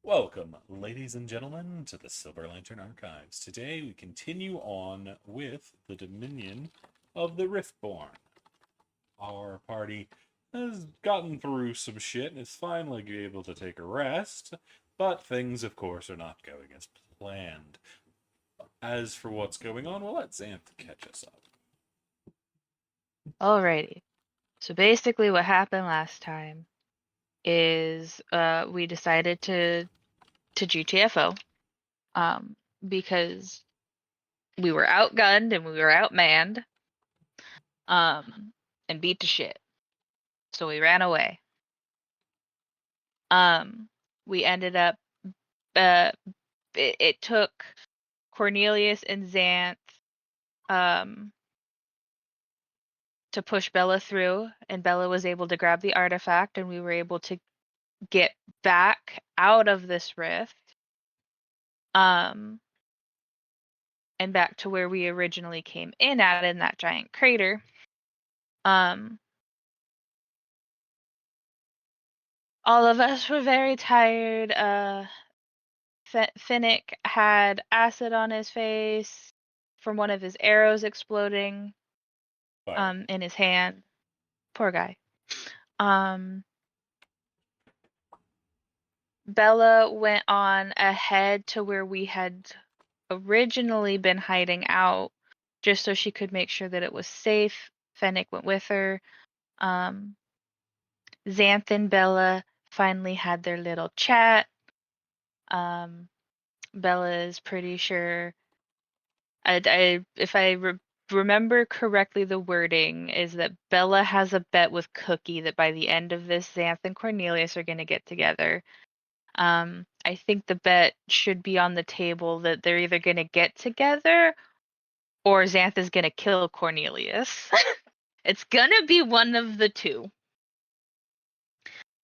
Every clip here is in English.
Welcome, ladies and gentlemen, to the Silver Lantern Archives. Today we continue on with the Dominion of the Riftborn. Our party has gotten through some shit and is finally able to take a rest, but things, of course, are not going as planned. As for what's going on, we'll let Xanth catch us up. Alrighty. So basically what happened last time is we decided to GTFO because we were outgunned and we were outmanned and beat to shit. So we ran away. We ended up uh it took Cornelius and Xanth um to push Bella through, and Bella was able to grab the artifact, and we were able to get back out of this rift. Um and back to where we originally came in at in that giant crater. Um, all of us were very tired. Finnick had acid on his face from one of his arrows exploding Fire. in his hand. Poor guy. Um, Bella went on ahead to where we had originally been hiding out just so she could make sure that it was safe. Fennec went with her. Um, Xanth and Bella finally had their little chat. Um, Bella is pretty sure. If I remember correctly, the wording is that Bella has a bet with Cookie that by the end of this, Xanth and Cornelius are going to get together. I think the bet should be on the table that they're either going to get together or Xanth is going to kill Cornelius. It's going to be one of the two.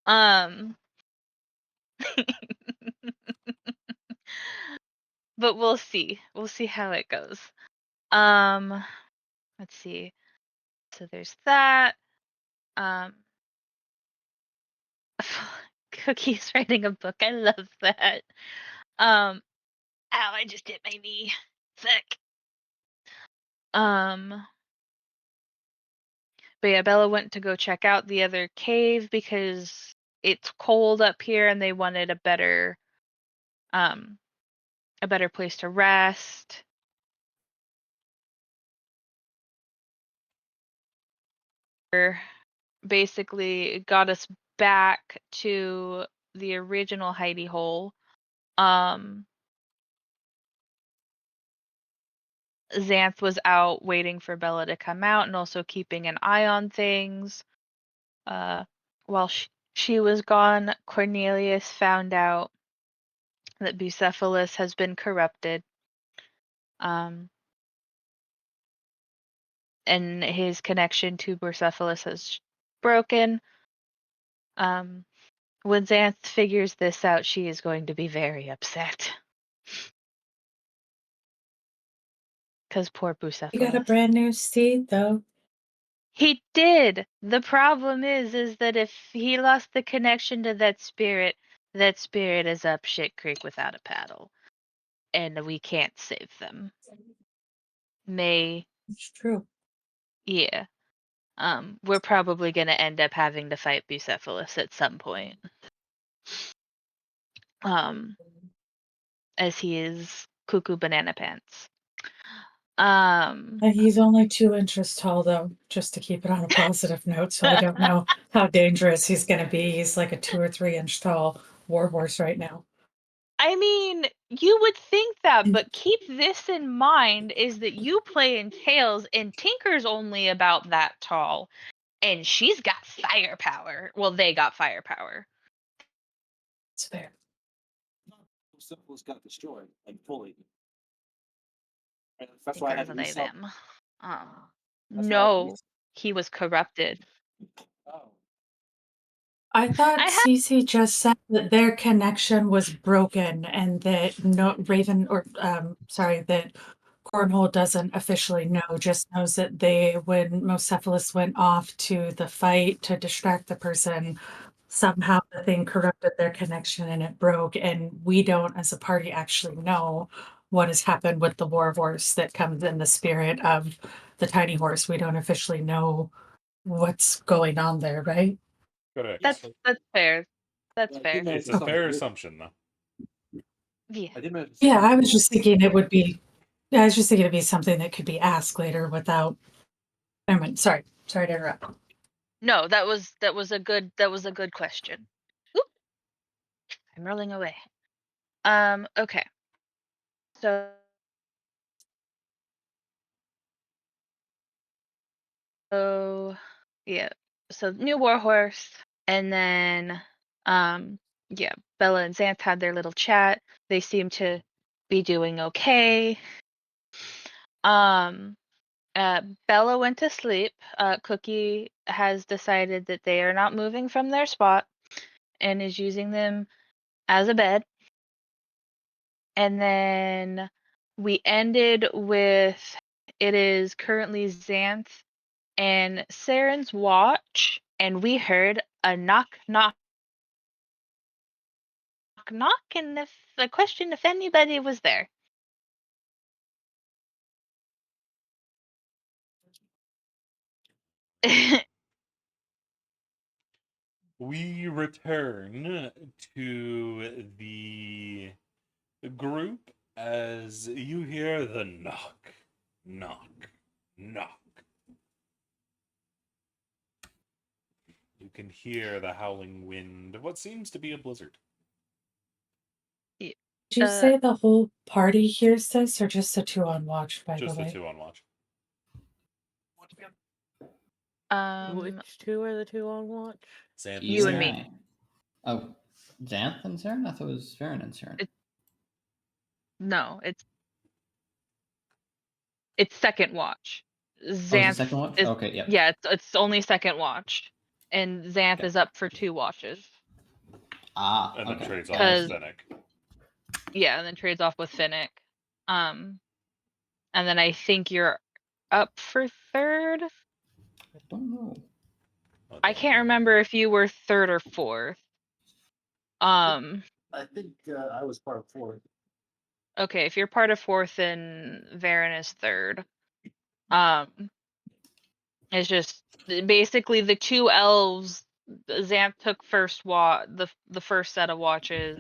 Um, but we'll see. We'll see how it goes. Um, let's see. So there's that. Um, Cookie's writing a book. I love that. Ow, I just hit my knee. Sick. Um, but yeah, Bella went to go check out the other cave because it's cold up here and they wanted um a better place to rest. Basically got us back to the original hidey hole. Xanth was out waiting for Bella to come out and also keeping an eye on things. While she was gone, Cornelius found out that Bucephalus has been corrupted. Um, and his connection to Bucephalus has broken. When Xanth figures this out, she is going to be very upset. Because poor You got a Bucephalus. brand new seed, though. He did. The problem is that if he lost the connection to that spirit is up shit creek without a paddle. And we can't save them. It's true. Yeah. We're probably gonna end up having to fight Bucephalus at some point. Um, as he is cuckoo banana pants. He's only 2 inches tall, though, just to keep it on a positive note. So I don't know how dangerous he's going to be. He's like a 2 or 3 inch tall warhorse right now. I mean, you would think that, but keep this in mind is that you play in Tails and Tinker's only about that tall. And she's got firepower. Well, they got firepower. It's fair. Syphilis got destroyed, like fully. That's why I had to They resub. them. That's why I had to No, he was corrupted. Oh. I thought I have Cece just said that their connection was broken and that no Raven or sorry, that Cornhole doesn't officially know, just knows that when Mocephalus went off to the fight to distract the person, somehow the thing corrupted their connection and it broke, and we don't, as a party, actually know what has happened with the war horse that comes in the spirit of the tiny horse. We don't officially know what's going on there, right? Correct. That's fair. That's I fair. didn't It's a fair assumption, though. Yeah. I did imagine Yeah, something- I was just thinking it would be, I was just thinking it'd be something that could be asked later without, I mean, sorry to interrupt. No, that was a good question. Oop, I'm rolling away. Okay. So yeah. So new warhorse, and then yeah, Bella and Xanth had their little chat. They seem to be doing okay. Um Bella went to sleep. Cookie has decided that they are not moving from their spot and is using them as a bed. And then we ended with it is currently Xanth and Saren's watch, and we heard a knock, knock, knock, and if the question if anybody was there. We return to the group as you hear the knock, knock, knock. You can hear the howling wind of what seems to be a blizzard. Did you Uh, say the whole party hears this, or just the two on watch, by Just the the way? two on watch. Which two are the two on watch? Xanth You and Sarah. me. Oh, Xanth and Saren? I thought it was Varen and Saren. No, it's second watch. Oh, it's Xanth the second watch? is Okay, yep. yeah, it's only second watch, and Xanth Okay. is up for 2 watches. Ah, And then okay. trades Yeah, off with Cause- Fennec. Yeah, and then trades off with Finnick. And then I think you're up for third. I don't know. I can't remember if you were third or fourth. I think I was part of 4. Okay, if you're part of fourth, then Varen is third. It's just basically the 2 elves. Xanth took the first set of watches.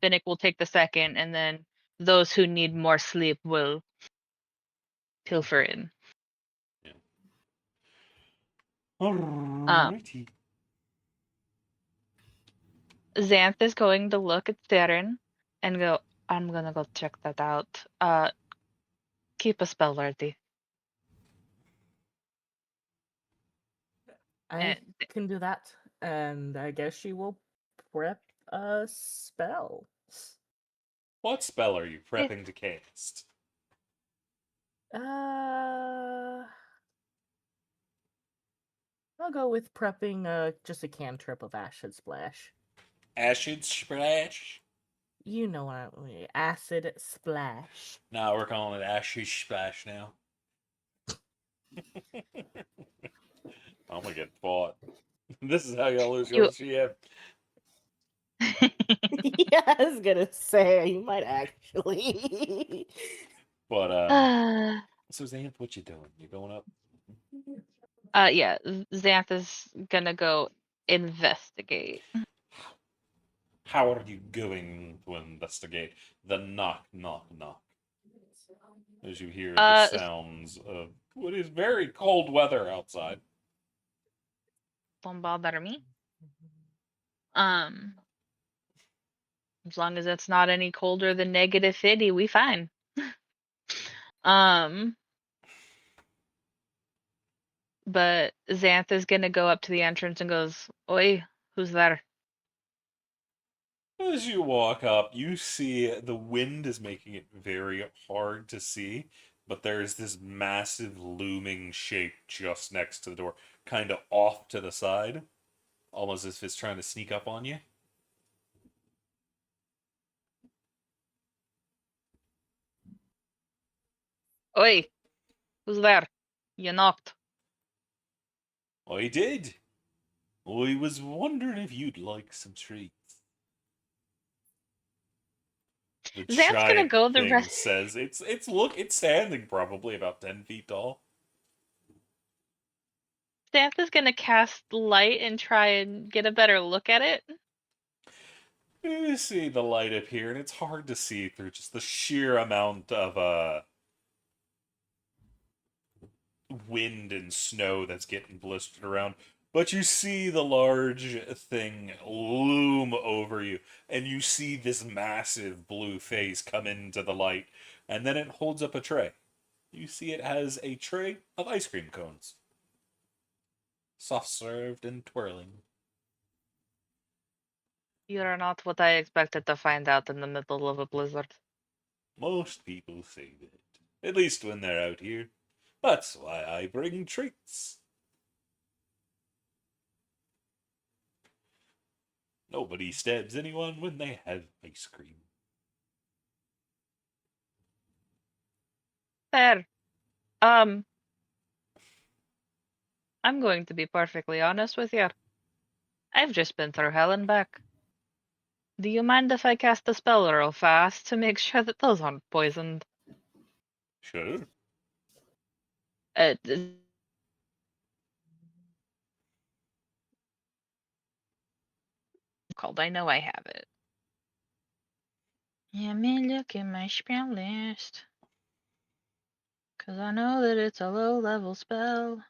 Finnick will take the second, and then those who need more sleep will pilfer in. Alrighty. Xanth is going to look at Saren and go, I'm gonna go check that out. Keep a spell ready. I And can do that, and I guess she will prep a spell. What spell are you prepping to cast? I'll go with prepping just a cantrip of Acid Splash. Acid Splash? You know what I mean. Acid Splash. No, we're calling it Acid Splash now. I'm gonna get fought. This is how y'all lose your GM. Yeah, I was gonna say, you might actually. But so Xanth, what you doing? You going up? Yeah, Xanth is gonna go investigate. How are you going to investigate the knock, knock, knock? As you hear the sounds of what is very cold weather outside. Don't bother me. As long as it's not any colder than -50, we fine. But Xanth is gonna go up to the entrance and goes, "Oi, who's there?" As you walk up, you see the wind is making it very hard to see, but there's this massive looming shape just next to the door, kind of off to the side, almost as if it's trying to sneak up on you. Oi, who's there? You knocked. Well, he did. I was wondering if you'd like some treats. The Xanth's gonna giant go the thing rest. says it's standing probably about 10 feet tall. Xanth is gonna cast light and try and get a better look at it. You see the light up here, and it's hard to see through just the sheer amount of wind and snow that's getting blistered around. But you see the large thing loom over you, and you see this massive blue face come into the light, and then it holds up a tray. You see it has a tray of ice cream cones, soft served and twirling. You're not what I expected to find out in the middle of a blizzard. Most people say that, at least when they're out here. That's why I bring treats. Nobody stabs anyone when they have ice cream. Fair. I'm going to be perfectly honest with you. I've just been through hell and back. Do you mind if I cast a spell real fast to make sure that those aren't poisoned? Sure. D- called. I know I have it. Let me look at my spell list. Cause I know that it's a low level spell.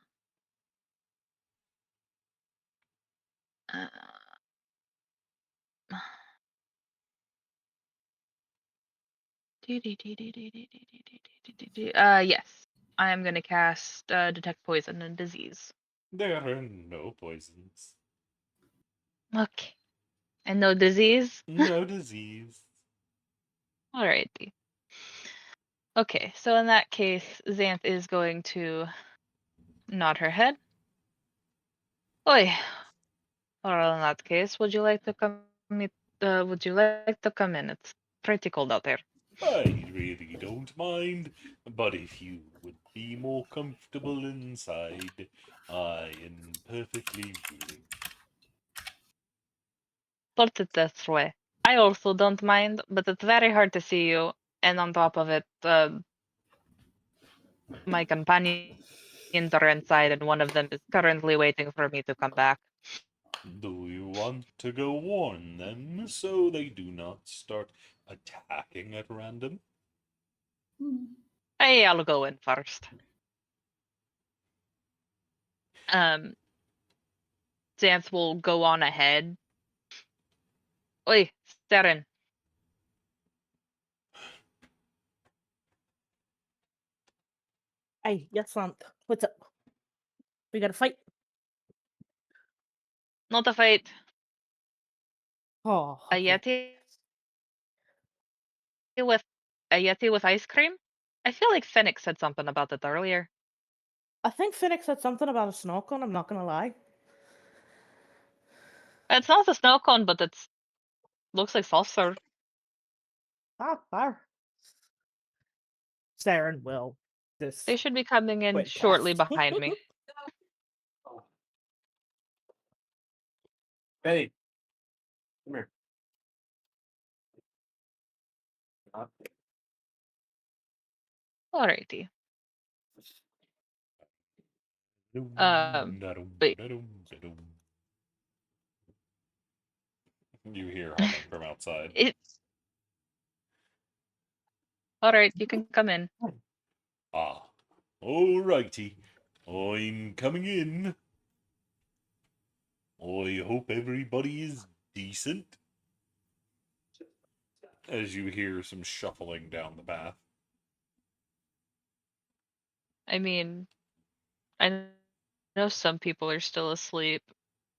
Uh, yes. I am gonna cast Detect Poison and Disease. There are no poisons. Okay. And no disease? No disease. Alrighty. Okay, so in that case, Xanth is going to nod her head. Oi. Well, in that case, would you like to come would you like to come in? It's pretty cold out there. I really don't mind, but if you would be more comfortable inside, I am perfectly willing. Put it this way. I also don't mind, but it's very hard to see you, and on top of it, my companions are inside, and one of them is currently waiting for me to come back. Do you want to go warn them so they do not start attacking at random? Hey, I'll go in first. Um, Xanth will go on ahead. Oi, Steren. Hey, yes, Aunt. What's up? We gotta fight? Not a fight. Oh, A okay. Yeti with a Yeti with ice cream? I feel like Fennec said something about it earlier. I think Phoenix said something about a snow cone, I'm not gonna lie. It's not a snow cone, but it's looks like soft serve. Ah, fire. Saren will. This They should be coming in quick shortly cast. behind me. Hey, come here. Alrighty. Wait. You hear humming from outside. It's alright. You can come in. Ah, alrighty. I'm coming in. I hope everybody is decent. As you hear some shuffling down the path. I mean, I know some people are still asleep,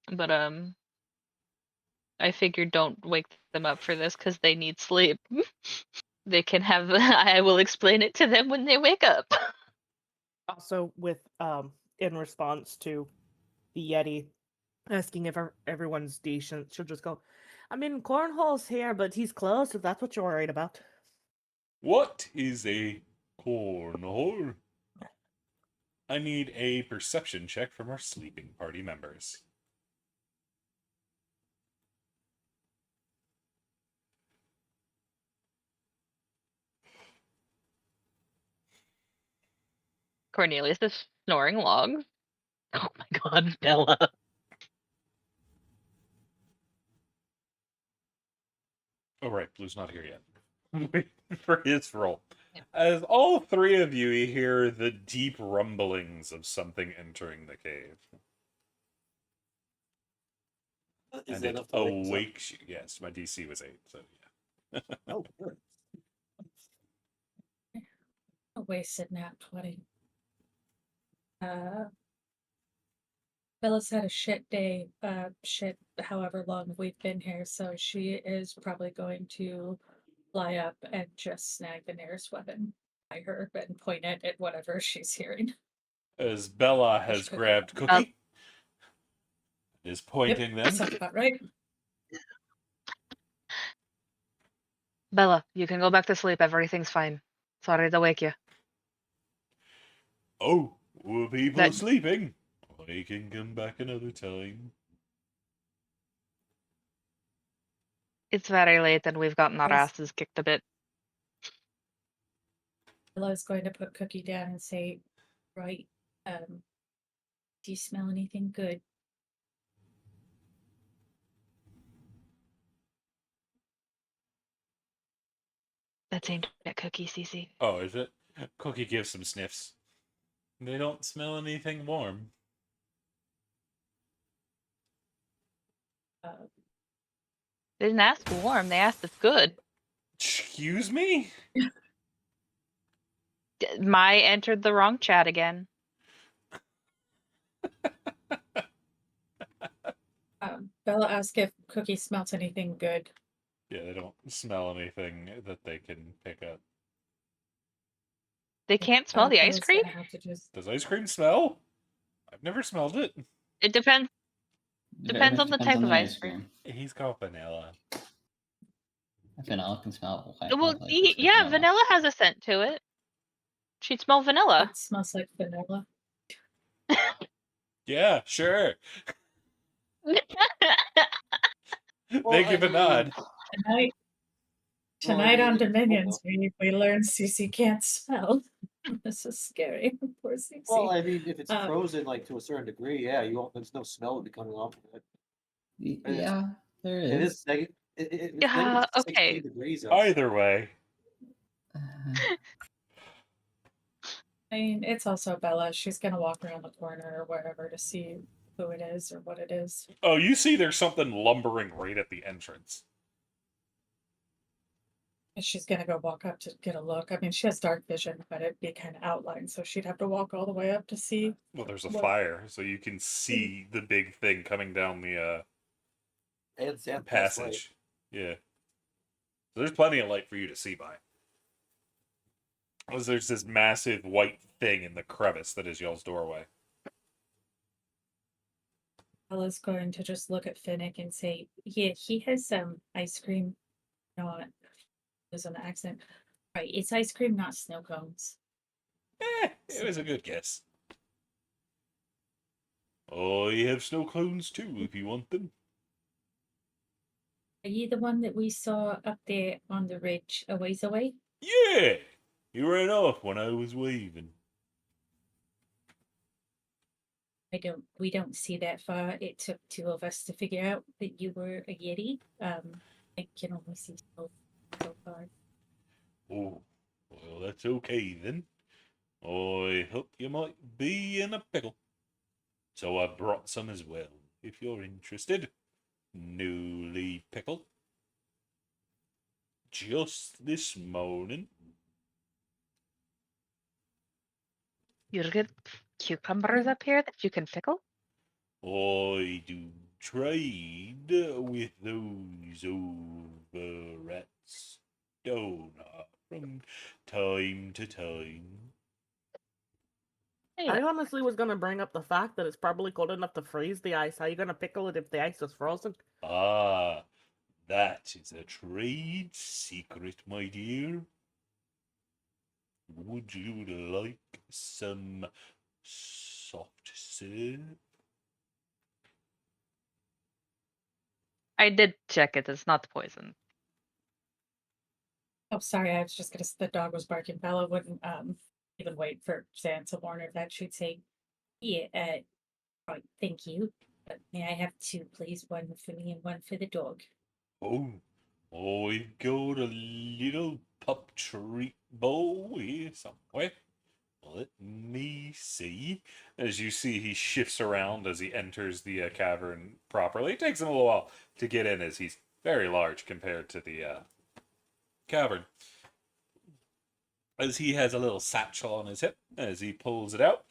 but I figured don't wake them up for this because they need sleep. They can have. I will explain it to them when they wake up. Also, with in response to the Yeti asking if everyone's decent, she'll just go, I mean, Cornhole's here, but he's closed, if that's what you're worried about. What is a cornhole? I need a perception check from our sleeping party members. Cornelius is snoring logs. Oh my god, Bella. Oh, right. Blue's not here yet. Wait for his roll. As all three of you hear the deep rumblings of something entering the cave. Is And that it enough to wake us up? awakes you. Yes, my DC was 8, so yeah. Oh, good. A wasted nap 20. Bella's had a shit day, shit however long we've been here, so she is probably going to fly up and just snag the nearest weapon by her and point it at whatever she's hearing. As Bella Push has Cookie. grabbed Cookie, is pointing Yep, them. sounds about right. Bella, you can go back to sleep. Everything's fine. Sorry to wake you. Oh, well, people That- are sleeping. I can come back another time. It's very late and we've gotten our Yes. asses kicked a bit. Bella's going to put Cookie down and say, right, do you smell anything good? That's aimed at Cookie, Cece. Oh, is it? Cookie gives some sniffs. They don't smell anything warm. They didn't ask warm, they asked if good. Excuse me? My entered the wrong chat again. Bella asked if Cookie smells anything good. Yeah, they don't smell anything that they can pick up. They can't smell the ice Bella's cream? gonna have to just Does ice cream smell? I've never smelled it. It depends. It Depends on the type on of the ice cream. He's got vanilla. Vanilla can smell like Well, like biscuit yeah, vanilla has a scent to it. She'd smell vanilla. It smells like vanilla. Yeah, sure. Well, They give a I nod. Tonight, Well, I tonight mean, on it's cool, Dominions, we learned Cece can't smell. This is scary. Poor Cece. well, I mean, if it's Um, frozen like to a certain degree, yeah, you won't. There's no smell would be coming off of it. Yeah, there It is. is negative. It's Yeah, negative okay. 16 degrees outside. Either way. I mean, it's also Bella. She's gonna walk around the corner or wherever to see who it is or what it is. Oh, you see there's something lumbering right at the entrance. And she's gonna go walk up to get a look. I mean, she has dark vision, but it'd be kind of outlined, so she'd have to walk all the way up to see. Well, there's a What? fire, so you can see the big thing coming down the And Sam passage. Yeah. So there's plenty of light for you to see by. Because there's this massive white thing in the crevice that is y'all's doorway. Bella's going to just look at Finnick and say, "Yeah, he has some ice cream. Not there's an accent, right? It's ice cream, not snow cones." It was a good guess. Oh, you have snow cones too, if you want them. Are you the one that we saw up there on the ridge a ways away? Yeah! You ran off when I was waving. We don't see that far. It took two of us to figure out that you were a Yeti. I can only see so far. Oh, well, that's okay then. I hope you might be in a pickle. So I brought some as well, if you're interested. Newly pickled. Just this morning. You get cucumbers up here that you can pickle? I do trade with those over at Stoner from time to time. Hey, I honestly was gonna bring up the fact that it's probably cold enough to freeze the ice. How are you gonna pickle it if the ice is frozen? Ah, that is a trade secret, my dear. Would you like some soft serve? I did check it. It's not poison. Oh, sorry. I was just gonna. The dog was barking. Bella wouldn't even wait for Zan to warn her that she'd say, "Yeah, right, thank you. But may I have two, please? One for me and one for the dog." Oh, we've got a little pup treat bowl here somewhere. Let me see. As you see, he shifts around as he enters the cavern properly. It takes him a little while to get in, as he's very large compared to the cavern. As he has a little satchel on his hip, as he pulls it out,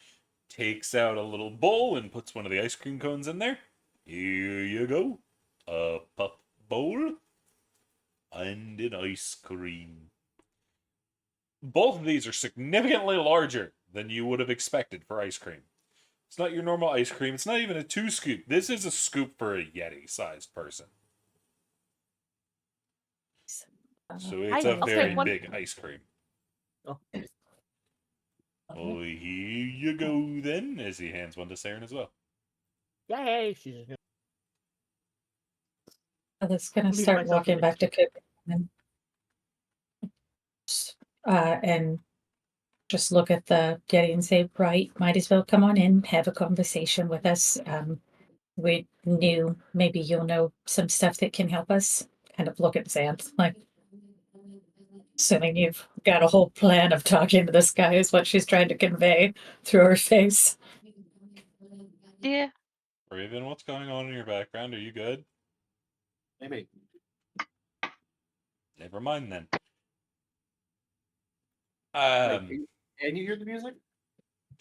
takes out a little bowl and puts one of the ice cream cones in there. Here you go. A pup bowl and an ice cream. Both of these are significantly larger than you would have expected for ice cream. It's not your normal ice cream. It's not even a 2-scoop. This is a scoop for a Yeti-sized person. So it's a I'll take very one. big ice cream. Oh, Oh, here you go then, as he hands one to Saren as well. yay! She's That's gonna Leave start myself walking in back to Cooper and just look at the Getty and say, "Right, might as well come on in, have a conversation with us. We knew maybe you'll know some stuff that can help us." Kind of look at Xanth, like, assuming you've got a whole plan of talking to this guy, is what she's trying to convey through her face. Yeah. Raven, what's going on in your background? Are you good? Maybe. Never mind then. And you hear the music?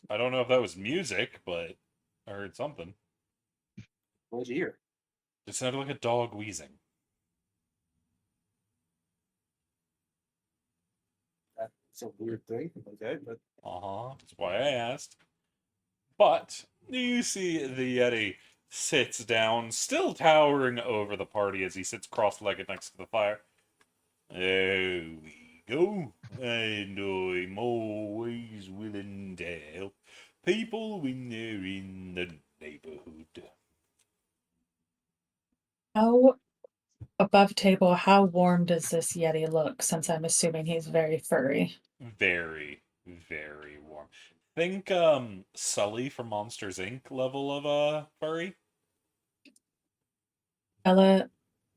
I don't know if that was music, but I heard something. What did you hear? It sounded like a dog wheezing. That's a weird thing. Okay, but That's why I asked. But you see the Yeti sits down, still towering over the party as he sits cross-legged next to the fire. There we go. And I'm always willing to help people when they're in the neighborhood. How above table, how warm does this Yeti look, since I'm assuming he's very furry? Very, very warm. Think Sully from Monsters Inc. level of furry. Ella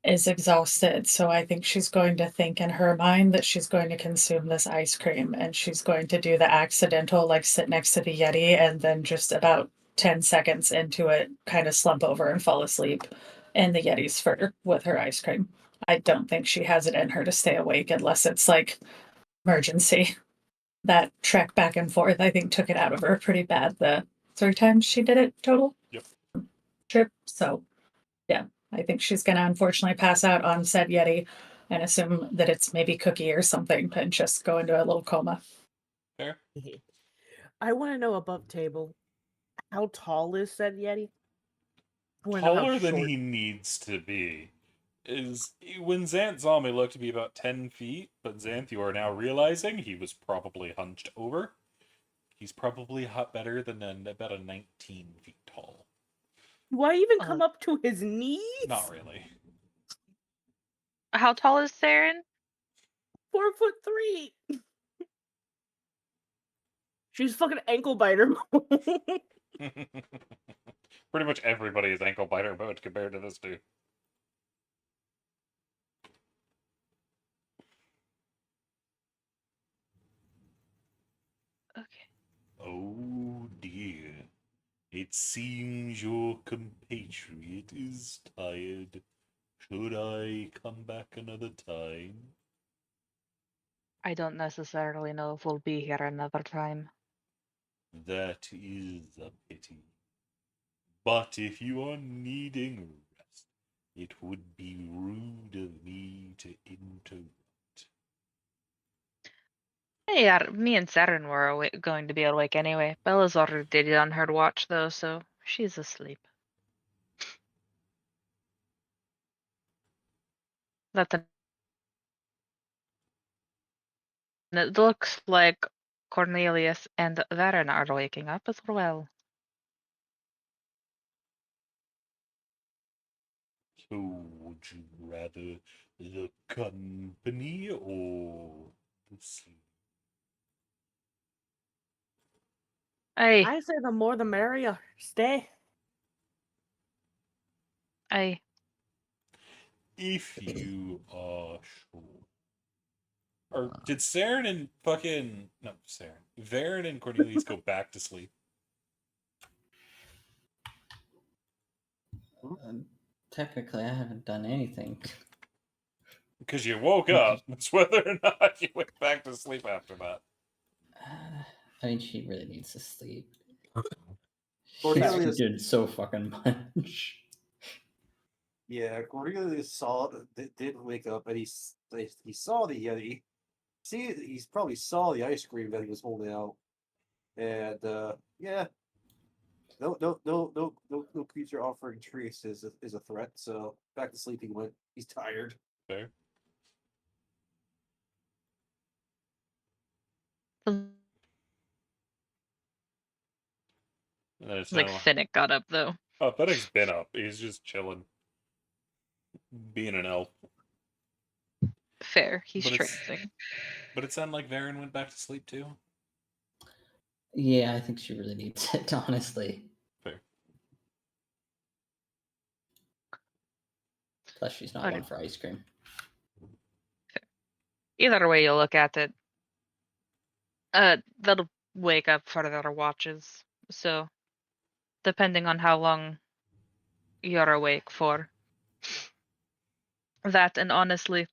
is exhausted, so I think she's going to think in her mind that she's going to consume this ice cream, and she's going to do the accidental, like, sit next to the Yeti and then just about 10 seconds into it kind of slump over and fall asleep in the Yeti's fur with her ice cream. I don't think she has it in her to stay awake unless it's like emergency. That trek back and forth, I think, took it out of her pretty bad the 3 times she did it total. Yep. Trip. So yeah, I think she's gonna unfortunately pass out on said Yeti and assume that it's maybe Cookie or something and just go into a little coma. Fair. I want to know above table, how tall is said Yeti? I wanna know how Taller than short- he needs to be. Is when Xanth saw me looked to be about 10 feet, but Xanth, you are now realizing he was probably hunched over. He's probably better than about a 19 feet tall. Do I even come up to his knees? Not really. How tall is Saren? 4'3". She's fucking ankle biter. Pretty much everybody is ankle biter mode compared to this dude. Okay. Oh dear. It seems your compatriot is tired. Should I come back another time? I don't necessarily know if we'll be here another time. That is a pity. But if you are needing rest, it would be rude of me to interrupt. Yeah, me and Saren were going to be awake anyway. Bella's already done her watch though, so she's asleep. That's a And it looks like Cornelius and Varen are waking up as well. So, would you rather the company or the sleep? I say the more the merrier. Stay. I If you are sure. Or did Saren and fucking no Saren, Varen and Cornelius go back to sleep? Technically, I haven't done anything. Because you woke up. It's whether or not you went back to sleep after that. I mean, she really needs to sleep. She's Cornelius- did so fucking much. Yeah, Cornelius did wake up and he saw the Yeti. He's probably saw the ice cream that he was holding out, and yeah, no creature offering trace is a threat. So back to sleep he went. He's tired. Fair. And then it's like now. Finnick got up though. Oh, Fennec's been up. He's just chilling, being an elf. Fair. He's But it's- trancing. But it sounded like Varen went back to sleep too. Yeah, I think she really needs it, honestly. Fair. Plus, she's not Okay. one for ice cream. Either way you look at it, they'll wake up for their watches. So, depending on how long you're awake for. That, and honestly,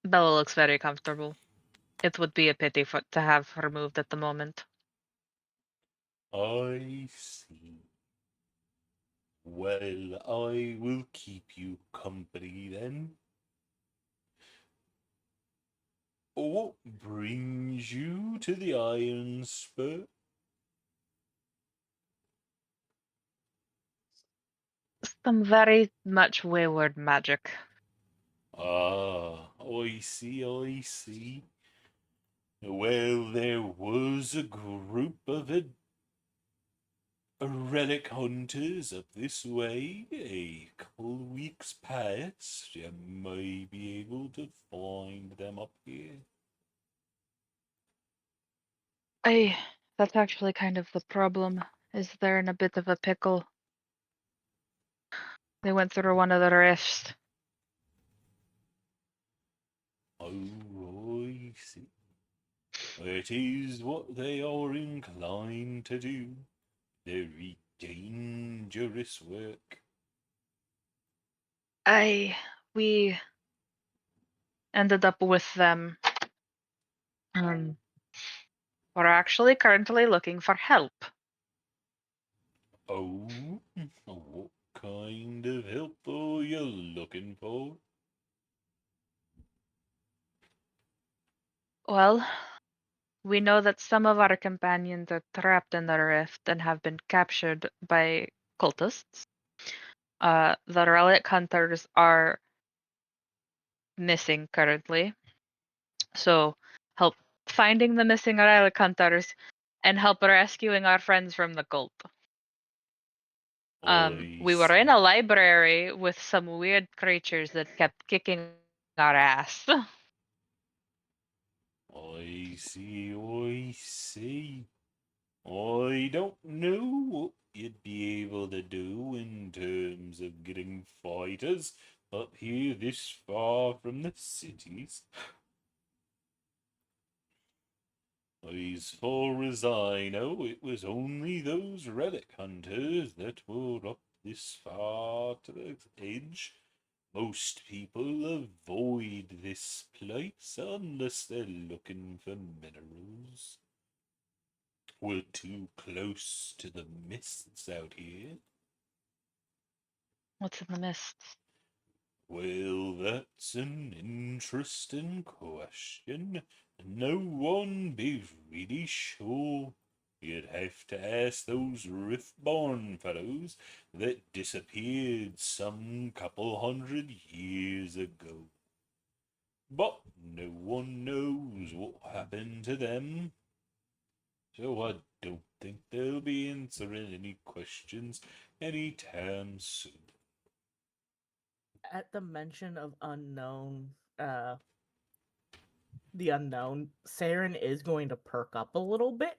Bella looks very comfortable. It would be a pity to have her moved at the moment. I see. Well, I will keep you company then. What brings you to the Iron Spur? Some very much wayward magic. Ah, I see, I see. Well, there was a group of relic hunters up this way a couple weeks past. You may be able to find them up here. That's actually kind of the problem. Is they're in a bit of a pickle. They went through one of the rifts. Oh, I see. It is what they are inclined to do. Very dangerous work. We ended up with them. We're actually currently looking for help. Oh, what kind of help are you looking for? Well, we know that some of our companions are trapped in the rift and have been captured by cultists. The relic hunters are missing currently. So help finding the missing relic hunters and help rescuing our friends from the cult. I We were see. in a library with some weird creatures that kept kicking our ass. I see, I see. I don't know what you'd be able to do in terms of getting fighters up here this far from the cities. As far as I know, it was only those relic hunters that were up this far to the edge. Most people avoid this place unless they're looking for minerals. We're too close to the mists out here. What's in the mists? Well, that's an interesting question. No one be really sure. You'd have to ask those Riftborn fellows that disappeared some couple 100 years ago. But no one knows what happened to them. So I don't think they'll be answering any questions anytime soon. At the mention of unknown, the unknown, Saren is going to perk up a little bit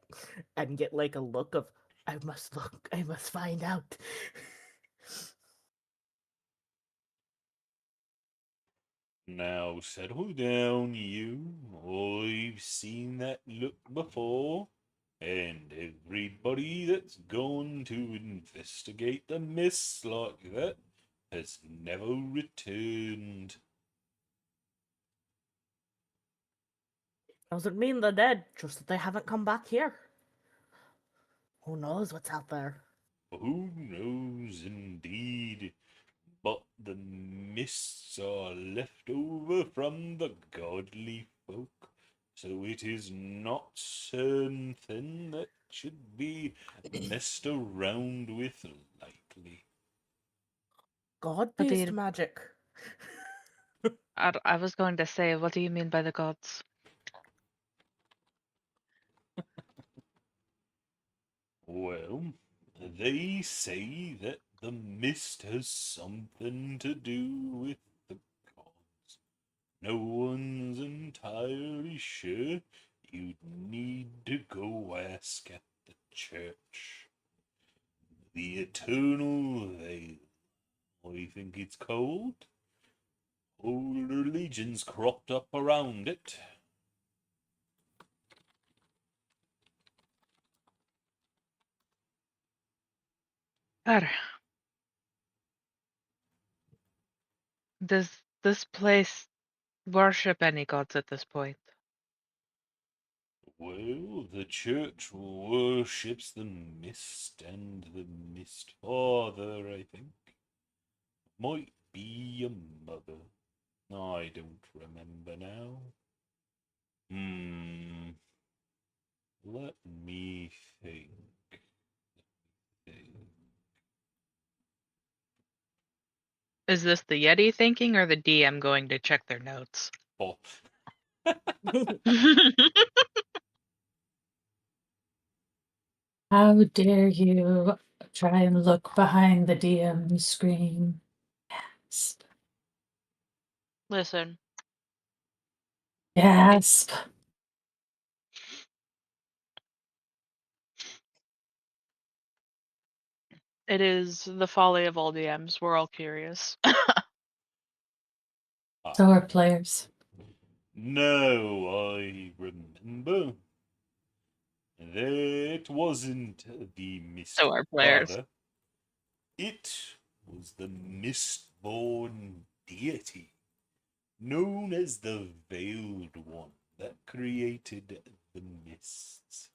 and get like a look of, I must look, I must find out. Now settle down, you. I've seen that look before. And everybody that's gone to investigate the mists like that has never returned. Doesn't mean they're dead, just that they haven't come back here. Who knows what's out there? Who knows indeed? But the mists are left over from the godly folk, so it is not something that should be messed around with lightly. God-based Indeed. magic. I was going to say, what do you mean by the gods? Well, they say that the mist has something to do with the gods. No one's entirely sure. You'd need to go ask at the church. The Eternal Veil, I think it's called. Older legions cropped up around it. Fair. Does this place worship any gods at this point? Well, the church worships the mist and the mist father, I think. Might be a mother. I don't remember now. Let me think. Is this the Yeti thinking or the DM going to check their notes? Oh, How dare you try and look behind the DM screen? Gasp. Listen, Gasp. it is the folly of all DMs. We're all curious. So are players. no, I remember. That wasn't the mist So are players. father. It was the mistborn deity, known as the Veiled One, that created the mists.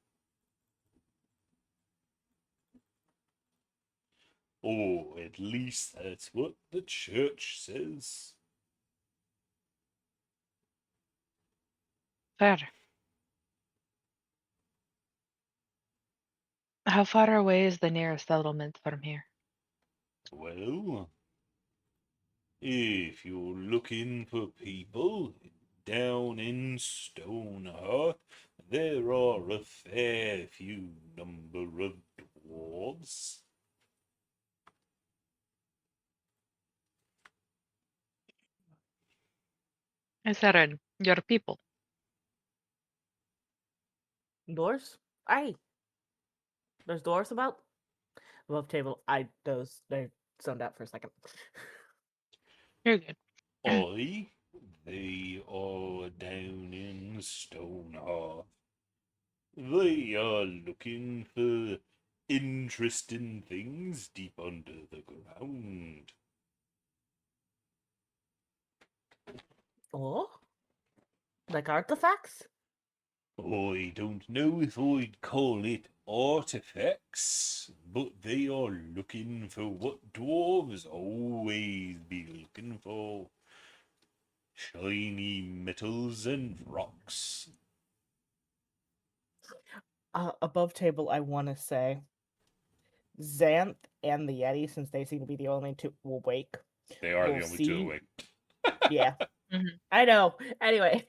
Or at least that's what the church says. Fair. How far away is the nearest settlement from here? Well, if you're looking for people down in Stonehearth, there are a fair few number of dwarves. Is that in your people? Doors? Aye. There's doors about? Above table, they zoned out for a second. You're good. They are down in Stonehearth. They are looking for interesting things deep under the ground. Oh? Like artifacts? I don't know if I'd call it artifacts, but they are looking for what dwarves always be looking for. Shiny metals and rocks. Above table, I want to say Xanth and the Yeti, since they seem to be the only two awake. They are We'll the only two see. awake. Yeah. Mhm. I know. Anyway,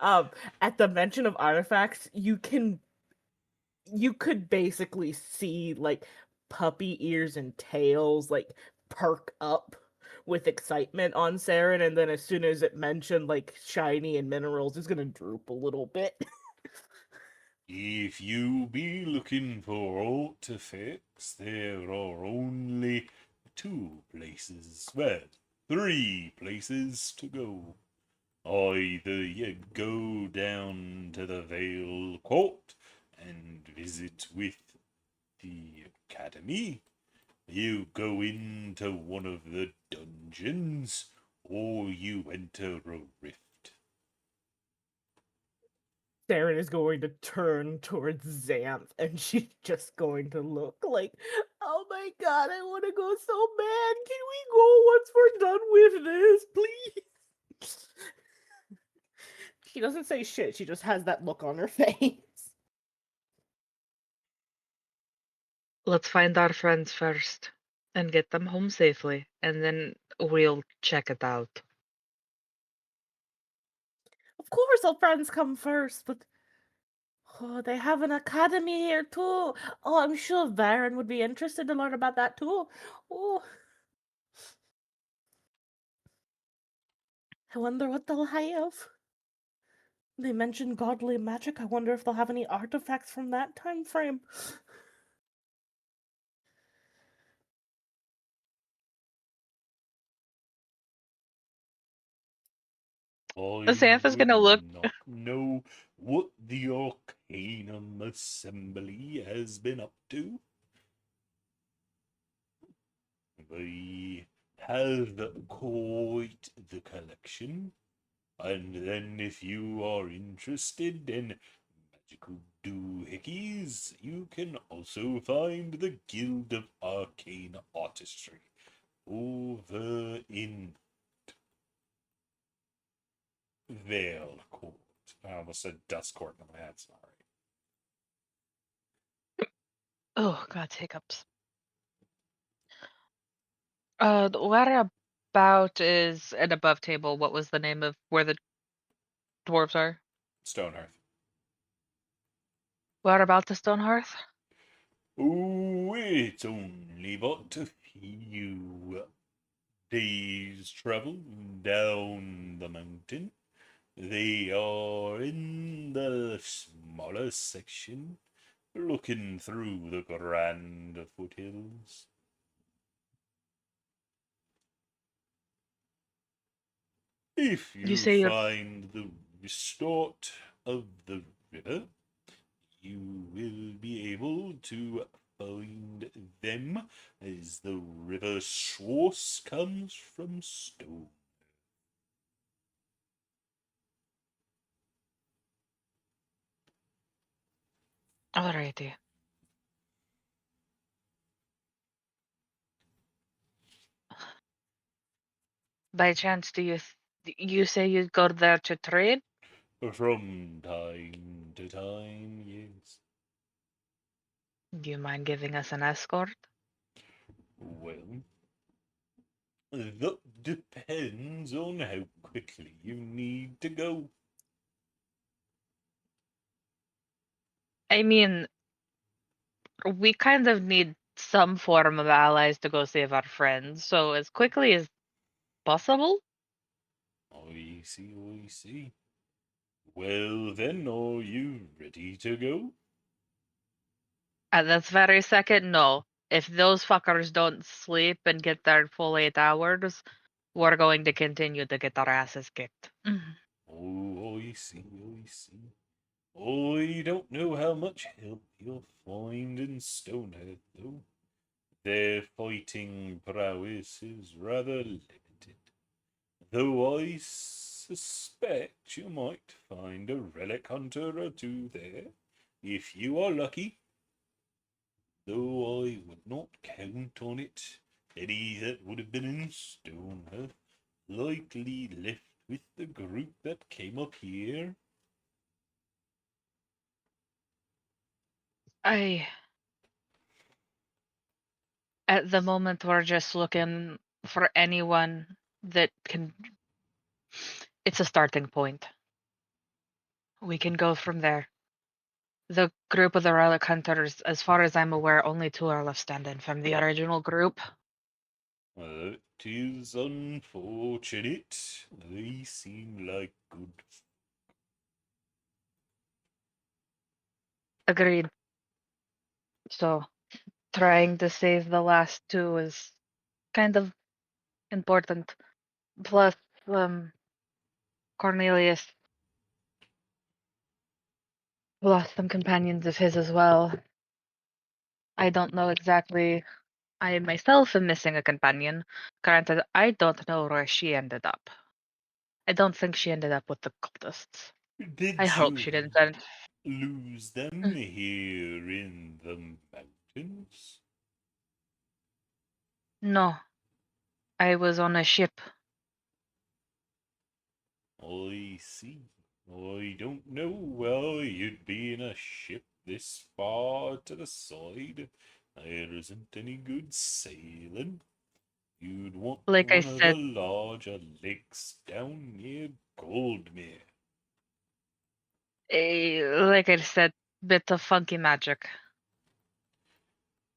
at the mention of artifacts, you could basically see like puppy ears and tails like perk up with excitement on Saren, and then as soon as it mentioned like shiny and minerals, it's gonna droop a little bit. If you be looking for artifacts, there are only 3 places to go. Either you go down to the Vale Court and visit with the Academy, you go into one of the dungeons, or you enter a rift. Saren is going to turn towards Xanth, and she's just going to look like, oh my god, I want to go so bad. Can we go once we're done with this, please? She doesn't say shit. She just has that look on her face. Let's find our friends first and get them home safely, and then we'll check it out. Of course, our friends come first, but they have an academy here too. Oh, I'm sure Varen would be interested to learn about that too. Oh, I wonder what they'll have. They mentioned godly magic. I wonder if they'll have any artifacts from that time frame. Xanth is would gonna look. not know what the Arcanum Assembly has been up to. We have quite the collection. And then if you are interested in magical doohickeys, you can also find the Guild of Arcane Artistry over in Vale Court. I almost said Dust Court in my head, sorry. Oh, God, hiccups. Where about is an above table? What was the name of where the dwarves are? Stonehearth. Where about the stone hearth? Oh, it's only but a few days' travel down the mountain. They are in the smaller section, looking through the grand foothills. If You you say you're find the start of the river, you will be able to find them as the river source comes from stone. alrighty. By chance, you say you'd go there to trade? From time to time, yes. Do you mind giving us an escort? Well, that depends on how quickly you need to go. I mean, we kind of need some form of allies to go save our friends, so as quickly as possible? I see, I see. Well, then, are you ready to go? At this very second, no. If those fuckers don't sleep and get their full 8 hours, we're going to continue to get our asses kicked. Oh, I see, I see. I don't know how much help you'll find in Stonehead, though. Their fighting prowess is rather limited. Though I suspect you might find a relic hunter or two there, if you are lucky. Though I would not count on it. Any that would have been in Stonehead likely left with the group that came up here. I At the moment we're just looking for anyone that can. It's a starting point. We can go from there. The group of the relic hunters, as far as I'm aware, only 2 are left standing from the original group. 'Tis unfortunate. They seem like good. Agreed. So, trying to save the last two is kind of important. Plus, Cornelius lost some companions of his as well. I don't know exactly. I myself am missing a companion. Granted, I don't know where she ended up. I don't think she ended up with the cultists. I Did hope you she didn't. lose them here in the mountains? No, I was on a ship. I see. I don't know why you'd be in a ship this far to the side. There isn't any good sailing. You'd want Like I one of the said, larger lakes down near Goldmere. bit of funky magic.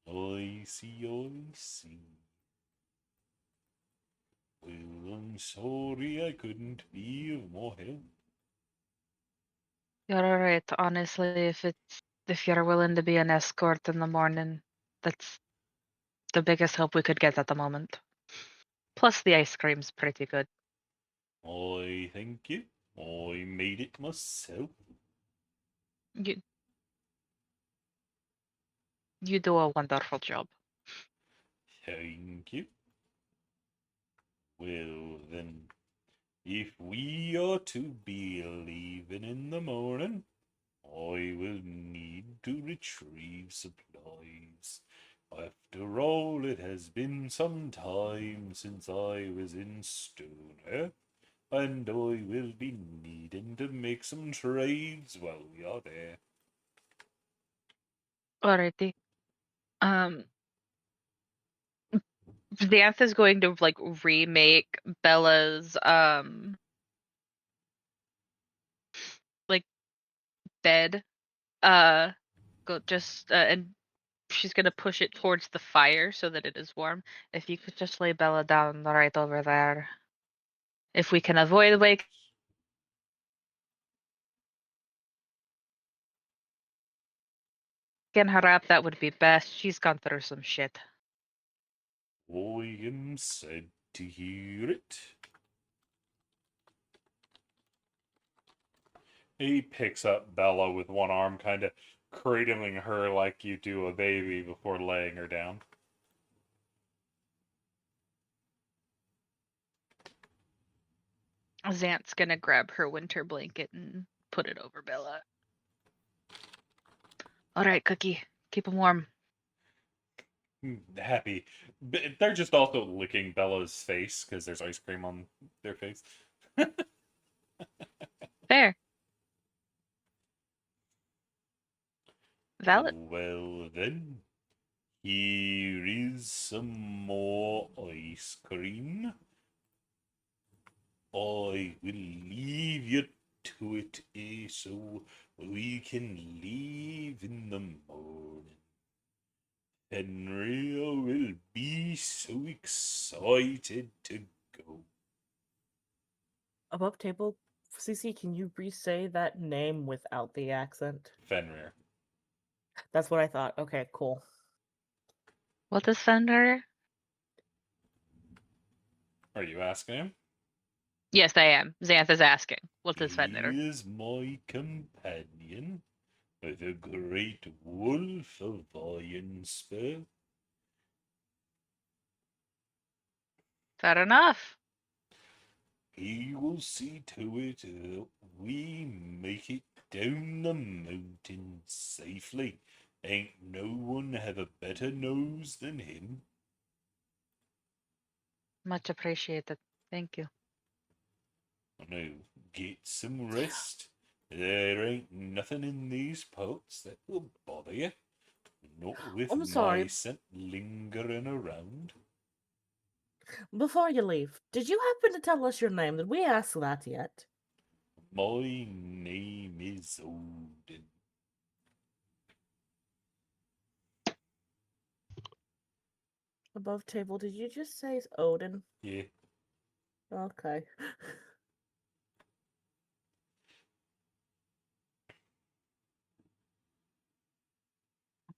I see, I see. Well, I'm sorry I couldn't be of more help. You're alright. Honestly, if you're willing to be an escort in the morning, that's the biggest help we could get at the moment. Plus, the ice cream's pretty good. I thank you. I made it myself. You you do a wonderful job. Thank you. Well, then, if we are to be leaving in the morning, I will need to retrieve supplies. After all, it has been some time since I was in Stoner, and I will be needing to make some trades while we are there. Alrighty. Um, Xanth is going to like remake Bella's like bed. Go just and she's gonna push it towards the fire so that it is warm. If you could just lay Bella down right over there. If we can avoid waking her up, that would be best. She's gone through some shit. I am sad to hear it. He picks up Bella with one arm, kind of cradling her like you do a baby before laying her down. Xant's gonna grab her winter blanket and put it over Bella. Alright, Cookie. Keep him warm. Happy. They're just also licking Bella's face because there's ice cream on their face. There. Valid. Well, then, here is some more ice cream. I will leave you to it, so we can leave in the morning. Henry will be so excited to go. Above table, Cece, can you re-say that name without the accent? Fenrir. That's what I thought. Okay, cool. What is Fender? Are you asking him? Yes, I am. Xanth is asking. What is He Fender? is my companion, the great wolf of Ironspur. Fair enough. He will see to it that we make it down the mountain safely. Ain't no one have a better nose than him. Much appreciated. Thank you. Now, get some rest. There ain't nothing in these parts that will bother you. Not with I'm my sorry. scent lingering around. Before you leave, did you happen to tell us your name? Did we ask that yet? My name is Odin. Above table, did you just say it's Odin? Yeah. Okay.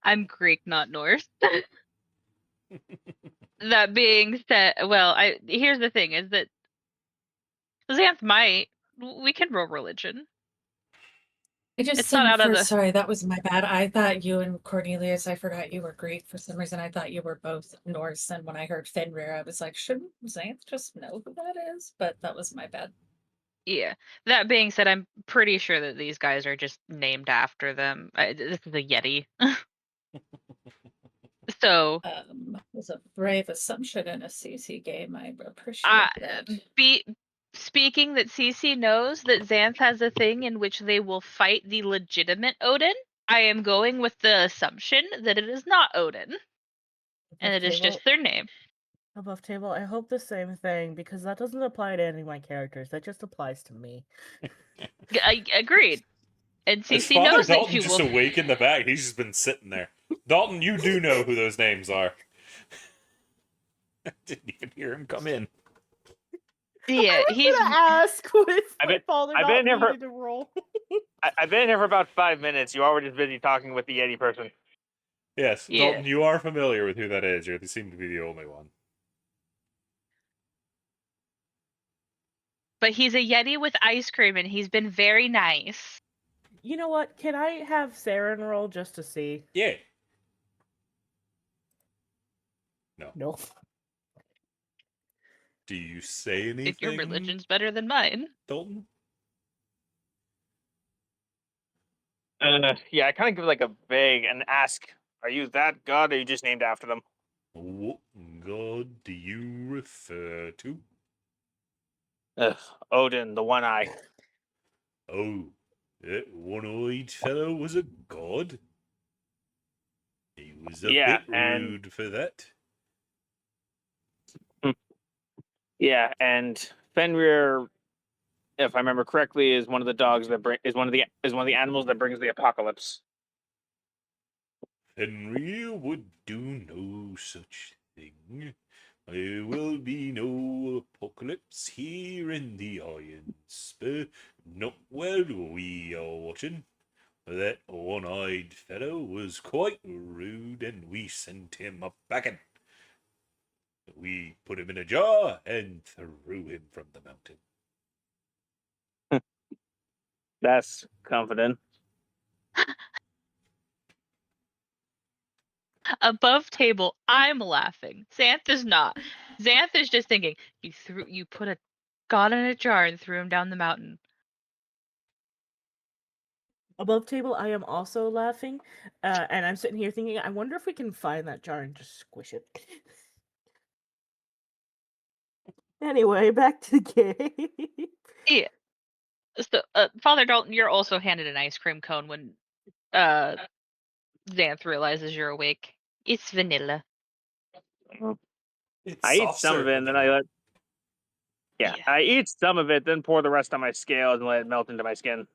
I'm Greek, not Norse. That being said, well, here's the thing: is that Xanth might. We can roll religion. I just It's not out of the. sorry, that was my bad. I thought you and Cornelius, I forgot you were Greek for some reason. I thought you were both Norse. And when I heard Fenrir, I was like, shouldn't Xanth just know who that is? But that was my bad. Yeah. That being said, I'm pretty sure that these guys are just named after them. This is a Yeti. So, Was a brave assumption in a CC game. I appreciate uh, that. speaking that CC knows that Xanth has a thing in which they will fight the legitimate Odin, I am going with the assumption that it is not Odin, and it is just their name. Above table, I hope the same thing, because that doesn't apply to any of my characters. That just applies to me. Agreed. And Is CC Father knows that Dalton she just will. awake in the back? He's just been sitting there. Dalton, you do know who those names are. I didn't even hear him come in. Yeah, he's. I'm gonna ask if I've my been- father I've not been here for- needed to roll. I've been here for about 5 minutes. You all were just busy talking with the Yeti person. Yes, Yeah. Dalton, you are familiar with who that is. You seem to be the only one. But he's a Yeti with ice cream, and he's been very nice. You know what? Can I have Saren roll just to see? Yeah. No. Do you say anything? If your religion's better than mine. Dalton? Yeah, I kind of give like a vague and ask, are you that god or are you just named after them? What god do you refer to? Ugh, Odin, the one eye. Oh, that one-eyed fellow was a god? He was a Yeah, bit and- rude for that. Yeah, and Fenrir, if I remember correctly, is one of the dogs that is one of the animals that brings the apocalypse. Fenrir would do no such thing. There will be no apocalypse here in the Iron Spur, not while we are watching. That one-eyed fellow was quite rude, and we sent him up packing. We put him in a jar and threw him from the mountain. That's confident. Above table, I'm laughing. Xanth is not. Xanth is just thinking, you put a god in a jar and threw him down the mountain. Above table, I am also laughing, and I'm sitting here thinking, I wonder if we can find that jar and just squish it. Anyway, back to the game. Yeah. So, Father Dalton, you're also handed an ice cream cone when Xanth realizes you're awake. It's vanilla. It's I eat soft some of serve it and then I vanilla. let. Yeah, Yeah. I eat some of it, then pour the rest on my scales and let it melt into my skin.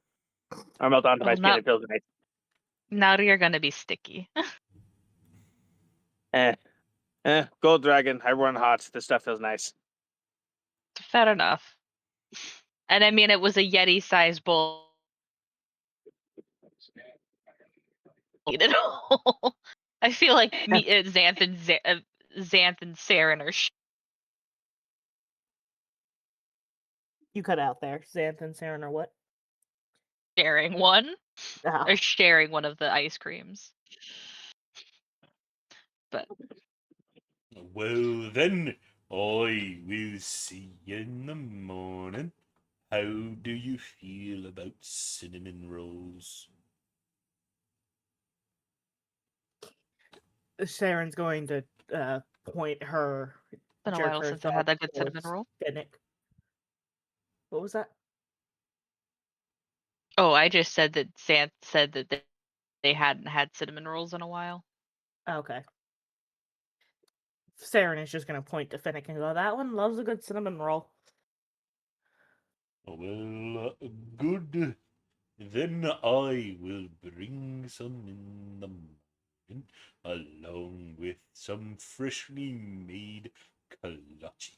Or melt onto my Well, skin. It feels nice. now you're gonna be sticky. Gold Dragon. I run hot. This stuff feels nice. Fair enough. And I mean, it was a Yeti-sized bowl. Eat it all. I feel like Xanth and Saren are You cut out there. Xanth and Saren are what? sharing one. Ah. Or sharing one of the ice creams. But Well, then, I will see you in the morning. How do you feel about cinnamon rolls? Sharon's going to point her it's been a while jerker since I had thumb that good cinnamon towards roll. Finnick. What was that? Oh, I just said that Xanth said that they hadn't had cinnamon rolls in a while. Okay. Saren is just going to point to Finnick and go, that one loves a good cinnamon roll. Well, good. Then I will bring some in the morning. morning, along with some freshly made clutches.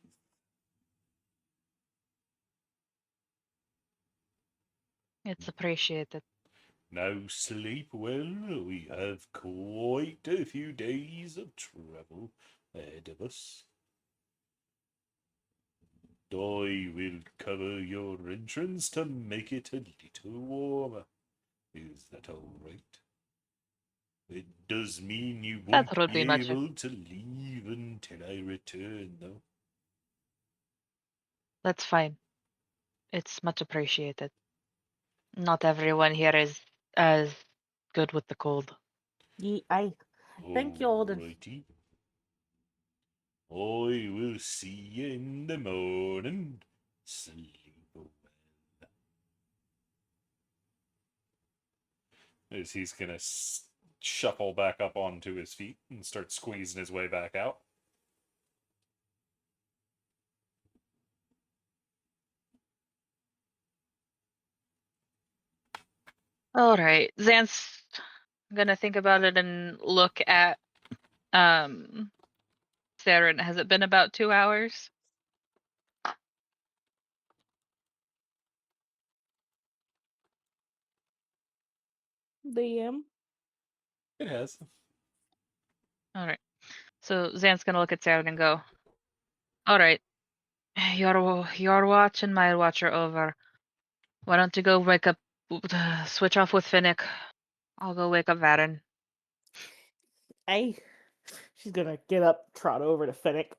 It's appreciated. Now sleep well. We have quite a few days of travel ahead of us. I will cover your entrance to make it a little warmer. Is that all right? It does mean you That won't would be be much. able to leave until I return, though. That's fine. It's much appreciated. Not everyone here is as good with the cold. I thank you, Alden. Alrighty. I will see you in the morning. Sleep well. As he's gonna shuffle back up onto his feet and start squeezing his way back out. All right, Zan's gonna think about it and look at Saren. Has it been about 2 hours? DM. It has. All right. So Zan's gonna look at Saren and go, "All right, your watch and my watch are over. Why don't you go wake up, switch off with Finnick? I'll go wake up Varen." She's gonna get up, trot over to Finnick.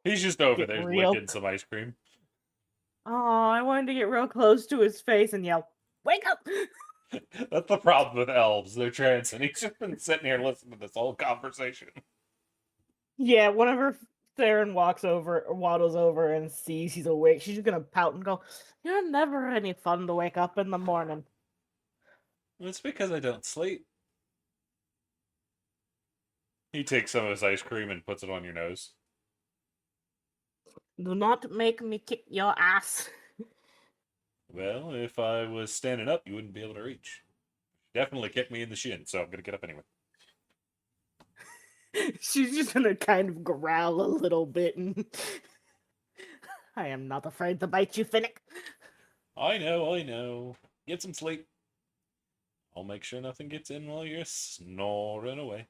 He's just over Get there real. licking some ice cream. Oh, I wanted to get real close to his face and yell, "Wake up!" That's the problem with elves. They're trans, and he's just been sitting here listening to this whole conversation. Yeah, whenever Theron walks over or waddles over and sees he's awake, she's just gonna pout and go, "You're never any fun to wake up in the morning." It's because I don't sleep. He takes some of his ice cream and puts it on your nose. Do not make me kick your ass. Well, if I was standing up, you wouldn't be able to reach. Definitely kick me in the shin, so I'm gonna get up anyway. She's just gonna kind of growl a little bit and I am not afraid to bite you, Finnick. I know. Get some sleep. I'll make sure nothing gets in while you're snoring away.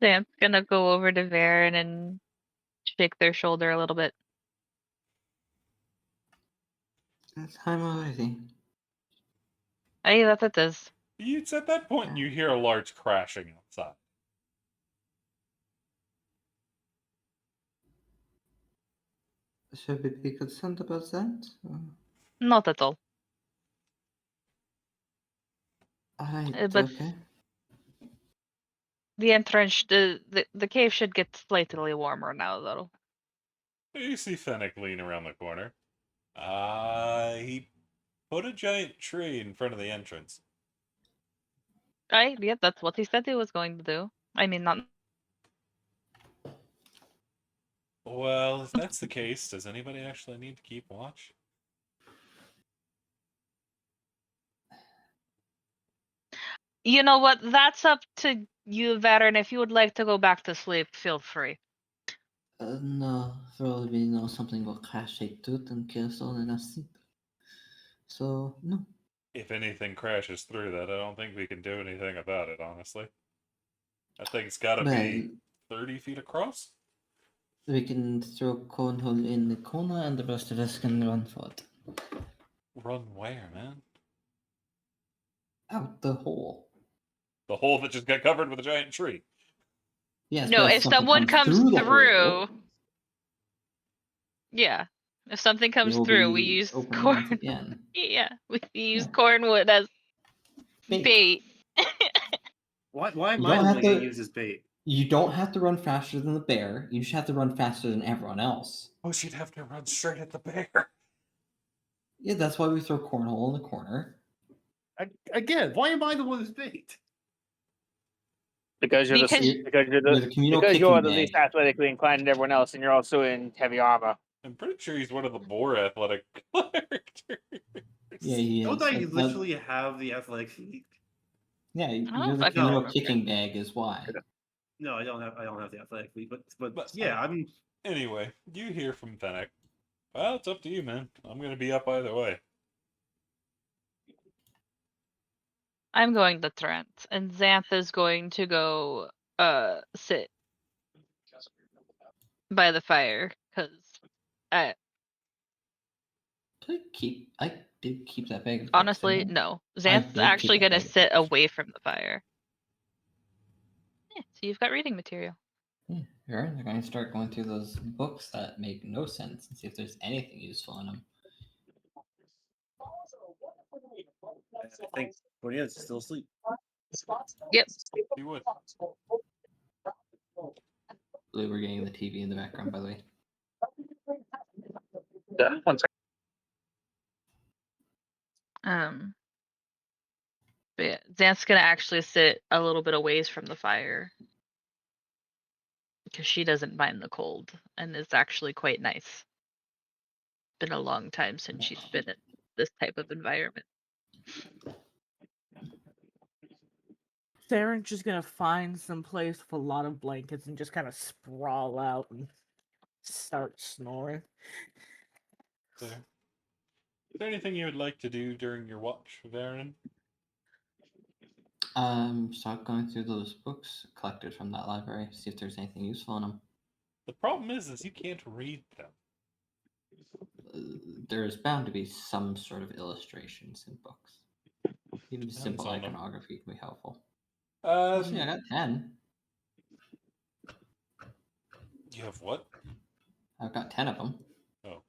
Zan's gonna go over to Varen and shake their shoulder a little bit. It's time already. Hey, that it is. It's at that point you hear a large crashing outside. Should we be concerned about that? Not at all. Alright, But okay. the entrance, the cave should get slightly warmer now, though. You see Fennec lean around the corner. He put a giant tree in front of the entrance. Yeah, that's what he said he was going to do. I mean, not. Well, if that's the case, does anybody actually need to keep watch? You know what? That's up to you, Varen. If you would like to go back to sleep, feel free. No, for we know something will crash a tooth and kill someone in our sleep. So, no. If anything crashes through that, I don't think we can do anything about it, honestly. That thing's gotta be 30 feet across? We can throw cornhole in the corner and the rest of us can run for it. Run where, man? Out the hole. The hole that just got covered with a giant tree. Yes, No, but if someone comes the through, hole, yeah. If something it comes will through, we be use open once corn. again. Yeah, we use Yeah. cornwood as Bait. bait. Why am You I don't the have one to- getting used as bait? You don't have to run faster than the bear. You just have to run faster than everyone else. Oh, she'd have to run straight at the bear. Yeah, that's why we throw cornhole in the corner. Again, why am I the one who's bait? Because you're Because the You're the communal because kicking you're the bag. least athletically inclined than everyone else, and you're also in heavy armor. I'm pretty sure he's one of the more athletic characters. Yeah, he is. Don't I That- literally have the athletic feet? yeah, don't know you're if the I can little remember. kicking bag is why. No, I don't have the athletic feet, but But, yeah, I'm Anyway, you hear from Fennec. Well, it's up to you, man. I'm gonna be up either way. I'm going to Trent, and Xantha's going to go sit by the fire because I I did keep that bag of books, honestly didn't no. I Xanth's did keep actually that going to bag of sit books. away from the fire. Yeah, so you've got reading material. Yeah, sure. They're going to start going through those books that make no sense and see if there's anything useful in them. I think Cornelius is still asleep. Yep. You would. Blue, we're getting the TV in the background, by the way. Yeah, 1 second. But yeah, Xanth's gonna actually sit a little bit away from the fire because she doesn't mind the cold, and it's actually quite nice. Been a long time since she's been in this type of environment. Sarah's just gonna find some place with a lot of blankets and just kind of sprawl out and start snoring. There. Is there anything you would like to do during your watch, Varen? Start going through those books collected from that library, see if there's anything useful in them. The problem is you can't read them. There's bound to be some sort of illustrations in books. Even simple on them. iconography can be helpful. See, I got 10. You have what? I've got 10 of them. Oh.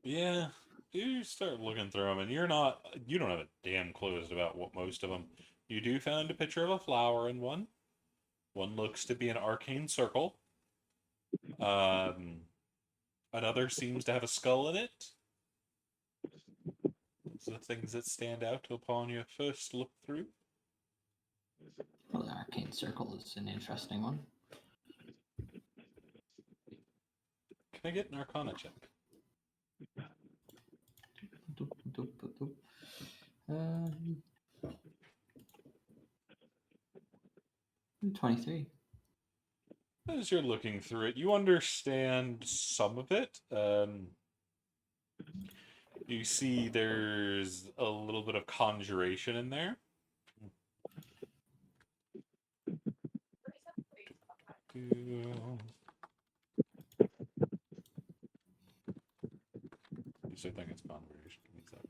Yeah, you start looking through them, and you don't have a damn clue about what most of them. You do find a picture of a flower in one. One looks to be an arcane circle. Another seems to have a skull in it. Those are the things that stand out upon your first look through. Well, the arcane circle is an interesting one. Can I get an Arcana check? Doop, doop, doop, doop. Um, 23. As you're looking through it, you understand some of it. You see there's a little bit of conjuration in there. I think it's conjuration. Give me a second.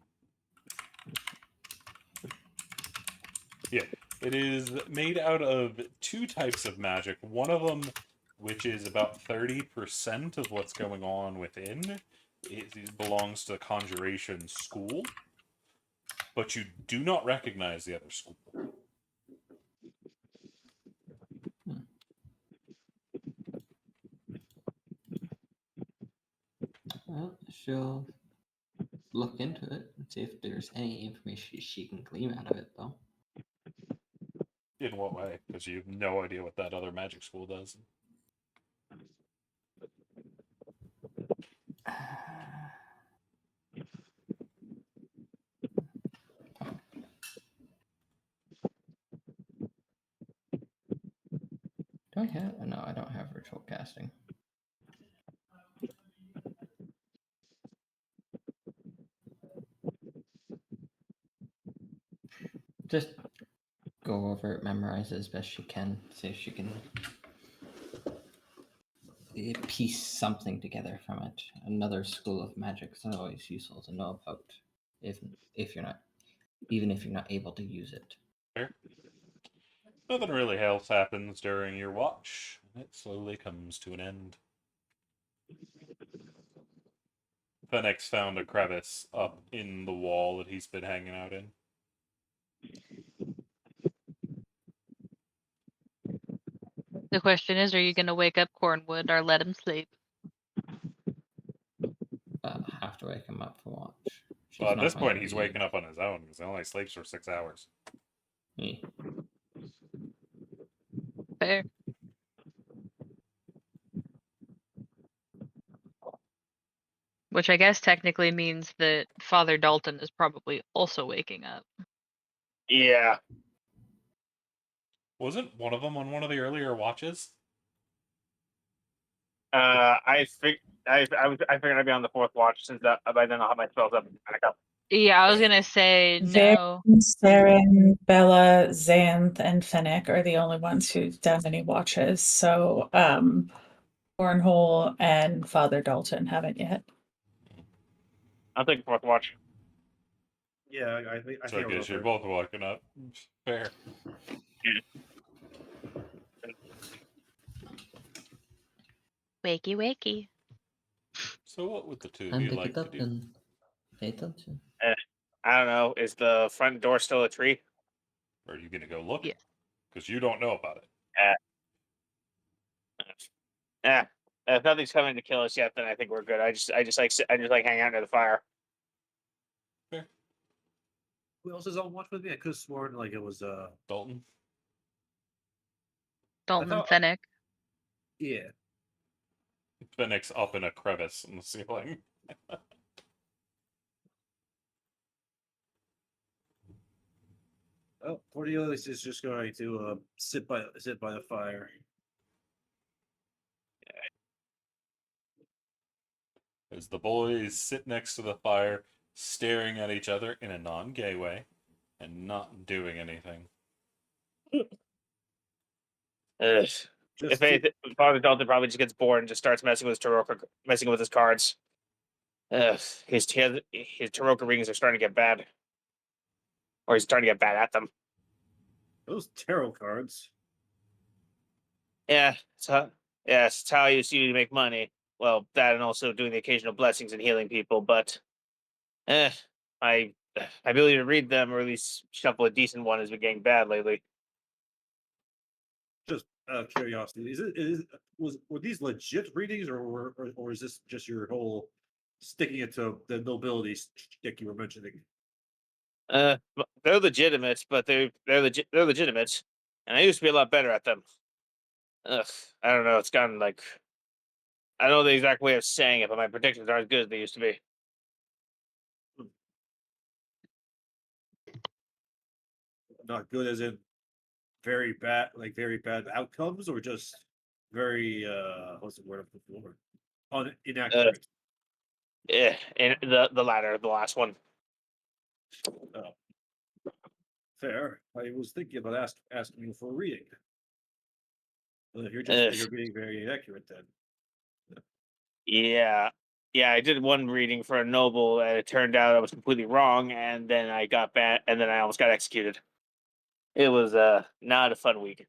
Yeah, it is made out of two types of magic. One of them, which is about 30% of what's going on within, it belongs to the conjuration school, but you do not recognize the other school. Well, she'll look into it and see if there's any information she can glean out of it, though. In what way? Because you have no idea what that other magic school does. Do I have? No, I don't have ritual casting. Just go over it, memorize it as best she can, see if she can piece something together from it. Another school of magic is always useful to know about, if you're not, even if you're not able to use it. Fair. Nothing really else happens during your watch. It slowly comes to an end. Fennec's found a crevice up in the wall that he's been hanging out in. The question is, are you going to wake up Cornwood or let him sleep? Have to wake him up for watch. She's Well, at not this going point, to he's leave. waking up on his own because he only sleeps for 6 hours. Yeah. Fair. Which I guess technically means that Father Dalton is probably also waking up. Yeah. Wasn't one of them on one of the earlier watches? I figured I'd be on the 4th watch since that by then I'll have my spells up and back up. Yeah, I was gonna say no. Saren, Bella, Xanth, and Fennec are the only ones who've done any watches. So, Cornhole and Father Dalton haven't yet. I'll take the 4th watch. Yeah, I think So I I'll go guess you're first. both waking up. Fair. Wakey, wakey. So what would the two of And you pick like it to up do? and pay attention. I don't know. Is the front door still a tree? Or are you gonna go look? Yeah. Because you don't know about it. Yeah. If nothing's coming to kill us yet, then I think we're good. I just like hang out near the fire. Fair. Who else is on watch with me? I could have sworn like it was Dalton? Dalton thought- Fennec. yeah. Fennec's up in a crevice in the ceiling. Oh, Cornelius is just going to sit by the fire. As the boys sit next to the fire, staring at each other in a non-gay way, and not doing anything. Ugh. Just If to- anything, Father Dalton probably just gets bored and just starts messing with his cards. Ugh. His Taroka readings are starting to get bad, or he's starting to get bad at them. those tarot cards. Yeah, it's how you see to make money. Well, that and also doing the occasional blessings and healing people. But, my ability to read them or at least shuffle a decent one has been getting bad lately. Just curiosity. Were these legit readings or is this just your whole sticking it to the nobility stick you were mentioning? They're legitimate, but they're legitimate, and I used to be a lot better at them. Ugh, I don't know. It's gotten like I don't know the exact way of saying it, but my predictions aren't as good as they used to be. Not good as in very bad outcomes, or just very what's the word I'm looking for? Inaccurate. And the latter, the last one. Oh, fair. I was thinking about asking you for a reading. Well, if you're being very inaccurate, then Yeah. Yeah, I did one reading for a noble and it turned out I was completely wrong and then I got bad and then I almost got executed. It was not a fun week.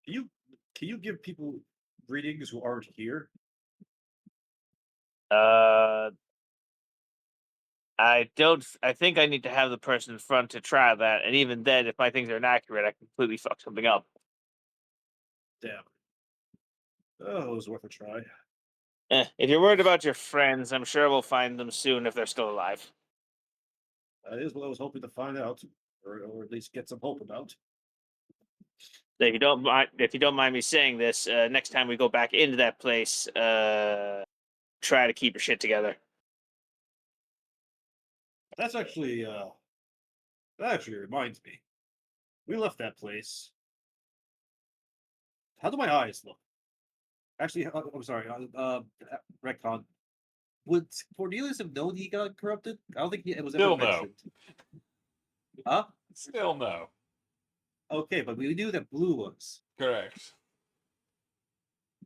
can you give people readings who aren't here? Uh I think I need to have the person in front to try that, and even then if my things are inaccurate, I completely fuck something up. Damn. Oh, it was worth a try. If you're worried about your friends, I'm sure we'll find them soon if they're still alive. That is what I was hoping to find out, or at least get some hope about. If you don't mind me saying this, next time we go back into that place, try to keep your shit together. That's actually that actually reminds me. We left that place. How do my eyes look? Actually, I'm sorry. Retcon. Would Cornelius have known he got corrupted? I don't think it was Still ever no. mentioned. Huh? Still no. Okay, but we knew that blue was. Correct.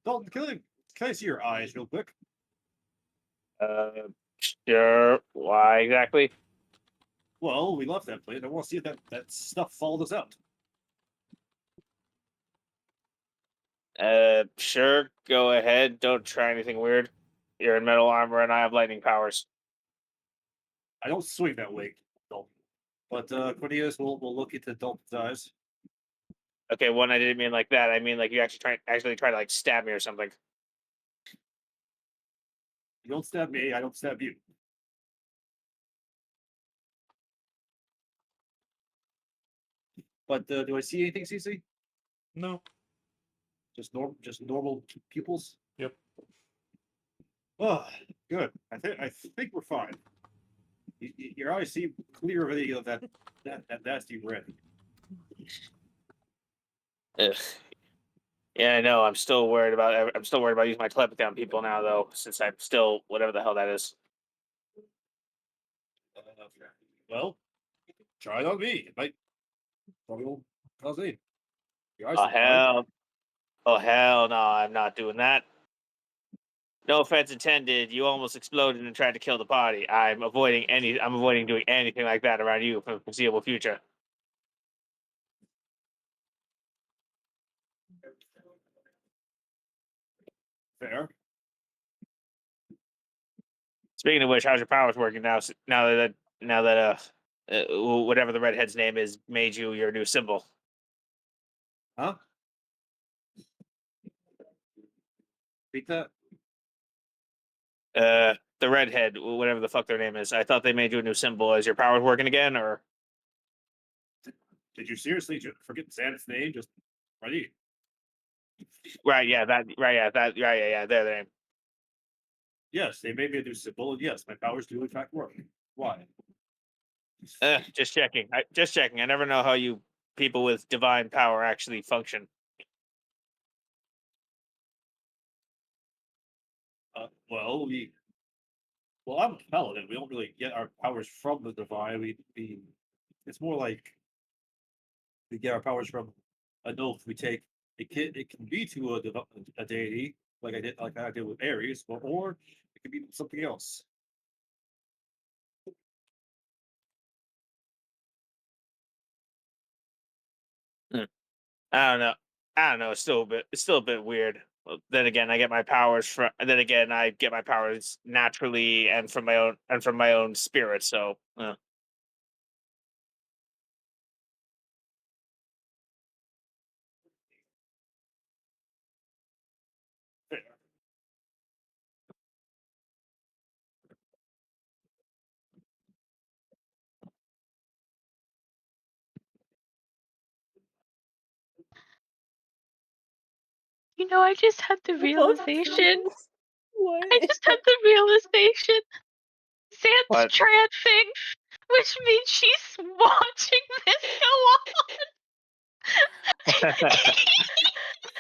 Dalton, can I see your eyes real quick? Uh, sure. Why exactly? Well, we left that place. I want to see if that stuff followed us out. Sure. Go ahead. Don't try anything weird. You're in metal armor, and I have lightning powers. I don't swing that way, Dalton. But Cornelius will look into Dalton's eyes. Okay, one, I didn't mean like that. I mean like you actually try to like stab me or something. You don't stab me, I don't stab you. But do I see anything, CC? No. Just normal pupils? Yep. Oh, good. I think we're fine. Your eyes seem clear of any of that nasty red. Ugh. Yeah, I know. I'm still worried about. I'm still worried about using my telepathy on people now, though. Since I'm still whatever the hell that is. Well, try it on me. It might probably won't cause any. Your eyes Oh look fine. hell! Oh hell no! I'm not doing that. No offense intended. You almost exploded and tried to kill the party. I'm avoiding doing anything like that around you for the foreseeable future. Fair. Speaking of which, how's your powers working now? Now that whatever the redhead's name is made you your new symbol. Huh? Beat that? The redhead, whatever the fuck their name is. I thought they made you a new symbol. Is your powers working again, or Did you seriously forget Zan's name? Just ready? right? Yeah, that. Right, yeah, that. Right, yeah. They're the name. Yes, they made me a new symbol, and yes, my powers do in fact work. Why? Just checking. Just checking. I never know how you people with divine power actually function. Well, I'm a paladin. We don't really get our powers from the divine. It's more like we get our powers from an oath we take. It can be to a deity, like I did with Ares, or it could be something else. Hmm. I don't know. I don't know. It's still a bit weird. Well, then again, I get my powers from. And then again, I get my powers naturally and from my own spirit. So, You know, I just had the Above realization. table? What? I just had the realization. Sam's What? trancing, which means she's watching this go on.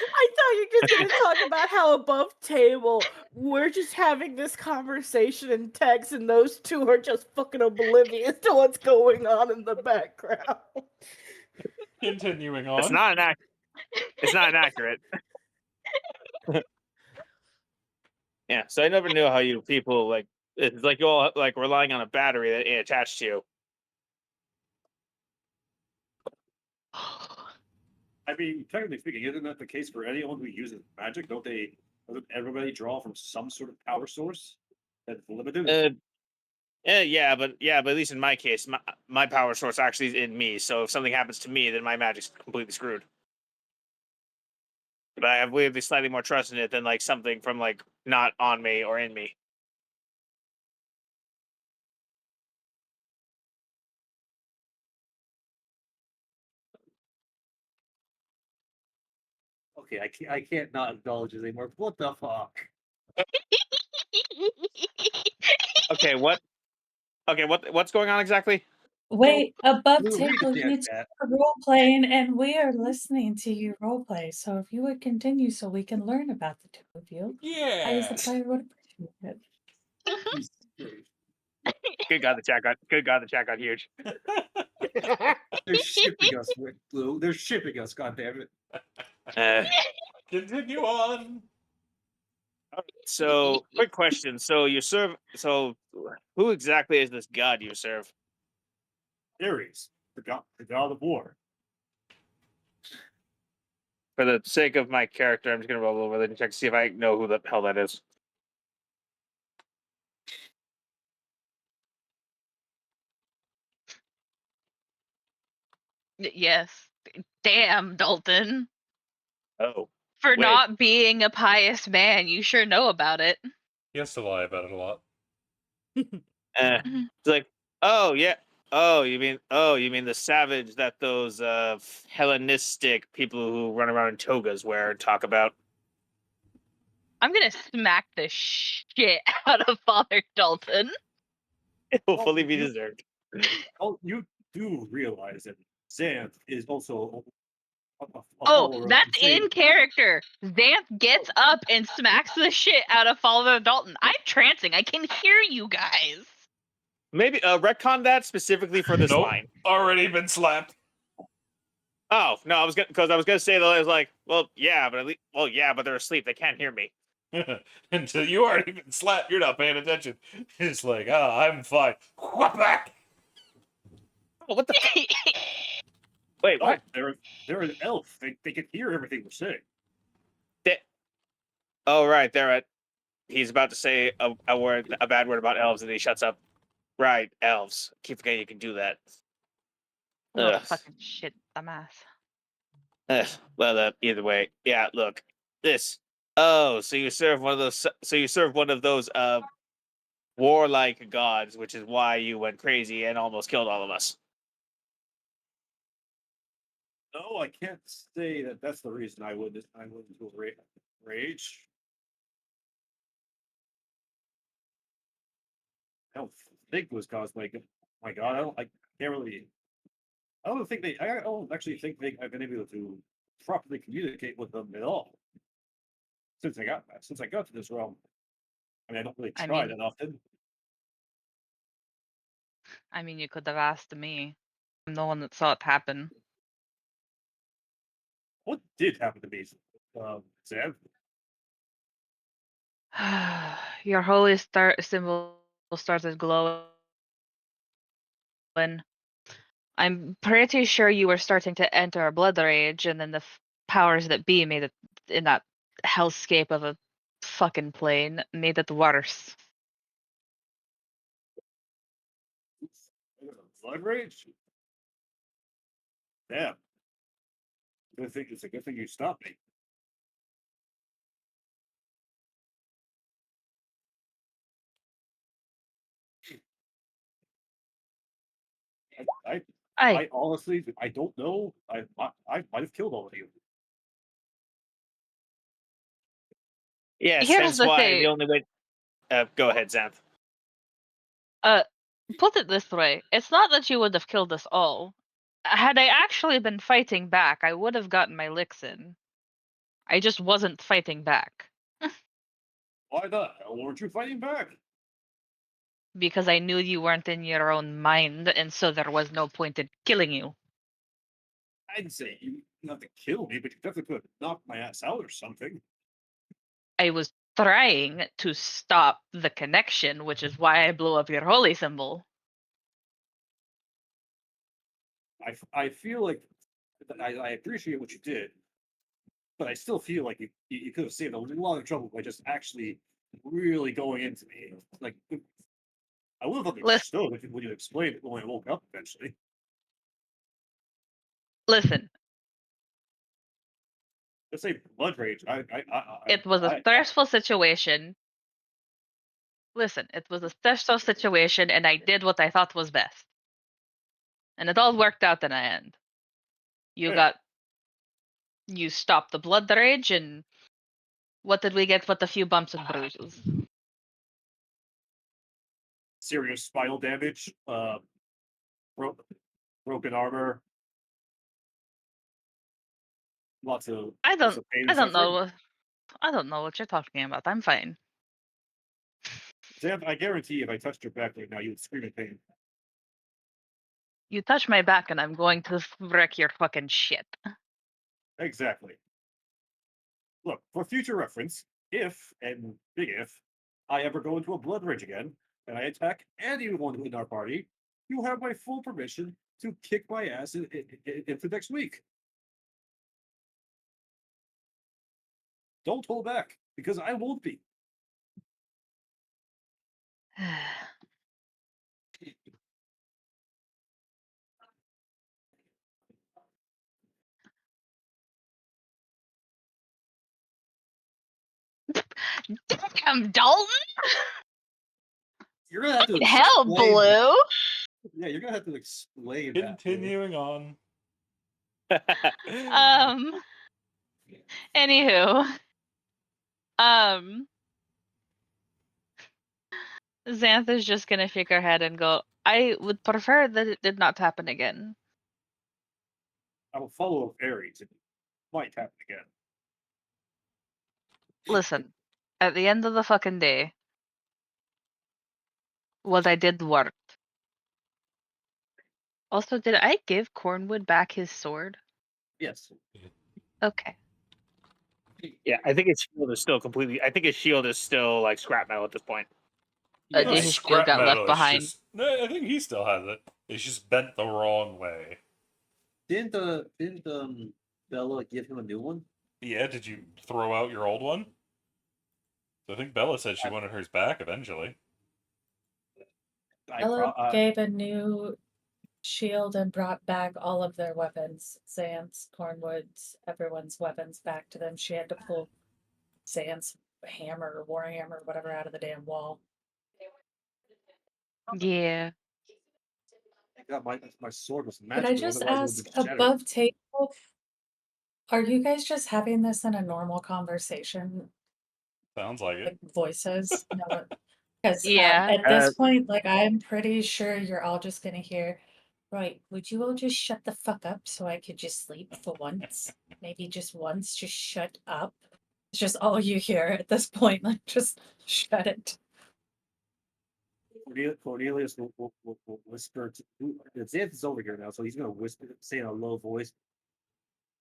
I thought you were just gonna talk about how above table we're just having this conversation in text, and those two are just fucking oblivious to what's going on in the background. Continuing it's on. not it's not inaccurate. Yeah. So I never knew how you people like. It's like you all like relying on a battery that ain't attached to you. I mean, technically speaking, isn't that the case for anyone who uses magic? Doesn't everybody draw from some sort of power source that's limited? Yeah, but at least in my case, my power source actually is in me. So if something happens to me, then my magic's completely screwed. But I have weirdly slightly more trust in it than like something from like not on me or in me. Okay, I can't not acknowledge this anymore. What the fuck? Okay, what? Okay, what's going on exactly? Wait, above Lou, read the table, damn you chat. are role playing, and we are listening to you role play. So if you would continue, so we can learn about the two of you, I, as the Yes. player, would appreciate it. Good God, the chat got huge. They're shipping us, Lou. They're shipping us. God damn it. Uh, Continue on. so, quick question. So you serve. So, who exactly is this god you serve? Ares, the god of war. For the sake of my character, I'm just gonna roll over there and check to see if I know who the hell that is. Yes. Damn, Dalton. Oh, For wait. not being a pious man, you sure know about it. He has to lie about it a lot. Mhm. It's like, oh yeah, you mean the savage that those Hellenistic people who run around in togas wear and talk about. I'm gonna smack the shit out of Father Dalton. It will Oh, fully be you- deserved. Oh, you do realize that Xanth is also a Oh, follower of that's the same. in character. Xanth gets up and smacks the shit out of Father Dalton. I'm trancing. I can hear you guys. Maybe retcon that specifically for this Nope. line. Already been slapped. Oh no, I was gonna say though, I was like, well, yeah, but but they're asleep. They can't hear me. Until you already been slapped, you're not paying attention. It's like, I'm fine. Whack! Oh, what the? Wait, Oh, what? they're an elf. They can hear everything we're saying. Oh right, they're at. He's about to say a bad word about elves, and he shuts up. Right, elves. Keep forgetting you can do that. Oh, Ugh. fucking shit, dumbass. Well, either way, yeah. Look, this. Oh, so you serve one of those. So you serve one of those warlike gods, which is why you went crazy and almost killed all of us. No, I can't say that that's the reason I went into a rage. I don't think it was caused by. My God, I can't really. I don't think they. I don't actually think I've been able to properly communicate with them at all since I got to this realm. I mean, I don't really I try mean- that often. I mean, you could have asked me. I'm the one that saw it happen. What did happen to me, Sam? Your holy star symbol started glowing. I'm pretty sure you were starting to enter a blood rage, and then the powers that be made it in that hellscape of a fucking plane made it worse. Blood rage? Damn. It's a good thing you stopped me. I honestly, I don't know. I might have killed all of you. Yes, Here's hence the why thing. the only way. Go ahead, Xanth. Put it this way: it's not that you would have killed us all. Had I actually been fighting back, I would have gotten my licks in. I just wasn't fighting back Why the hell weren't you fighting back? because I knew you weren't in your own mind, and so there was no point in killing you. I'd say you not to kill me, but you definitely could have knocked my ass out or something. I was trying to stop the connection, which is why I blew up your holy symbol. I feel like I appreciate what you did, but I still feel like you could have saved a lot of trouble by just actually really going into me. Like I would have understood if when you explained it when I woke up eventually. Listen, Let's say blood rage. it was a stressful situation. Listen, it was a stressful situation, and I did what I thought was best. And it all worked out in the end. Yeah. You stopped the blood rage, and what did we get but a few bumps and bruises? Serious spinal damage, broken armor, lots of I lots don't of pain I and don't suffering. know. I don't know what you're talking about. I'm fine. Sam, I guarantee if I touched your back right now, you would scream in pain. You touch my back and I'm going to wreck your fucking shit. Exactly. Look, for future reference, if, and big if, I ever go into a blood rage again, and I attack anyone in our party, you have my full permission to kick my ass into next week. Don't hold back, because I won't be. Damn, Dalton! You're gonna have to Hell, explain that. Blue! Yeah, you're gonna have to explain that. Blue. Continuing on. Anywho. Xantha's just gonna shake her head and go, I would prefer that it did not happen again. I will follow up Aries. It might happen again. Listen, at the end of the fucking day, what I did worked. Also, did I give Cornwood back his sword? Yes. Okay. Yeah, I think his shield is still completely. I think his shield is still like scrap metal at this point. Did Not his shield scrap got left metal, it's behind? just- no, I think he still has it. It's just bent the wrong way. Didn't Bella give him a new one? Yeah, did you throw out your old one? I think Bella said she wanted hers back eventually. Ella gave a new shield and brought back all of their weapons. Xant's, Cornwood's, everyone's weapons back to them. She had to pull Xant's hammer or warhammer or whatever out of the damn wall. Yeah. God, my sword was Could magical. I just otherwise it ask, would've been shattered. above table, are you guys just having this in a normal conversation, Sounds like it. like voices? No, because Yeah. at this point, like, I'm pretty sure you're all just gonna hear, right, would you all just shut the fuck up so I could just sleep for once? Maybe just once, just shut up. It's just all you hear at this point, like, just shut it. Cornelius will whisper to Xanth is over here now, so he's gonna whisper, say in a low voice.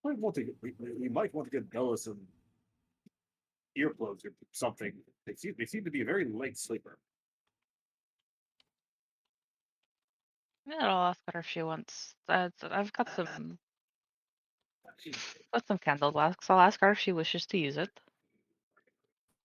We might want to get Bella some earplugs or something. They seem to be a very light sleeper. Yeah, I'll ask her if she wants. I've got some candle wax. I'll ask her if she wishes to use it.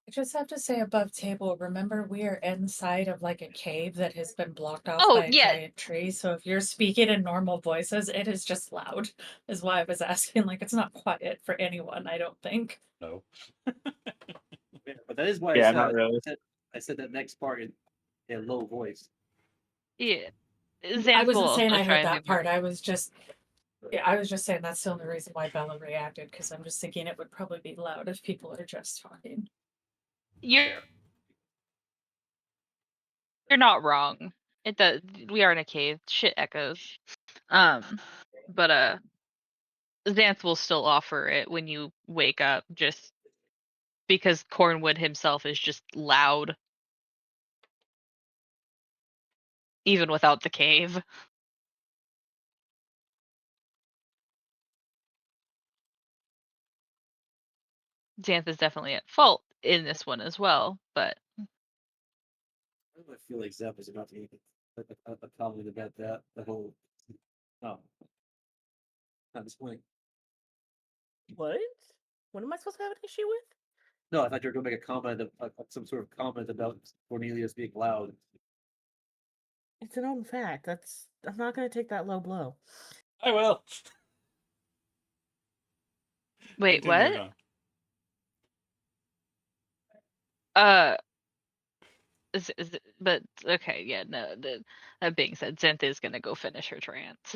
I just have to say above table, remember we are inside of like a cave that has been blocked off Oh, by a yeah. giant tree. So if you're speaking in normal voices, it is just loud, is why I was asking. Like it's not quiet for anyone, I don't think. No. Yeah, but that is why Yeah, I said, not really. I said that next part in low voice. Yeah. I Xanth will wasn't saying also I try heard and that be more. part. I was just saying that's the only reason why Bella reacted, because I'm just thinking it would probably be loud if people are just talking. You're not wrong. It does. We are in a cave. Shit echoes. But Xanth will still offer it when you wake up, just because Cornwood himself is just loud, even without the cave. Xanth is definitely at fault in this one as well, but I feel like Zep is about to make a comment about that. The whole. Oh. Not this point. What? What am I supposed to have an issue with? No, I thought you were going to make a comment, some sort of comment about Cornelius being loud. It's a known fact. I'm not going to take that low blow. I will. wait, Continuing what? on. But okay, yeah, no. That being said, Xanth is gonna go finish her trance.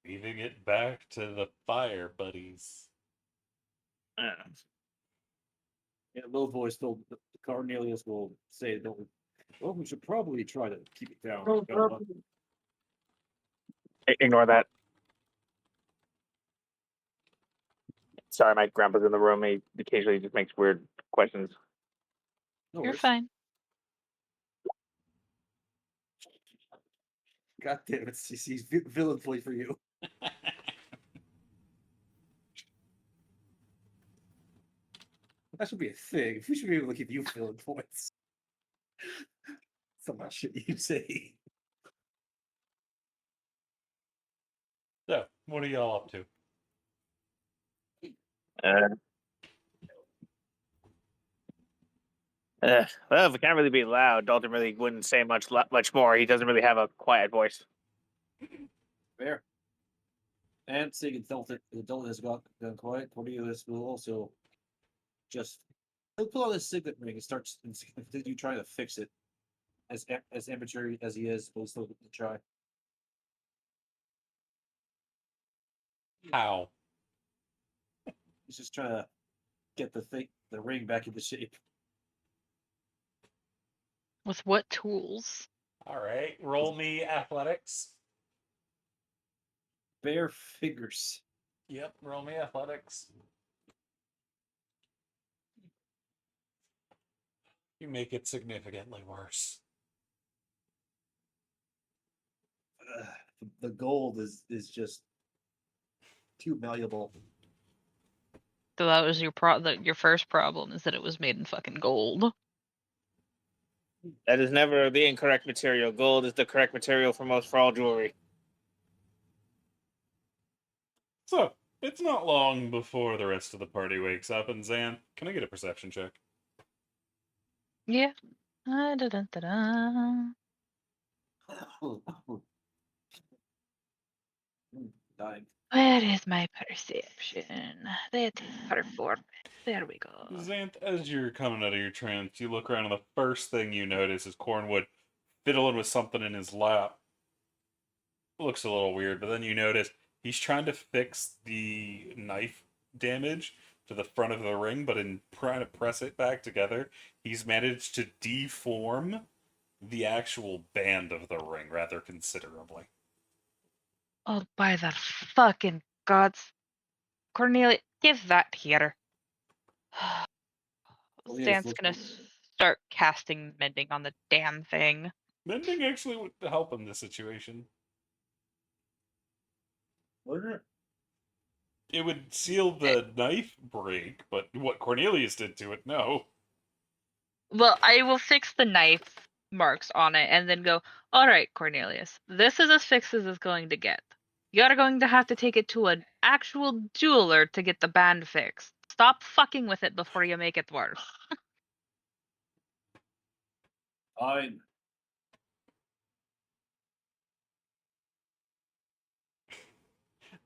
Leaving it back to the fire buddies. In a low voice, Cornelius will say, well, we should probably try to keep it down. Bella." Ignore that. Sorry, my grandpa's in the room. He occasionally just makes weird questions. No You're worries. fine. God damn it, he's villain play for you. That should be a thing. We should be able to give you villain points. Some of shit you say. So, what are y'all up to? Well, if it can't really be loud, Dalton really wouldn't say much more. He doesn't really have a quiet voice. Fair. And seeing Dalton has gone quiet, Cornelius will also he'll pull out his signet ring and starts continue trying to fix it. As amateur as he is, he'll still try. How? He's just trying to get the ring back into shape. With what tools? All right, roll me athletics. Bare fingers. Yep, roll me athletics. You make it significantly worse. The gold is just too malleable. So that was your first problem, is that it was made in fucking gold. That is never the incorrect material. Gold is the correct material for all jewelry. So, it's not long before the rest of the party wakes up, and Zan, can I get a perception check? Yeah. Da-da-da-da-da. Dying. Where is my perception? That is performance. There we go. Xanth, as you're coming out of your trance, you look around, and the first thing you notice is Cornwood fiddling with something in his lap. Looks a little weird, but then you notice he's trying to fix the knife damage to the front of the ring, but in trying to press it back together, he's managed to deform the actual band of the ring rather considerably. Oh, by the fucking gods. Cornelia, give that here. Stan's gonna start casting mending on the damn thing. Mending actually would help in this situation. It would seal the knife break, but what Cornelius did to it, no. Well, I will fix the knife marks on it and then go, alright, Cornelius, this is as fixed as it's going to get. You're going to have to take it to an actual jeweler to get the band fixed. Stop fucking with it before you make it worse. Fine.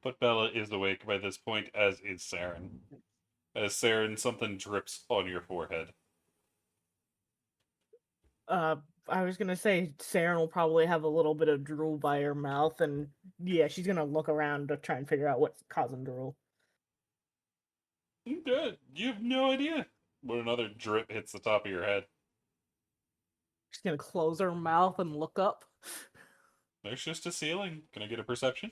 But Bella is awake by this point, as is Saren. As Saren, something drips on your forehead. I was gonna say Saren will probably have a little bit of drool by her mouth, and yeah, she's gonna look around to try and figure out what's causing drool. Good. You have no idea when another drip hits the top of your head. She's gonna close her mouth and look up. There's just a ceiling. Can I get a perception?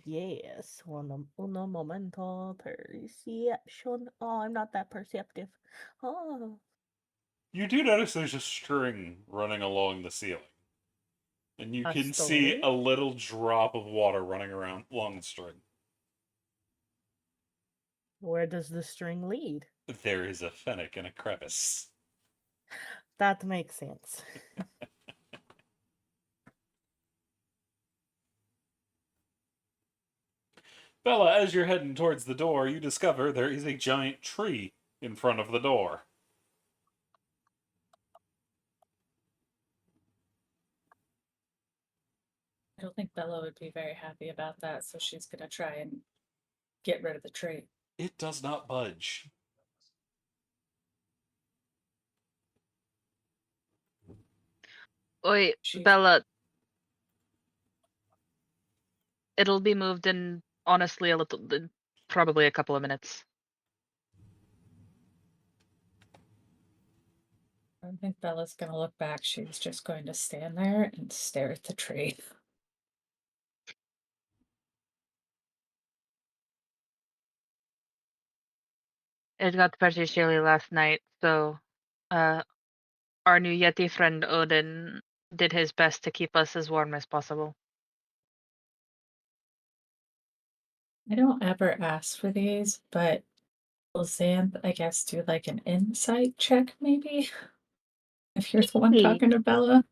Yes. Uno momento. Perception. Oh, I'm not that perceptive. Oh. You do notice there's a string running along the ceiling. And you A can see string? a little drop of water running around along the string. Where does the string lead? There is a fennec in a crevice. That makes sense. Bella, as you're heading towards the door, you discover there is a giant tree in front of the door. I don't think Bella would be very happy about that, so she's gonna try and get rid of the tree. It does not budge. Wait, She's Bella, it'll be moved in, honestly, probably a couple of minutes. I don't think Bella's gonna look back. She's just going to stand there and stare at the tree. It got pretty chilly last night, so our new Yeti friend Odin did his best to keep us as warm as possible. I don't ever ask for these, but will Xanth, I guess, do like an insight check, maybe? If you're the one Hey. talking to Bella.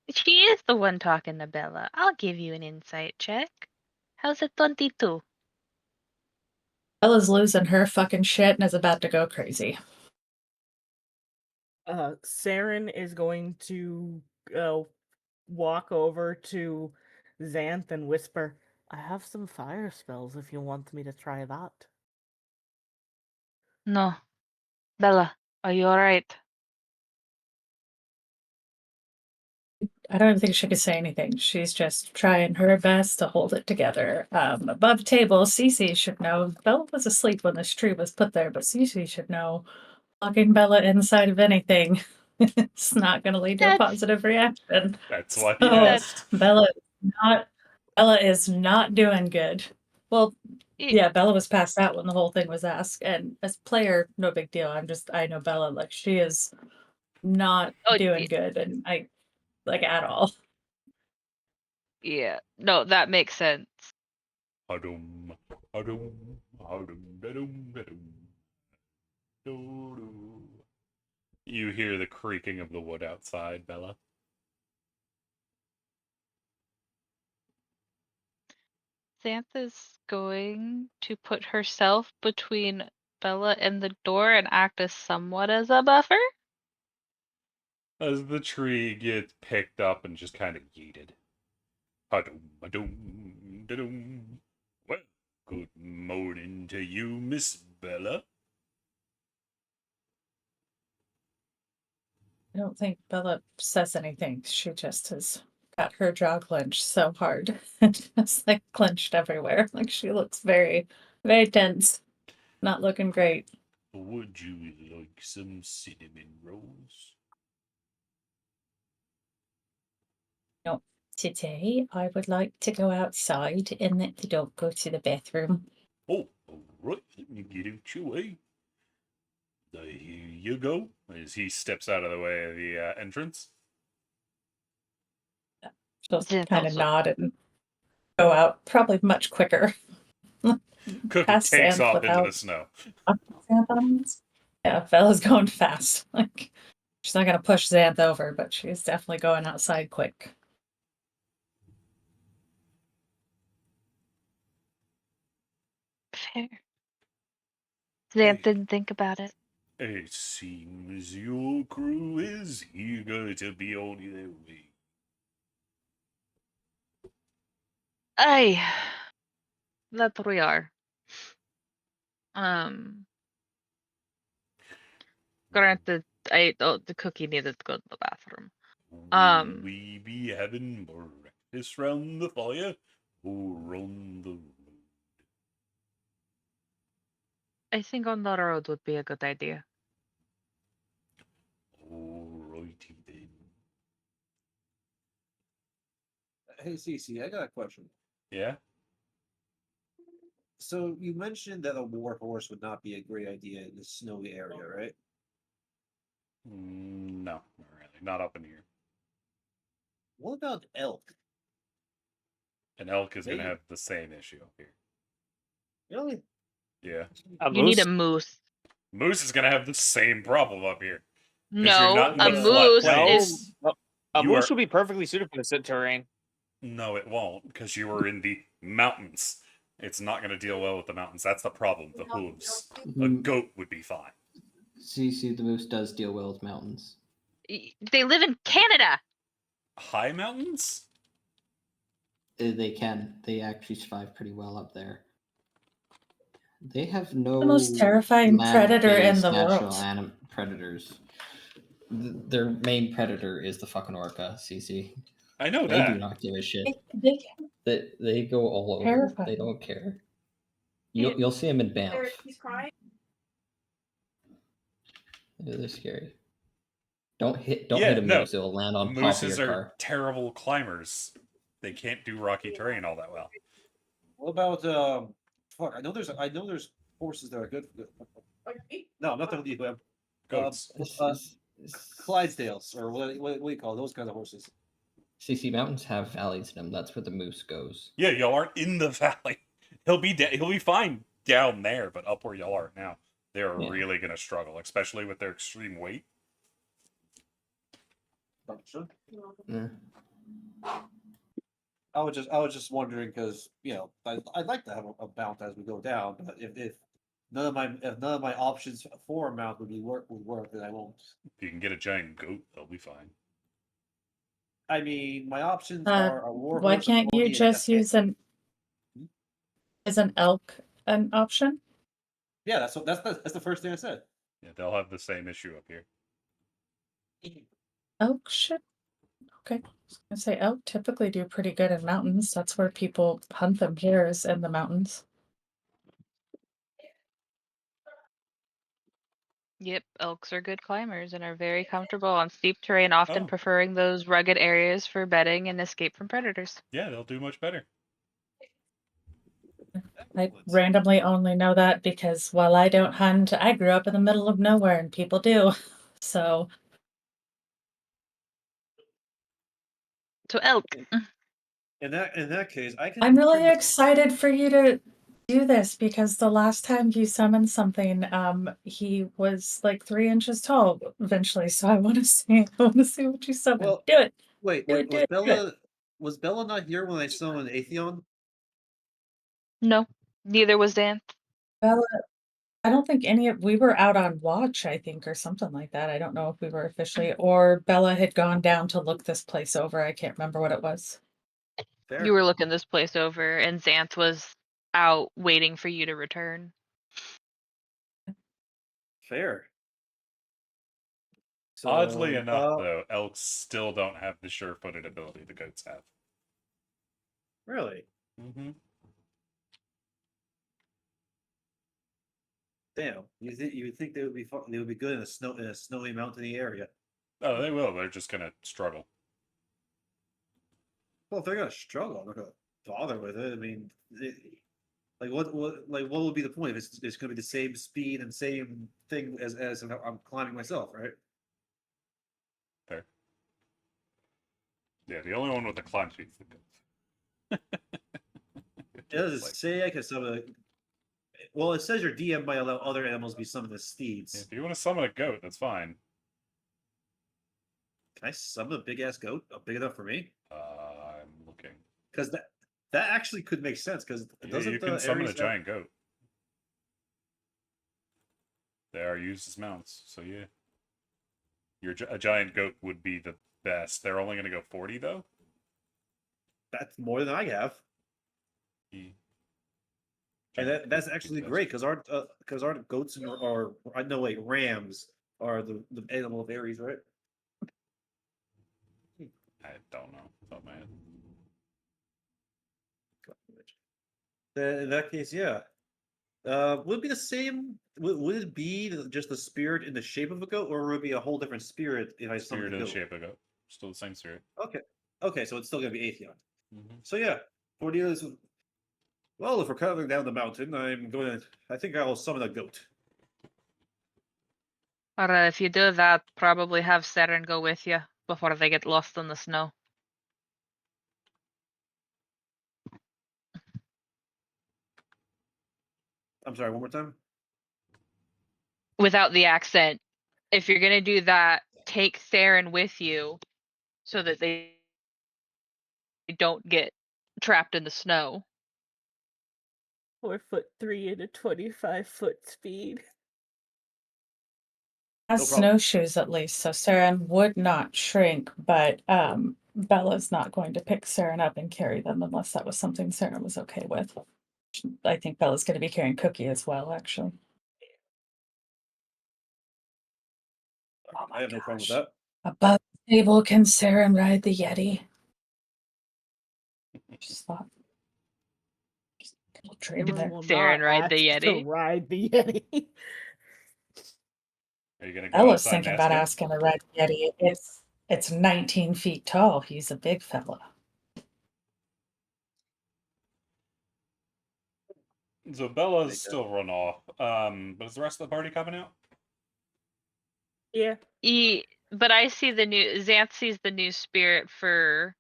She is the one talking to Bella. I'll give you an insight check. How's it 22? Bella's losing her fucking shit and is about to go crazy. Saren is going to walk over to Xanth and whisper, I have some fire spells if you want me to try that. No. Bella, are you alright? I don't even think she could say anything. She's just trying her best to hold it together. Above table, Cece should know. Bella was asleep when this tree was put there, but Cece should know. Locking Bella inside of anything, it's not going to lead to a That's- positive reaction. That's why he So asked. Bella is not doing good. Well, yeah, Bella was passed out when the whole thing was asked, and as player, no big deal. I know Bella, like she is not Oh, doing good, and I like at all. yeah. No, that makes sense. Hadum, hadum, hadum, dadum, dadum. Doo-doo. You hear the creaking of the wood outside, Bella. Xantha's going to put herself between Bella and the door and act as somewhat as a buffer. As the tree gets picked up and just kind of yeeted. Hadum, hadum, dadum. Well, good morning to you, Miss Bella. I don't think Bella says anything. She just has got her jaw clenched so hard. Just like clenched everywhere. Like she looks very, very tense. Not looking great. Would you like some cinnamon rolls? No, today I would like to go outside and let the dog go to the bathroom. Oh, alright, let me get out your way. There you go. As he steps out of the way of the entrance. She'll Xantha kind of also- nod and go out, probably much quicker. Cookie Past takes Xanth off into without the snow. Xanth on this. Yeah, Bella's going fast. Like she's not gonna push Xanth over, but she's definitely going outside quick. Fair. Xanth didn't think about it. It seems your crew is eager to be on their way. Aye. That we are. Granted, the cookie needed to go to the bathroom. Will we be having breakfast round the fire or on the road? I think on the road would be a good idea. Alrighty then. Hey, Cece, I got a question. Yeah? So you mentioned that a war horse would not be a great idea in this snowy area, right? No, not really. Not up in here. What about elk? An elk is going to They- have the same issue up here. Really? Yeah. You need a moose. Moose is going to have the same problem up here. you're No, not in a the flat moose plains. is. A You moose are- would be perfectly suited for this terrain. No, it won't, because you are in the mountains. It's not going to deal well with the mountains. That's the problem. The hooves. A goat would be fine. See, the moose does deal well with mountains. They live in Canada. High mountains? They can. They actually survive pretty well up there. They have no The most terrifying predator in land-based the natural world. predators. Their main predator is the fucking orca, CC. I know They do that. not give a shit. They can They go all over. Terrifying. They don't care. You'll see them in Banff. He's crying. They're scary. Don't hit Yeah, a no. moose. It'll land on top of Mooses your are car. terrible climbers. They can't do rocky terrain all that well. What about fuck? I know there's horses that are good. No, I'm not talking to you, Web. Goats. Clydesdales, or what do you call those kinds of horses? CC mountains have valleys in them. That's where the moose goes. Yeah, y'all aren't in the valley. He'll be fine down there, but up where y'all are now, they're Yeah. really gonna struggle, especially with their extreme weight. Sure. Yeah. I was just wondering because I'd like to have a mount as we go down, but if none of my options for a mount would work, then I won't. If you can get a giant goat, they'll be fine. I mean, my options are a war Why horse, a can't you pony, and a just pit. use is an elk an option? Yeah, that's the first thing I said. Yeah, they'll have the same issue up here. Elk should Okay. I say elk typically do pretty good in mountains. That's where people hunt them here is in the mountains. Yep, elks are good climbers and are very comfortable on steep terrain, often Oh. preferring those rugged areas for bedding and escape from predators. Yeah, they'll do much better. I Excellent. randomly only know that because while I don't hunt, I grew up in the middle of nowhere and people do. So So elk. In that case, I can. I'm really pretty much- excited for you to do this because the last time you summoned something, he was like 3 inches tall eventually. So I want to see what you summon. Well, Do it. wait, Do it, do it, do it. Was Bella not here when I summoned Atheon? No, neither was Dan. Bella, I don't think we were out on watch, I think, or something like that. I don't know if we were officially, or Bella had gone down to look this place over. I can't remember what it was. Fair. You were looking this place over, and Xanth was out waiting for you to return. Fair. So, Oddly enough, though, elks still don't have the sure-footed ability the goats have. really, Mm-hmm. damn. You would think they would be they would be good in a snowy mountainy area. Oh, they will. They're just gonna struggle. Well, if they're gonna struggle, I'm not gonna bother with it. I mean, like what would be the point? If it's gonna be the same speed and same thing as I'm climbing myself, right? Fair. Yeah, the only one with the climb speed is the goats. It doesn't say I can summon. Well, it says your DM might allow other animals to be summoned as steeds. If you want to summon a goat, that's fine. Can I summon a big ass goat? Big enough for me? I'm looking. Because that actually could make sense. Because Yeah, doesn't you can summon a Ares giant goat. They are used as mounts, so yeah. A giant goat would be the best. They're only going to go 40, though? That's more than I have. And that's actually great because our goats are I know wait rams are the animal of Ares, right? I don't know. Oh man. Then in that case, yeah. Would it be the same? Would it be just the spirit in the shape of a goat, or would it be a whole different spirit if I summoned Spirit a in the goat? shape of a goat. Still the same spirit. Okay, so it's still gonna be Atheon. Mm-hmm. So yeah, 40 years. Well, if we're coming down the mountain, I think I'll summon a goat. Or if you do that, probably have Seren go with you before they get lost in the snow. I'm sorry, one more time. Without the accent, if you're gonna do that, take Seren with you so that they don't get trapped in the snow. 4'3" and a 25-foot speed. Has No problem. snowshoes at least, so Saren would not shrink, but Bella's not going to pick Saren up and carry them unless that was something Saren was okay with. I think Bella's going to be carrying Cookie as well, actually. Oh I have no problem with gosh. that. Above the table, can Saren ride the Yeti? Just thought. Just a little dream Saren there. will Saren not ride the ask to Yeti. ride the Yeti. Are you going to go Bella's outside thinking and about ask him? asking to ride the Yeti. It's 19 feet tall. He's a big fella. So Bella's Take that. still run off. But is the rest of the party coming out? Yeah. But I see the new Xanth sees the new spirit for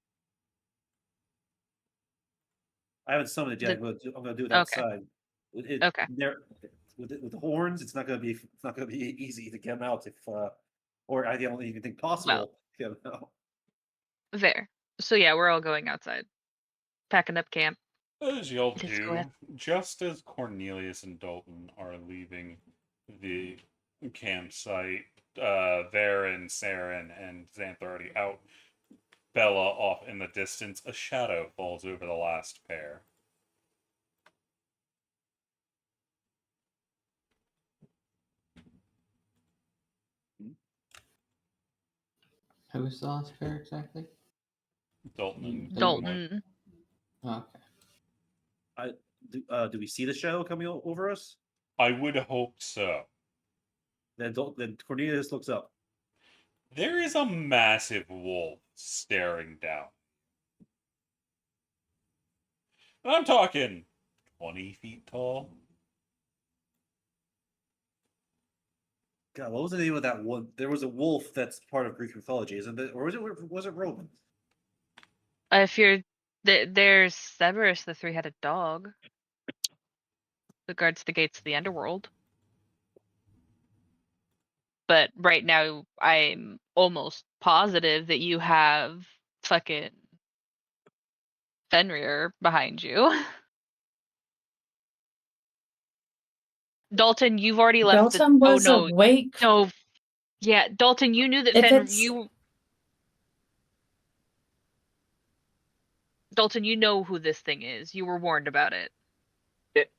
I haven't summoned it yet. the I'm gonna do it okay. outside. Okay. With the horns, it's not gonna be easy to get them out if or I don't even think possible to get them out. There. So yeah, we're all going outside. Packing up camp. As y'all Let's go ahead. do, just as Cornelius and Dalton are leaving the campsite, Varen, Saren, and Xanth are already out. Bella off in the distance, a shadow falls over the last pair. Who's the last pair exactly? Dalton and Dalton. Okay. Do we see the shadow coming over us? I would hope so. Then Cornelius looks up. There is a massive wolf staring down. And I'm talking 20 feet tall. God, what was the name of that one? There was a wolf that's part of Greek mythology, isn't it? Or was it Roman? If you're there's Cerberus, the three-headed dog, that guards the gates of the underworld. But right now, I'm almost positive that you have fucking Fenrir behind you. Dalton, you've already left the. Dalton Oh was no, awake. no, yeah, Dalton, you knew that If it's Dalton, you know who this thing is. You were warned about it.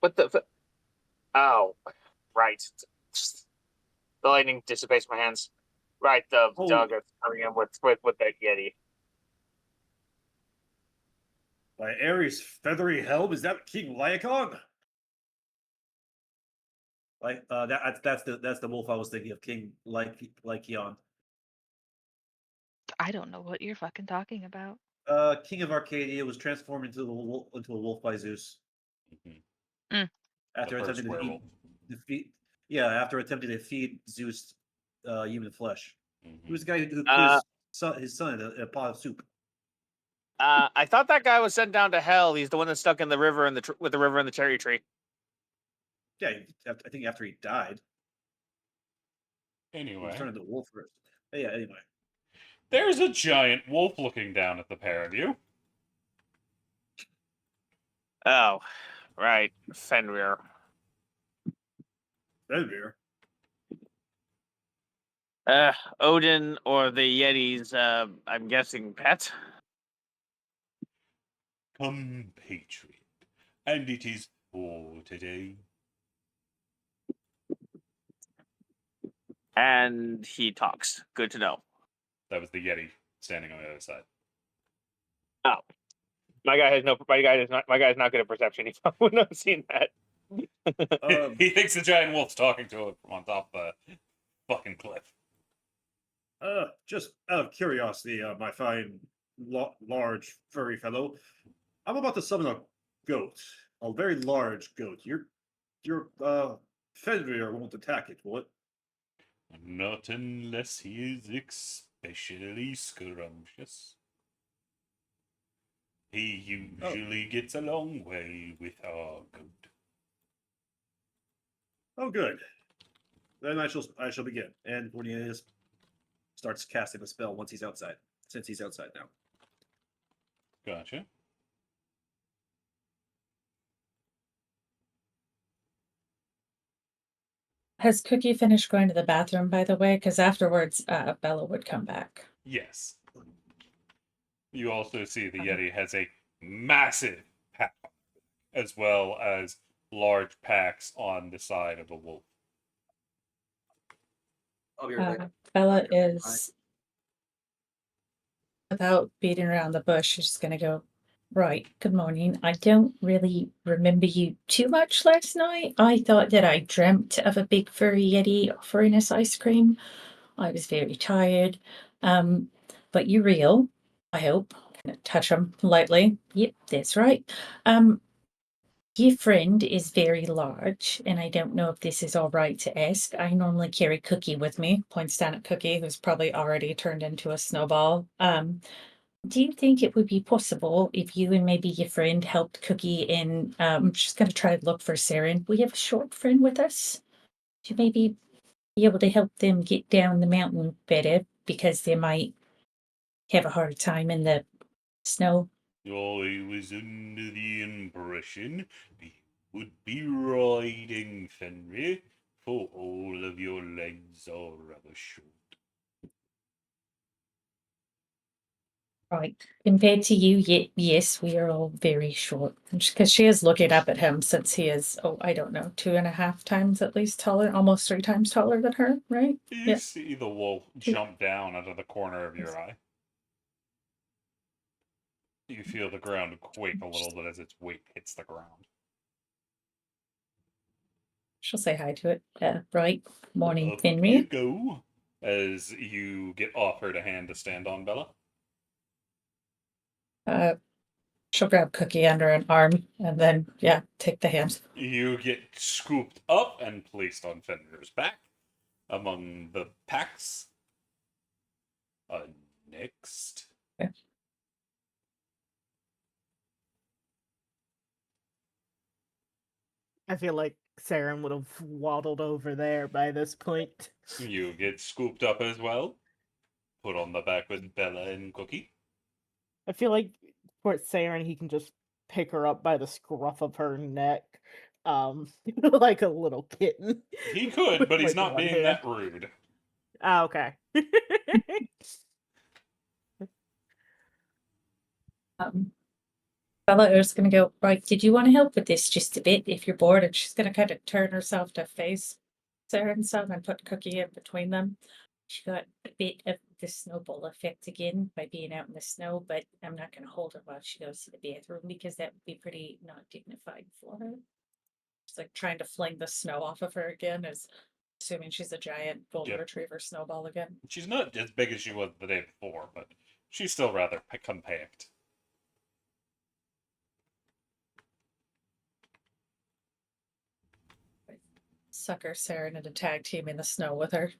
What the? Oh, right. The lightning dissipates my hands. Right, the Oh. dog that's coming in with that yeti. By Ares' feathery helm, is that King Lycaon? Like that's the wolf I was thinking of, King Lycaon. I don't know what you're fucking talking about. King of Arcadia was transformed into a wolf by Zeus. Mm-hmm. After The first attempting to werewolf. defeat after attempting to feed Zeus human flesh. Mm-hmm. He was the guy who put his son in a pot of soup. I thought that guy was sent down to hell. He's the one that's stuck in the river and with the river and the cherry tree. Yeah, I think after he died. Anyway. He was turned into a wolf first. But yeah, anyway. There's a giant wolf looking down at the pair of you. Oh, right. Fenrir. Fenrir? Odin or the Yeti's, I'm guessing, pet? Compatriot. And it is for today. And he talks. Good to know. That was the Yeti standing on the other side. Oh. My guy is not good at perception. He wouldn't have seen that. He thinks the giant wolf's talking to him from on top of the fucking cliff. Just out of curiosity, my fine, large, furry fellow, I'm about to summon a goat, a very large goat. Your Fenrir won't attack it, will it? Not unless he is especially scrumptious. He usually gets a long way with our goat. Oh, good. Then I shall begin. And Cornelius starts casting the spell once he's outside, since he's outside now. Gotcha. Has Cookie finished going to the bathroom, by the way? Because afterwards, Bella would come back. Yes. You also see the Yeti has a massive pack, as well as large packs on the side of the wolf. I'll be right back. Bella is, without beating around the bush, she's just going to go, right, good morning. I don't really remember you too much last night. I thought that I dreamt of a big furry Yeti offering us ice cream. I was very tired. But you're real, I hope. Gonna touch him lightly. Yep, that's right. Your friend is very large, and I don't know if this is all right to ask. I normally carry Cookie with me, points down at Cookie, who's probably already turned into a snowball. Do you think it would be possible if you and maybe your friend helped Cookie in, I'm just going to try to look for Saren. We have a short friend with us to maybe be able to help them get down the mountain better because they might have a hard time in the snow. I was under the impression you would be riding Fenrir, for all of your legs are rather short. Right. Compared to you, yes, we are all very short. Because she is looking up at him since he is, I don't know, 2.5 times at least taller, almost 3 times taller than her, right? You Yeah. see the wolf jump down out of the corner of your eye. You feel the ground quake a little bit as its weight hits the ground. She'll say hi to it. Right. Morning, Up Finry. you go as you get offered a hand to stand on, Bella. She'll grab Cookie under an arm and then, yeah, take the hand. You get scooped up and placed on Fenrir's back among the packs. Next. Okay. I feel like Saren would have waddled over there by this point. You get scooped up as well. Put on the back with Bella and Cookie. I feel like for Saren, he can just pick her up by the scruff of her neck, like a little kitten. He could, with, but he's like, not one being hand. that rude. Ah, okay. Bella is going to go, right, did you want to help with this just a bit if you're bored? And she's going to kind of turn herself to face Sarah and stuff and put Cookie in between them. She got a bit of the snowball effect again by being out in the snow, but I'm not going to hold her while she goes to the bathroom because that would be pretty not dignified for her. She's like trying to fling the snow off of her again, as assuming she's a giant golden Yep. retriever snowball again. She's not as big as she was the day before, but she's still rather compact. Sucker Sarah into tag team in the snow with her.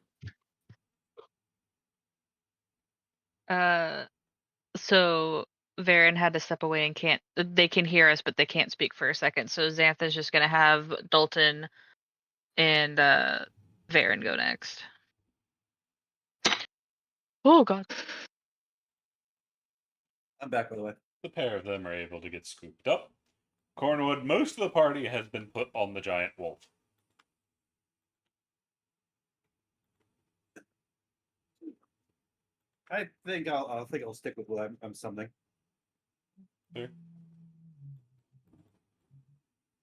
So Varen had to step away and can't. They can hear us, but they can't speak for a second. So Xantha's just gonna have Dalton and Varen go next. Oh God. I'm back, by the way. The pair of them are able to get scooped up. Cornwood, most of the party has been put on the giant wolf. I think I'll stick with what I'm something. Fair.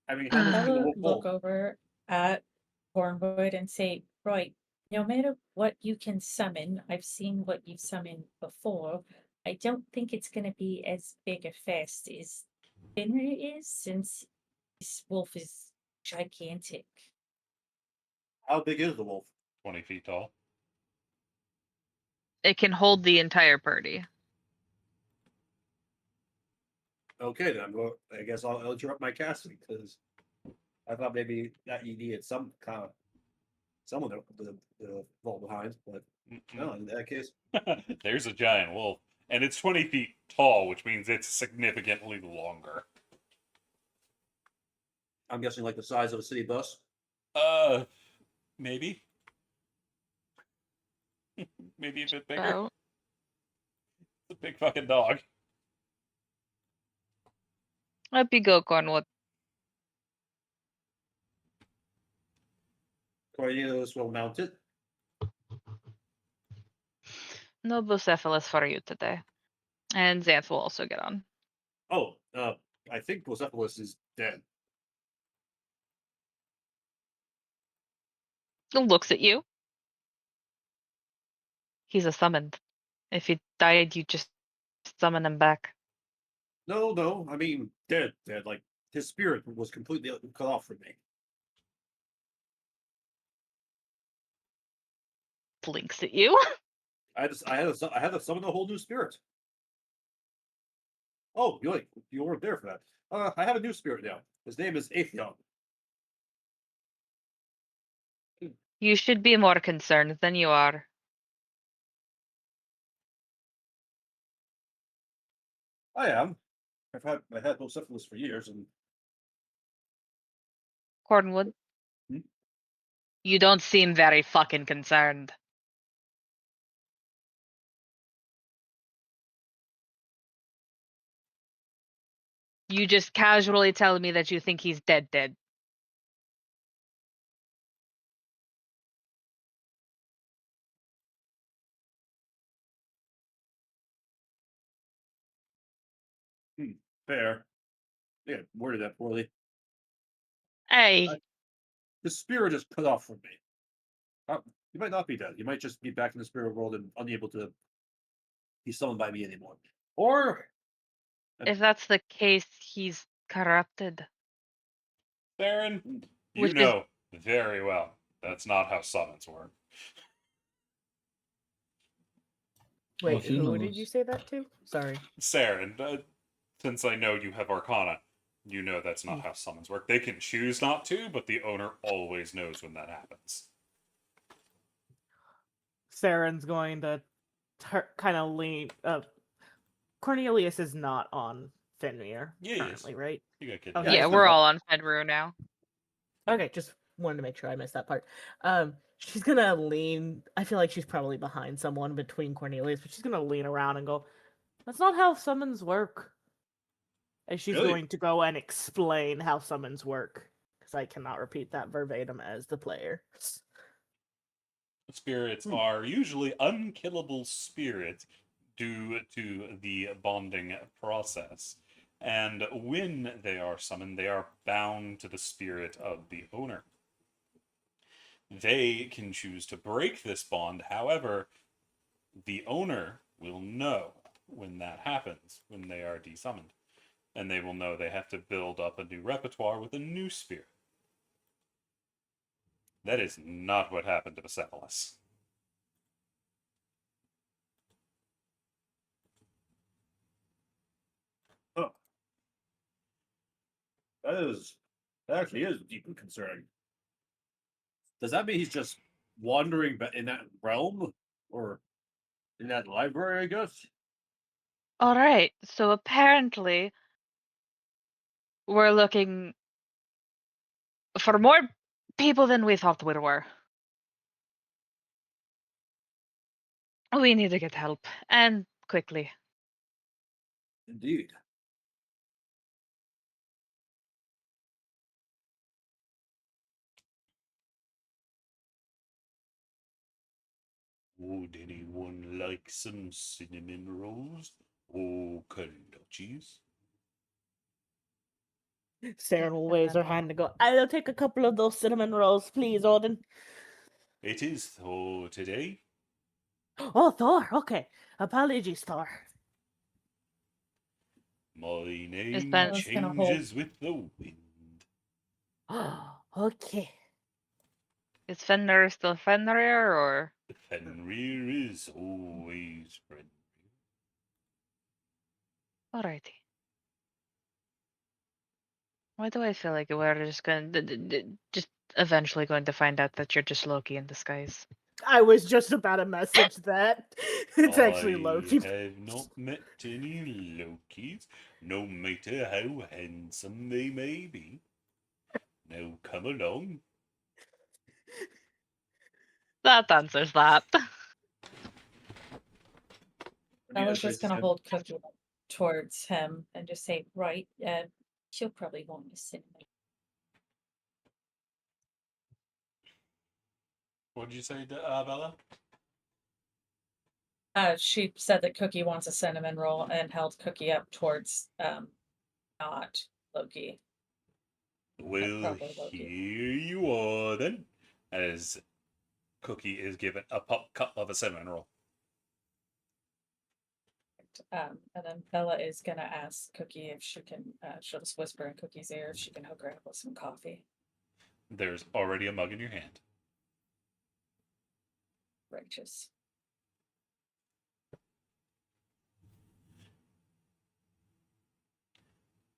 Having I'll handled the wolf look over at Cornwood and say, right, no matter what you can summon, I've seen what you've summoned before. I don't think it's going to be as big a fest as Finry is, since this wolf is gigantic. How big is the wolf? 20 feet tall. It can hold the entire party. Okay, then I guess I'll interrupt my casting because I thought maybe that you needed some kind of someone to fall behind, but no, in that case, There's a giant wolf, and it's 20 feet tall, which means it's significantly longer. I'm guessing like the size of a city bus. Maybe. Maybe a bit bigger. About. It's a big fucking dog. Up you go, Cornwood. Cornelius will mount it. No Bucephalus for you today. And Xanth will also get on. Oh, I think Bucephalus is dead. Looks at you. He's a summoned. If he died, you just summon him back. No, I mean dead. Like his spirit was completely cut off from me. Blinks at you. I had to summon a whole new spirit. Oh, you weren't there for that. I have a new spirit now. His name is Atheon. You should be more concerned than you are. I am. I've had Bucephalus for years, and Cornwood. Hmm? You don't seem very fucking concerned. You just casually tell me that you think he's dead. fair. Yeah, worded that poorly. Hey, His spirit is cut off from me. You might not be dead. You might just be back in the spirit world and unable to be summoned by me anymore. Or If that's the case, he's corrupted. Baron, you Which is know very well that's not how summons work. Wait, he who did you knows. say that to? Sorry. Saren, since I know you have Arcana, you know that's not how summons work. They can choose not to, but the owner always knows when that happens. Saren's going to kind of lean. Cornelius is not on Fenrir Yeah, he is. currently, right? You got kid. Okay. yeah, he's we're not- all on Fenrir now. Okay, just wanted to make sure I missed that part. She's gonna lean. I feel like she's probably behind someone between Cornelius, but she's gonna lean around and go, "That's not how summons work." And she's Really? going to go and explain how summons work because I cannot repeat that verbatim as the player. Spirits are usually unkillable spirits due to the bonding process. And when they are summoned, they are bound to the spirit of the owner. They can choose to break this bond. However, the owner will know when that happens, when they are desummoned. And they will know they have to build up a new repertoire with a new spirit. That is not what happened to Persepolis. Huh. That actually is deeply concerning. Does that mean he's just wandering in that realm or in that library? I guess. All right, so apparently we're looking for more people than we thought we were. We need to get help, and quickly. Indeed. Would anyone like some cinnamon rolls or colucci's? Saren will raise her hand and go, "I'll take a couple of those cinnamon rolls, please, Odin." It is Thor today. Oh, Thor. Okay, apologies, Thor. My Is name Ben was gonna hold- changes with the wind. Okay. Is Fenrir still Fenrir, or Fenrir is always friendly. alrighty? Why do I feel like we're just going just eventually going to find out that you're just Loki in disguise? I was just about to message that. It's actually I Loki. have not met any Lokis, no matter how handsome they may be. Now come along. That answers that. I was just gonna hold Cookie towards him and just say, right, she'll probably want the cinnamon. What did you say, Bella? She said that Cookie wants a cinnamon roll and held Cookie up towards not Loki. Well, probably Loki. here you are then, as Cookie is given a cup of a cinnamon roll. And then Bella is gonna ask Cookie if she can. She'll just whisper in Cookie's ear if she can hook her up with some coffee. There's already a mug in your hand. Righteous.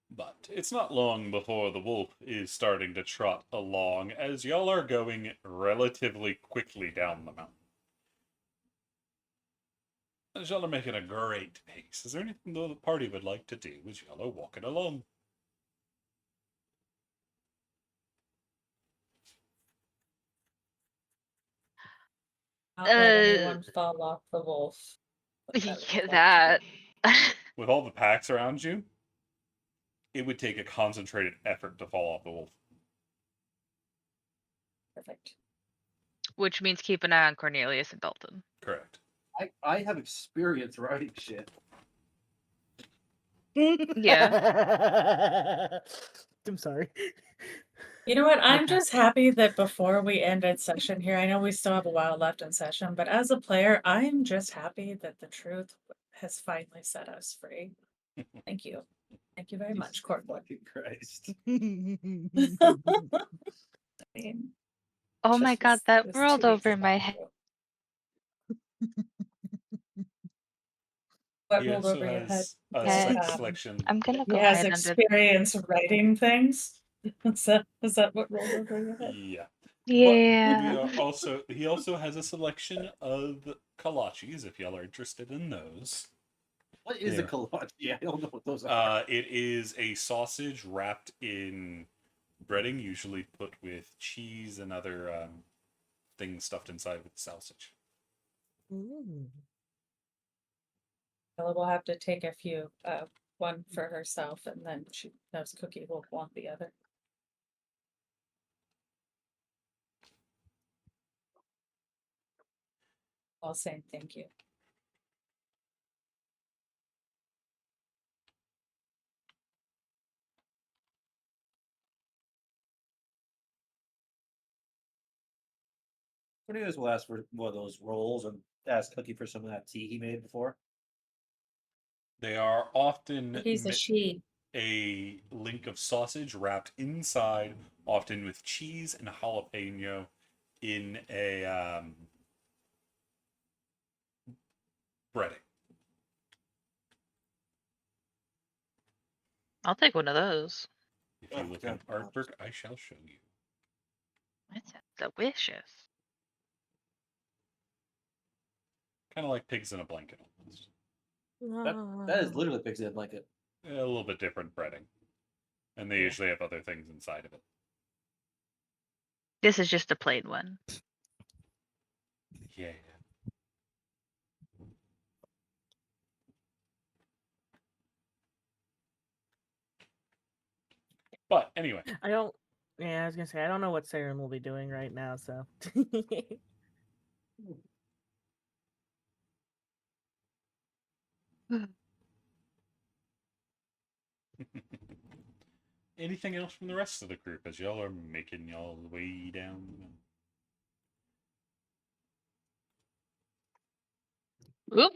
But it's not long before the wolf is starting to trot along as y'all are going relatively quickly down the mountain. As y'all are making a great pace, is there anything the party would like to do as y'all are walking along? Not let anyone fall off the wolf. What would like to that. do. With all the packs around you, it would take a concentrated effort to fall off the wolf. Perfect. Which means keep an eye on Cornelius and Dalton. Correct. I have experience writing shit. Yeah. I'm sorry. You know what? I'm just happy that before we ended session here, I know we still have a while left in session, but as a player, I'm just happy that the truth has finally set us free. Thank you. Thank you very much, Corporal. Fucking Christ. I mean, Oh my just god, was- that was rolled 2 weeks over my ago. head. What He rolled also over your head? has a Head. selection. I'm gonna He go has hide under. experience writing things. Is that what rolled over your head? Yeah. Yeah. He also has a selection of kolaches if y'all are interested in those. What is a There. kolache? I don't know what those are. It is a sausage wrapped in breading, usually put with cheese and other things stuffed inside with sausage. Ooh. Ella will have to take a few, one for herself, and then she knows Cookie will want the other. All saying thank you. What do you guys will ask for one of those rolls and ask Cookie for some of that tea he made before? They are often He's a she. a link of sausage wrapped inside, often with cheese and jalapeno in a breading. I'll take one of those. If you look at artwork, I shall show you. That sounds delicious. Kind of like pigs in a blanket almost. That is literally pigs in a blanket. A little bit different breading. And they Yeah. usually have other things inside of it. This is just a plain one. Yeah. But anyway, I don't. Yeah, I was gonna say I don't know what Saren will be doing right now. So. anything else from the rest of the group as y'all are making y'all way down? Oop.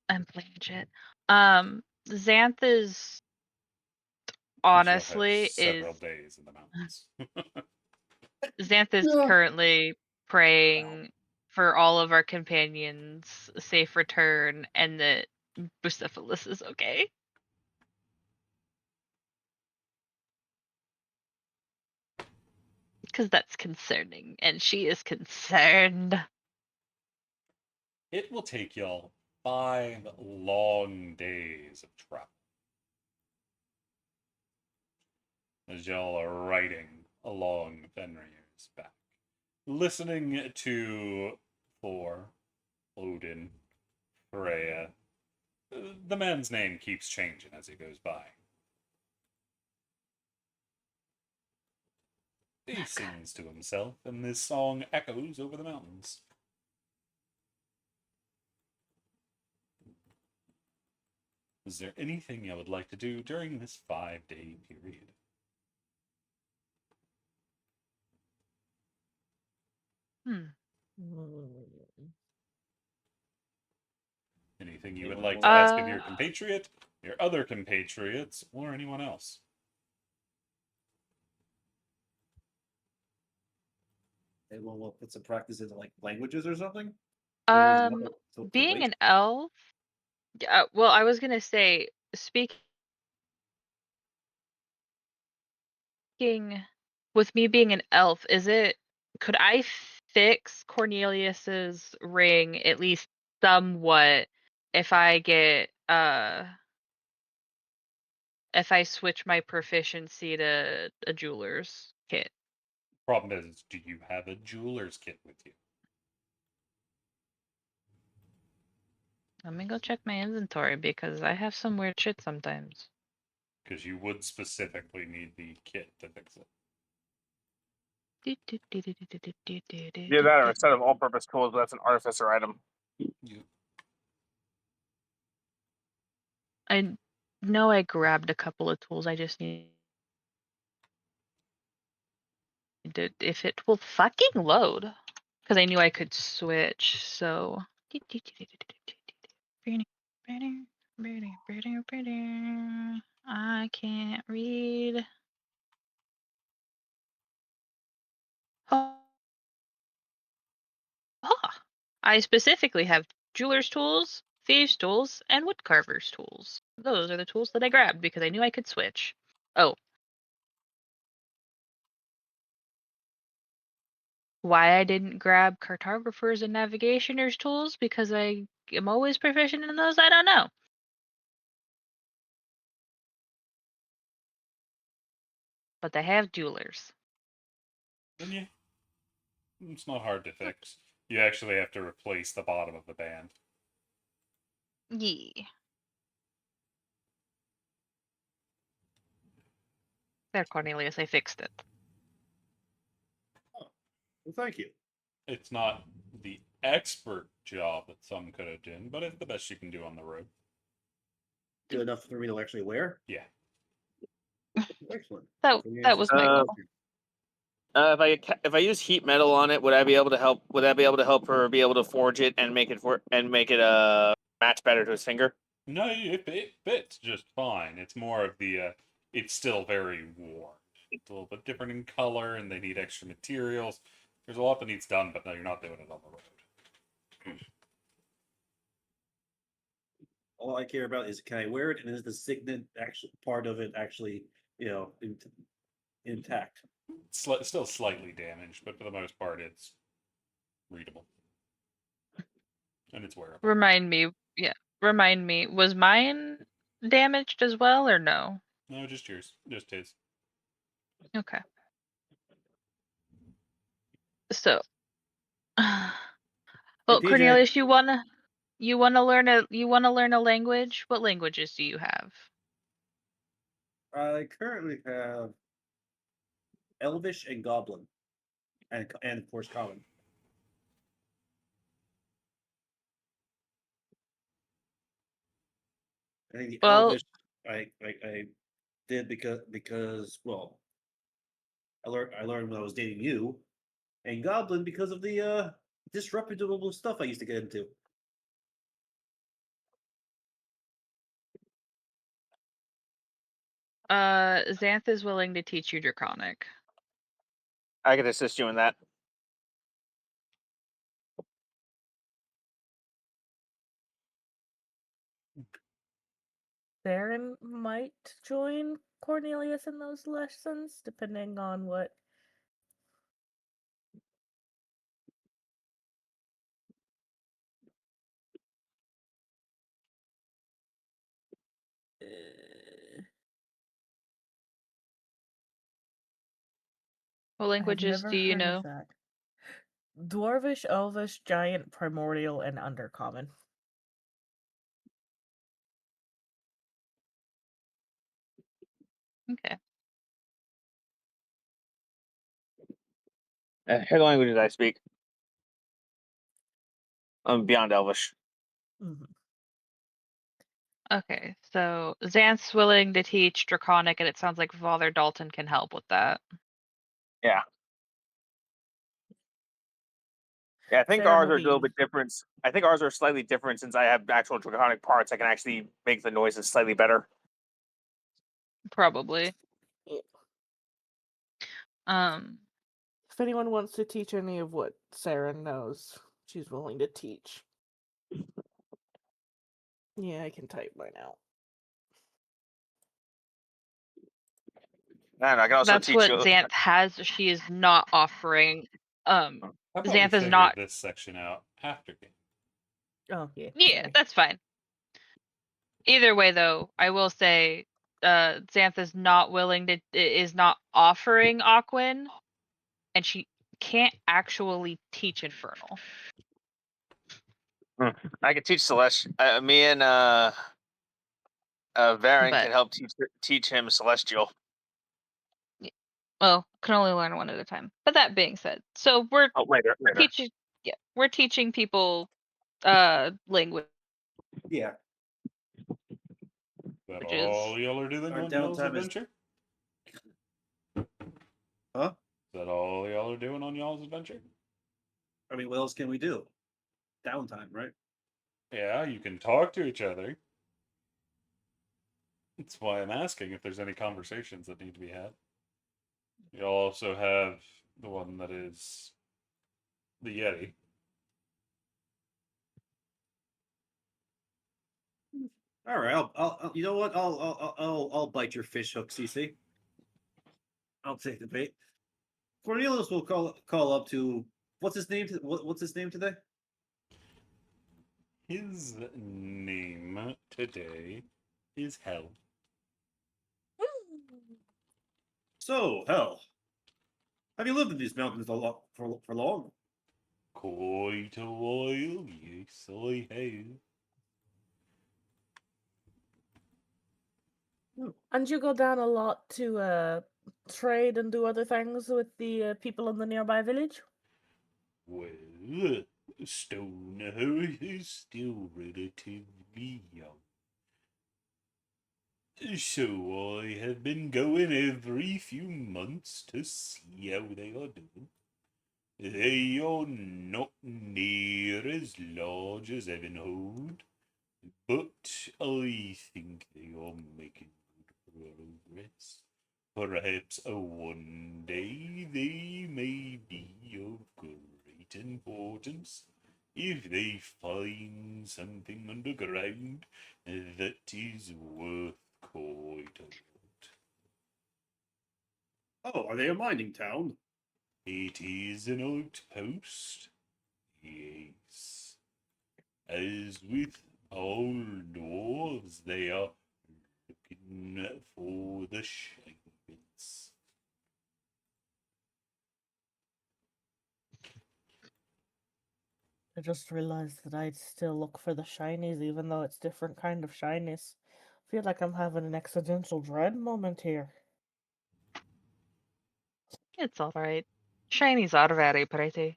I'm playing shit. Xanth is Y'all have honestly is several days in the mountains. Xanth is currently praying for all of our companions a safe return and that Bucephalus is okay. Because that's concerning, and she is concerned. It will take y'all 5 long days of travel. As y'all are riding along Fenrir's back, listening to Thor, Odin, Freya. The man's name keeps changing as he goes by. He sings to himself, and this song echoes over the mountains. Is there anything I would like to do during this 5-day period? Anything you would like to ask of your compatriot, your other compatriots, or anyone else? They will put some practice into like languages or something. Being an elf. Well, I was gonna say, speaking with me being an elf, could I fix Cornelius's ring at least somewhat if I get if I switch my proficiency to a jeweler's kit? Problem is, do you have a jeweler's kit with you? Let me go check my inventory because I have some weird shit sometimes. Because you would specifically need the kit to fix it. Yeah, that or a set of all-purpose tools, but that's an artificer item. I know I grabbed a couple of tools. I just need to, if it will fucking load, because I knew I could switch. So can't read. Oh. Ah, I specifically have jeweler's tools, thieves' tools, and woodcarver's tools. Those are the tools that I grabbed because I knew I could switch. Oh. Why I didn't grab cartographer's and navigationer's tools because I am always proficient in those, I don't know. But they have jewelers. Then you, it's not hard to fix. You actually have to replace the bottom of the band. Yeah. There, Cornelius, I fixed it. Well, thank you. It's not the expert job that some could have done, but it's the best you can do on the road. Good enough for me to actually wear. Yeah. Excellent. That was my goal. If I use heat metal on it, would I be able to help? Would I be able to help her be able to forge it and make it match better to his finger? No, it fits just fine. It's more of the, it's still very worn. It's a little bit different in color, and they need extra materials. There's a lot that needs done, but no, you're not doing it on the road. All I care about is can I wear it, and is the signet actually part of it actually, intact? Still slightly damaged, but for the most part, it's readable. And it's wearable. Remind me, was mine damaged as well or no? No, just yours. Just his. Okay. So, well, TJ. Cornelius, you wanna learn a language? What languages do you have? I currently have Elvish and Goblin, and of course Common. I think the Well, Elvish I did because well, I learned when I was dating you, and Goblin because of the disreputable stuff I used to get into. Xanth is willing to teach you Draconic. I could assist you in that. Theron might join Cornelius in those lessons, depending on what. What I've languages never do you heard know? of that. Dwarvish, Elvish, Giant, Primordial, and Undercommon. Okay. Here the languages I speak. I'm beyond Elvish. Mm-hmm. Okay, so Xanth's willing to teach Draconic, and it sounds like Father Dalton can help with that. Yeah. Yeah, I think Theron ours will are a little be- bit different. I think ours are slightly different since I have actual draconic parts. I can actually make the noises slightly better. Probably. If anyone wants to teach any of what Sarah knows, she's willing to teach. Yeah, I can type mine out. And I can also That's teach what you. Xanth has. She is not offering. How about we Xanth is figure not. this section out after game? Oh, yeah. Yeah, sorry. that's fine. Either way, though, I will say, Xanth is not offering Aquin, and she can't actually teach Infernal. I can teach Celeste. Me and Varen But can help teach him Celestial. well, can only learn one at a time. But that being said, so we're Oh, later. teaching. Yeah, we're teaching people language. Yeah, Is that Which is- all y'all are doing Our on y'all's downtime is- adventure? huh? Is that all y'all are doing on y'all's adventure? I mean, what else can we do? Downtime, right? Yeah, you can talk to each other. That's why I'm asking if there's any conversations that need to be had. You also have the one that is the Yeti. All right, you know what? I'll bite your fish hook, CC. I'll take the bait. Cornelius will call up to what's his name? What's his name today? His name today is Hell. So, hell, have you lived in these mountains for long? Quite a while, yes, I have. And you go down a lot to trade and do other things with the people in the nearby village? Well, Stonehouse is still relatively young. So I have been going every few months to see how they are doing. They are not near as large as Evanhold, but I think they are making good progress. Perhaps one day they may be of great importance if they find something underground that is worth quite a lot. Oh, are they a mining town? It is an outpost, yes. As with all dwarves, they are looking for the shiny bits. I just realized that I'd still look for the shinies, even though it's different kind of shinies. I feel like I'm having an existential dread moment here. It's all right. Shinies are very pretty.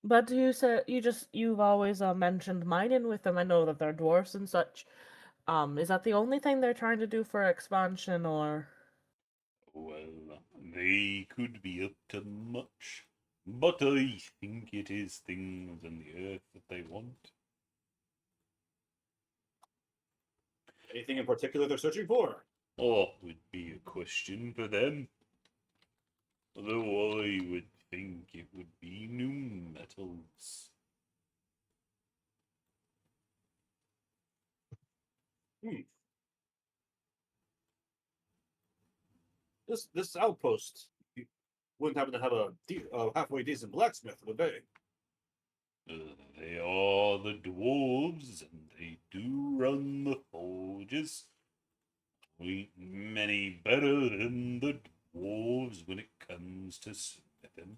But you said you've always mentioned mining with them. I know that they're dwarfs and such. Is that the only thing they're trying to do for expansion, or? Well, they could be up to much, but I think it is things on the earth that they want. Anything in particular they're searching for? Or would be a question for them. Though I would think it would be new metals. Hmm. This outpost wouldn't happen to have a halfway decent blacksmith, would they? They are the dwarves, and they do run the forges. Ain't many better than the dwarves when it comes to smithing.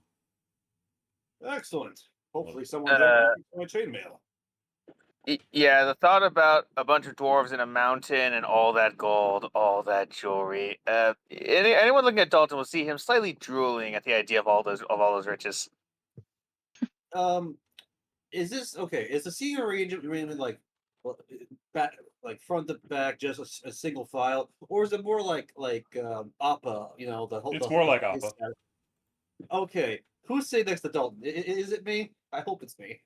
Excellent. Hopefully, someone's ever looking for my chainmail. Yeah, the thought about a bunch of dwarves in a mountain and all that gold, all that jewelry. Anyone looking at Dalton will see him slightly drooling at the idea of all those riches. Is this okay? Is the seating arrangement like back, like front to back, just a single file, or is it more like Appa? You know, the whole. It's more like Appa. Okay, who's sitting next to Dalton? Is it me? I hope it's me.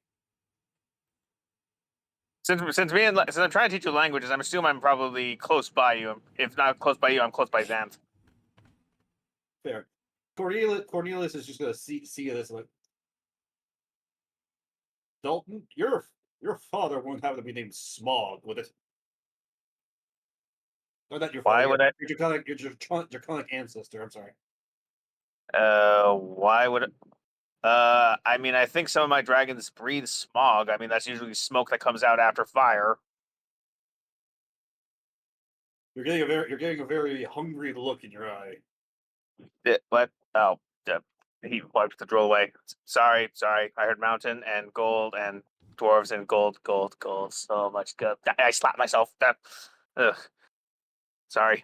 Since I'm trying to teach you languages, I'm assuming I'm probably close by you. If not close by you, I'm close by Xanth. Fair. Cornelius is just gonna see this like Dalton. Your father won't have to be named Smog, would it? Or not your father. Why would I? Your draconic ancestor. I'm sorry. Why would? I mean, I think some of my dragons breathe smog. I mean, that's usually smoke that comes out after fire. You're getting a very hungry look in your eye. What? Oh, he wiped the drool away. Sorry. I heard mountain and gold and dwarves and gold. So much good. I slapped myself. Ugh. Sorry.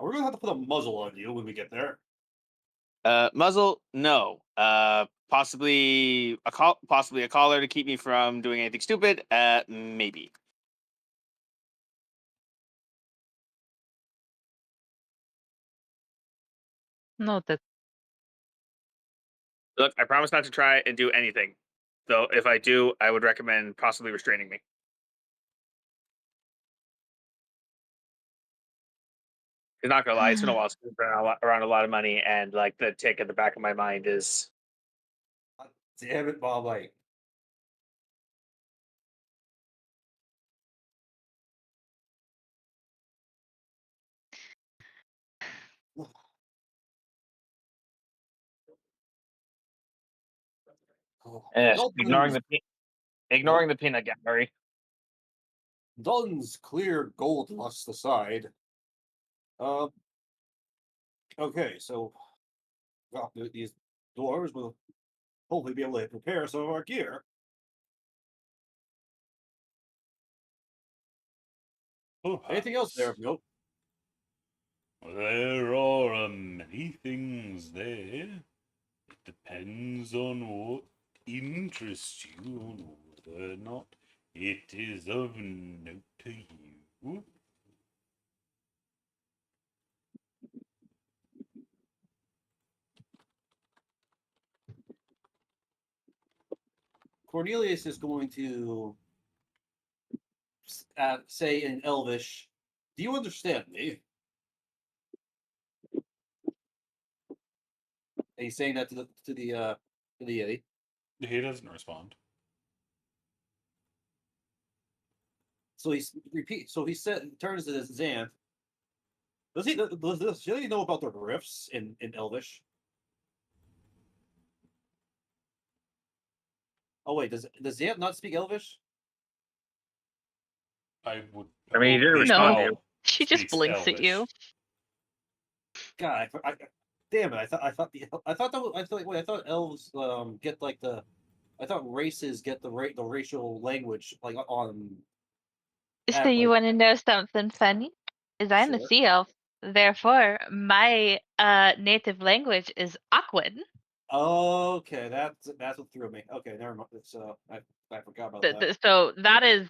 We're gonna have to put a muzzle on you when we get there. Muzzle, no. Possibly a collar to keep me from doing anything stupid. Maybe. Noted. Look, I promise not to try and do anything. Though, if I do, I would recommend possibly restraining me. I'm not gonna lie, it's been a while since I've been around a lot of money, and like the tick at the back of my mind is Damn it, Bob! Like, ignoring Dalton's, ignoring the peanut gallery. Dalton's clear gold lust aside. Um. Okay, so well, these dwarves will hopefully be able to prepare some of our gear. Anything else there, Perhaps. Nope. There are many things there. It depends on what interests you, on whether or not it is of note to you. Cornelius is going to say in Elvish, "Do you understand me?" And he's saying that to the Yeti. He doesn't respond. So he's repeat. So he said turns to this Xanth. Does he know about the rifts in Elvish? Oh wait, does Xanth not speak Elvish? I would. I mean, he didn't hope respond No. to you. Al She just speaks blinks at you. Elvish. God, damn it! I thought elves get like the. I thought races get the racial language like on. So you Like, want to know something funny? Is I'm a sure. sea elf, therefore my native language is Aquan. Okay, that's what threw me. Okay, never mind. So I forgot about that. So that is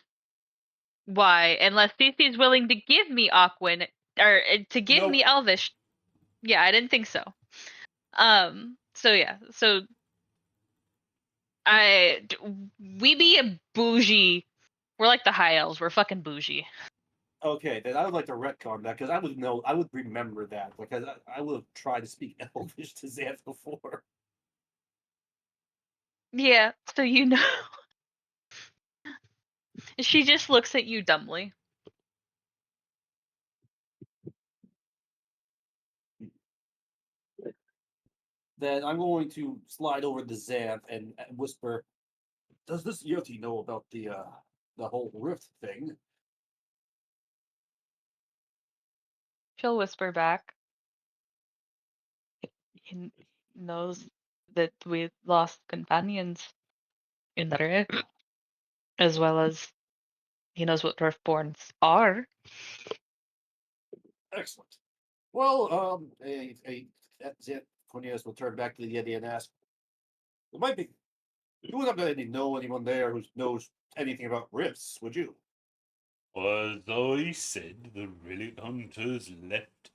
why, unless Cece's willing to give me Aquan or to give me Nope. Elvish. Yeah, I didn't think so. So yeah, so we be a bougie. We're like the high elves. We're fucking bougie. Okay, then I would like to retcon that because I would remember that because I would have tried to speak Elvish to Xanth before. Yeah, so you know. She just looks at you dumbly. Then I'm going to slide over to Xanth and whisper, "Does this Yoti know about the whole rift thing?" She'll whisper back. He knows that we lost companions in the rift, as well as he knows what Riftborns are. Excellent. Well, Xanth Cornelius will turn back to the Yeti and ask, "It might be you wouldn't have to know anyone there who knows anything about rifts, would you?" As I said, the relic hunters left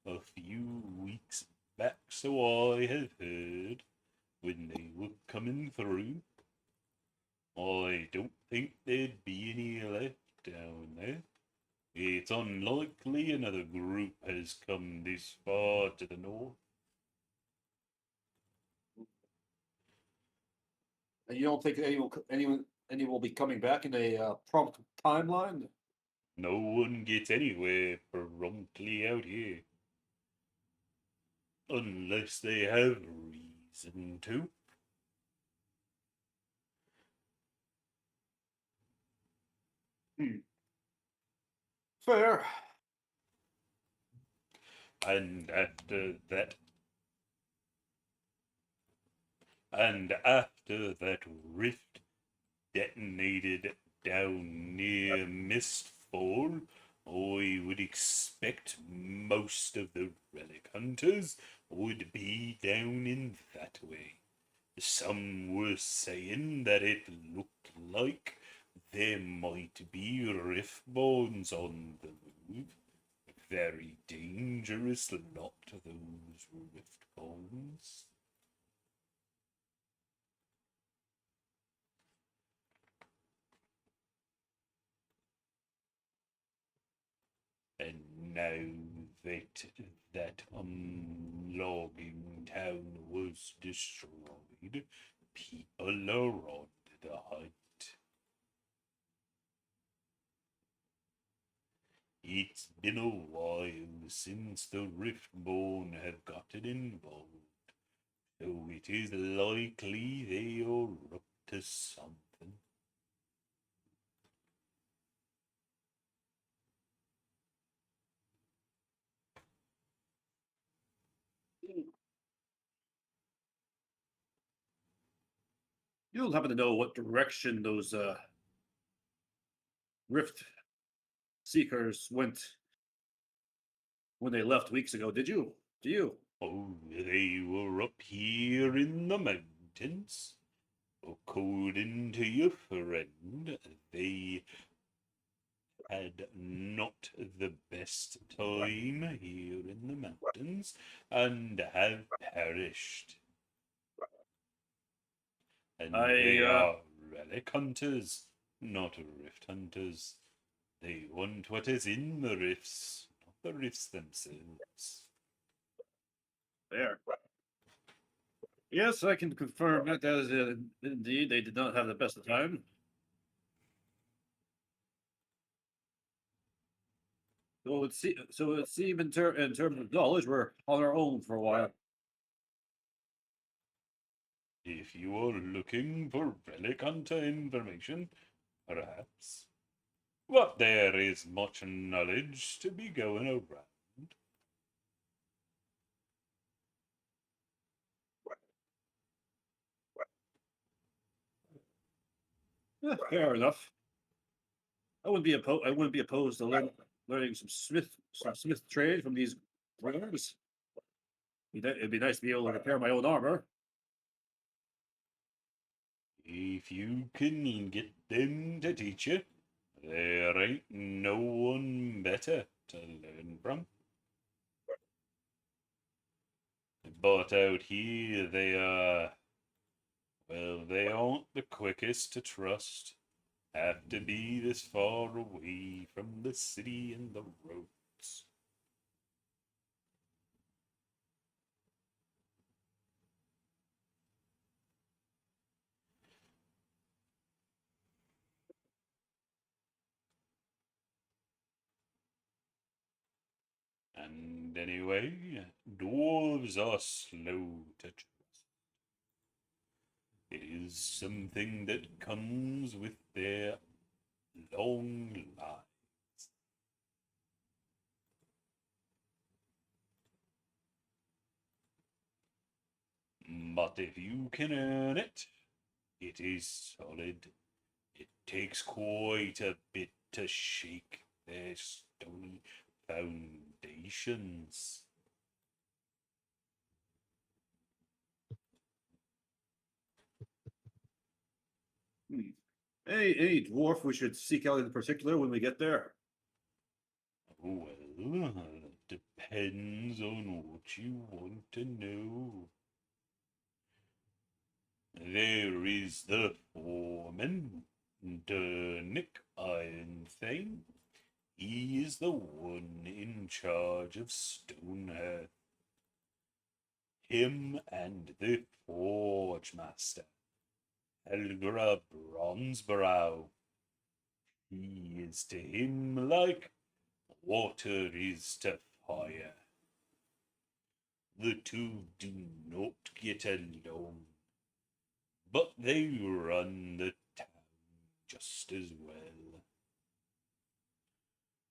a few weeks back, so I have heard when they were coming through. I don't think there'd be any left down there. It's unlikely another group has come this far to the north. And you don't think any will be coming back in a prompt timeline? No one gets anywhere promptly out here. Unless they have reason to. Fair. And after that rift detonated down near Mistfall, I would expect most of the relic hunters would be down in that way. Some were saying that it looked like there might be Riftborns on the move. Very dangerous lot, those Riftborns. now that that logging town was destroyed, people are on the hunt. It's been a while since the Riftborn have gotten involved, so it is likely they are up to something. You don't happen to know what direction those rift seekers went when they left weeks ago, did you? Do you? Oh, they were up here in the mountains. According to your friend, they had not the best time here in the mountains and have perished. And they are relic hunters, not rift hunters. They want what is in the rifts, not the rifts themselves. There. Yes, I can confirm that as indeed they did not have the best of time. So it seemed in terms of knowledge, we're on our own for a while. If you are looking for relic hunter information, perhaps. But there is much knowledge to be going around. Fair enough. I wouldn't be opposed to learning some smith trade from these runners. It'd be nice to be able to repair my own armor. If you can get them to teach you, there ain't no one better to learn from. But out here, they aren't the quickest to trust. Have to be this far away from the city and the roads. And anyway, dwarves are slow to trust. It is something that comes with their long lives. But if you can earn it, it is solid. It takes quite a bit to shake their stony foundations. Any dwarf we should seek out in particular when we get there? Well, it depends on what you want to know. There is the foreman, Nick Ironthane. He is the one in charge of Stonehearth. Him and the Forge Master, Helgra Bronzebrow. He is to him like water is to fire. The two do not get along, but they run the town just as well.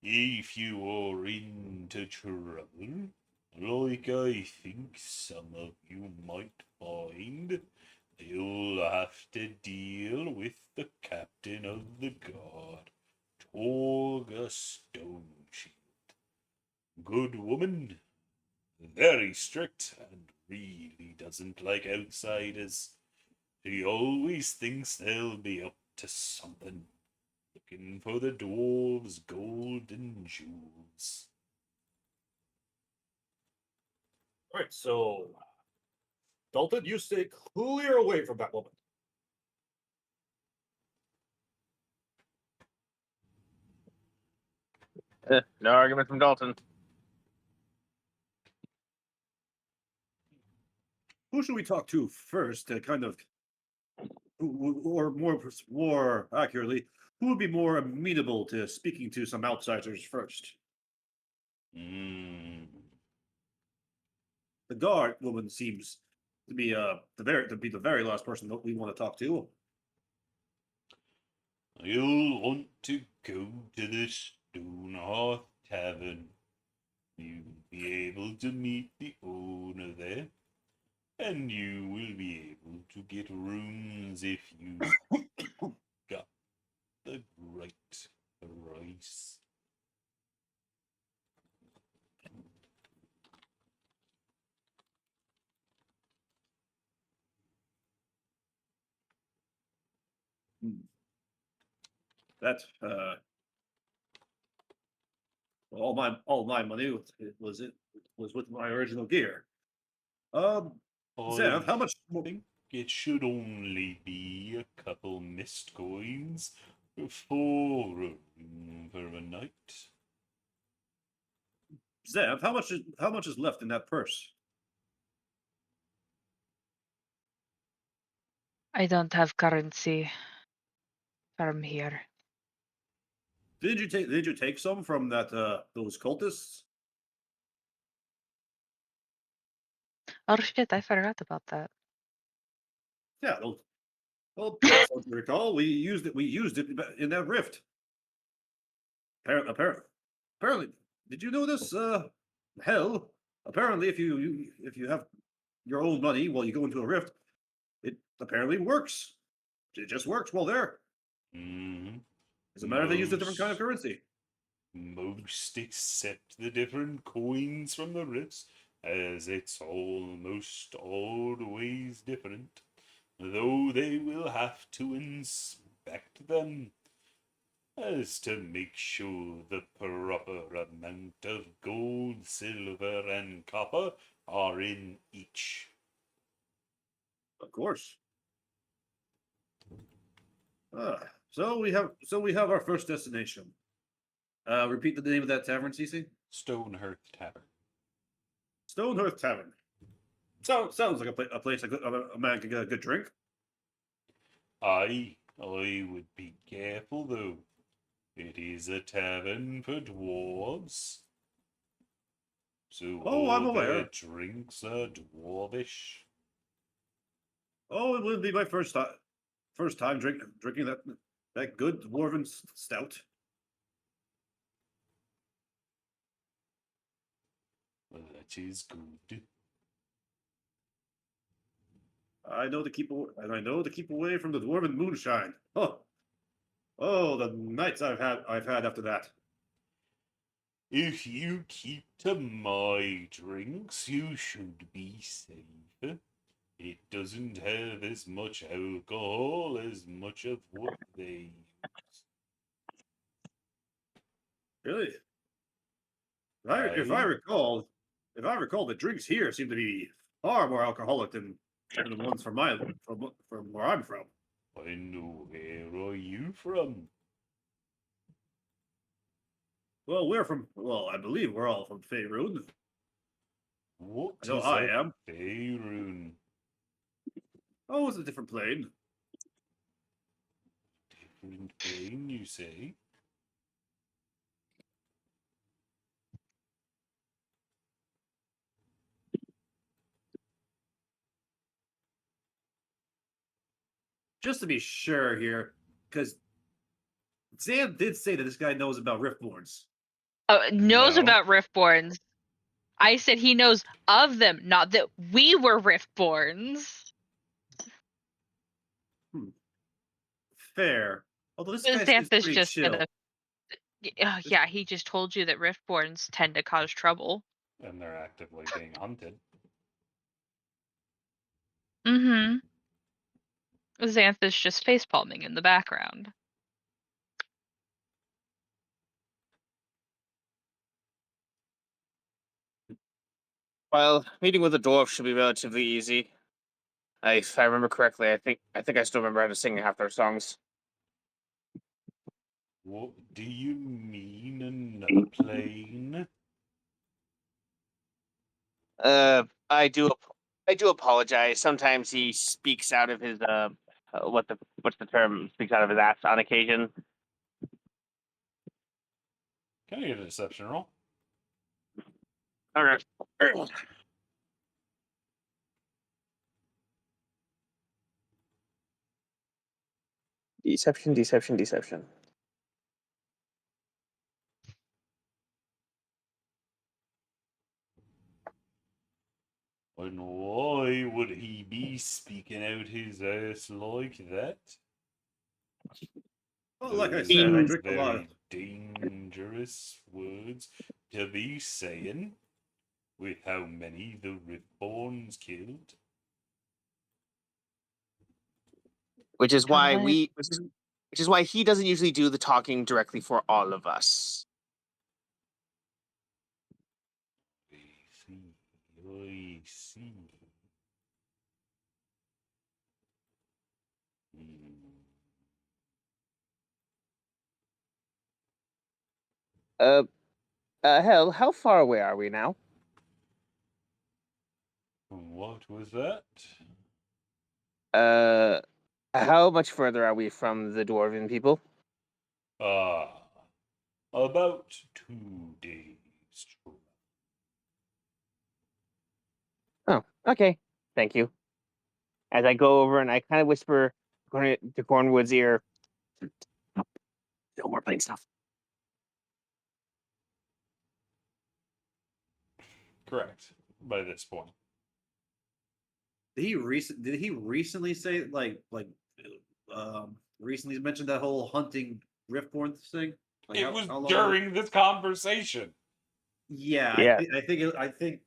If you are into trouble, like I think some of you might find, you'll have to deal with the captain of the guard, Torga Stoneshield. Good woman, very strict, and really doesn't like outsiders. She always thinks they'll be up to something, looking for the dwarves' gold and jewels. All right, so Dalton, you stay clear away from that woman. No argument from Dalton. who should we talk to first to kind of, or more accurately, who would be more amenable to speaking to some outsiders first? Hmm. The guard woman seems to be the very last person that we want to talk to. You'll want to go to the Stonehearth Tavern. You'll be able to meet the owner there, and you will be able to get rooms if you got the right price. That all my money was with my original gear. Zev, how much? I think it should only be a couple mist coins for a room for a night. Zev, how much is left in that purse? I don't have currency from here. Did you take some from that those cultists? Oh shit, I forgot about that. Yeah, well, as I recall, we used it. We used it in that rift. Apparently, did you know this? Hell, apparently, if you have your own money while you go into a rift, it apparently works. It just works while there. Mm-hmm. As a matter, they use a different kind of currency. Most accept the different coins from the rifts, as it's almost always different, though they will have to inspect them as to make sure the proper amount of gold, silver, and copper are in each. Of course. So we have our first destination. Repeat the name of that tavern, Cece. Stonehearth Tavern. Stonehearth Tavern. Sounds like a place a man can get a good drink. I would be careful though. It is a tavern for dwarves, so Oh, I'm all their aware. drinks are dwarvish. Oh, it would be my first time drinking that good dwarven stout. That is good. I know to keep away from the dwarven moonshine. Oh, the nights I've had after that. If you keep to my drinks, you should be safe. It doesn't have as much alcohol as much of what they use. Really? Aye, If I recall, the drinks here seem to be far more alcoholic than the ones from where I'm from. and where are you from? Well, I believe we're all from Faerun. What I know is I a am. Faerun? Oh, it's a different plane. Different plane, you say? Just to be sure here, because Zan did say that this guy knows about Riftborns. Knows No. about Riftborns. I said he knows of them, not that we were Riftborns. Fair. Although this guy seems Xanthus pretty just said, chill. yeah, he just told you that Riftborns tend to cause trouble. And they're actively being hunted. Mm-hmm. Xanthus just facepalming in the background. Well, meeting with a dwarf should be relatively easy. If I remember correctly, I think I still remember how to sing half their songs. What do you mean another plane? I do. I do apologize. Sometimes he speaks out of his what's the term? Speaks out of his ass on occasion. Can I get a deception roll? Okay. Deception, deception, deception. And why would he be speaking out his ass like that? Well, like I Those said, I are drink a lot. very dangerous words to be saying with how many the Riftborns killed. Which is why Kinda like- which is why he doesn't usually do the talking directly for all of us. I see. I see. Hmm. Hell, how far away are we now? What was that? How much further are we from the dwarven people? Ah, about 2 days. Oh, okay. Thank you. As I go over and I kind of whisper to Cornwood's ear, no more playing stuff. Correct. By this point. Did he recently say recently mentioned that whole hunting Riftborn thing? Like It was how long during this conversation. Yeah, Yeah. I think.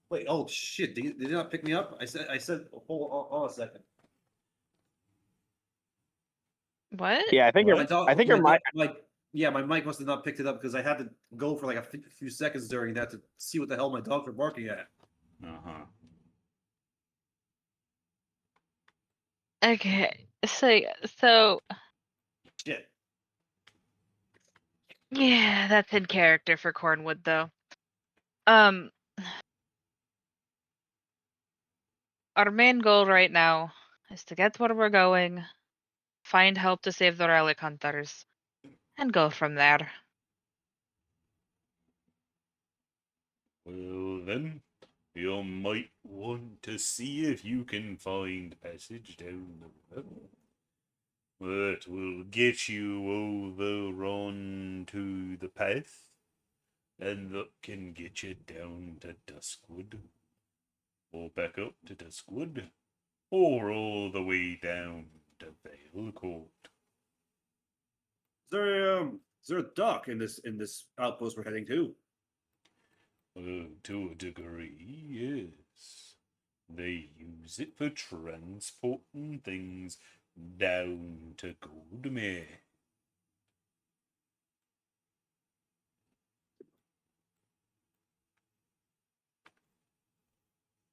Wait, oh shit! Did you not pick me up? I said. Hold on a second. What? Yeah, I think What? you're. I think you're my. Yeah, my mic must have not picked it up because I had to go for like a few seconds during that to see what the hell my dogs were barking at. Uh-huh. Okay. So Shit. yeah, that's in character for Cornwood though. Um our main goal right now is to get where we're going, find help to save the relic hunters, and go from there. Well then, you might want to see if you can find passage down the well. That will get you over onto the path, and that can get you down to Duskwood, or back up to Duskwood, or all the way down to Vale Court. Is there a dock in this outpost we're heading to? To a degree, yes. They use it for transporting things down to Goldmere.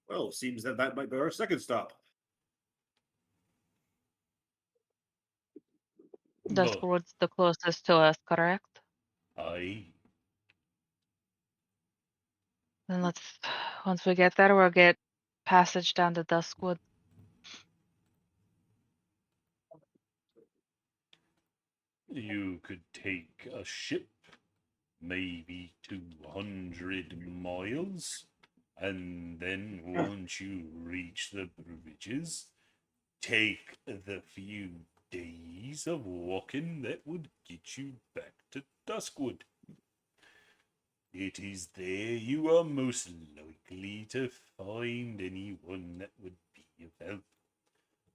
Well, seems that might be our second stop. But Duskwood's the closest to us, correct? I Then once we get there, we'll get passage down to Duskwood. you could take a ship, maybe 200 miles, and then once you reach the bridges, take the few days of walking that would get you back to Duskwood. It is there you are most likely to find anyone that would be of help.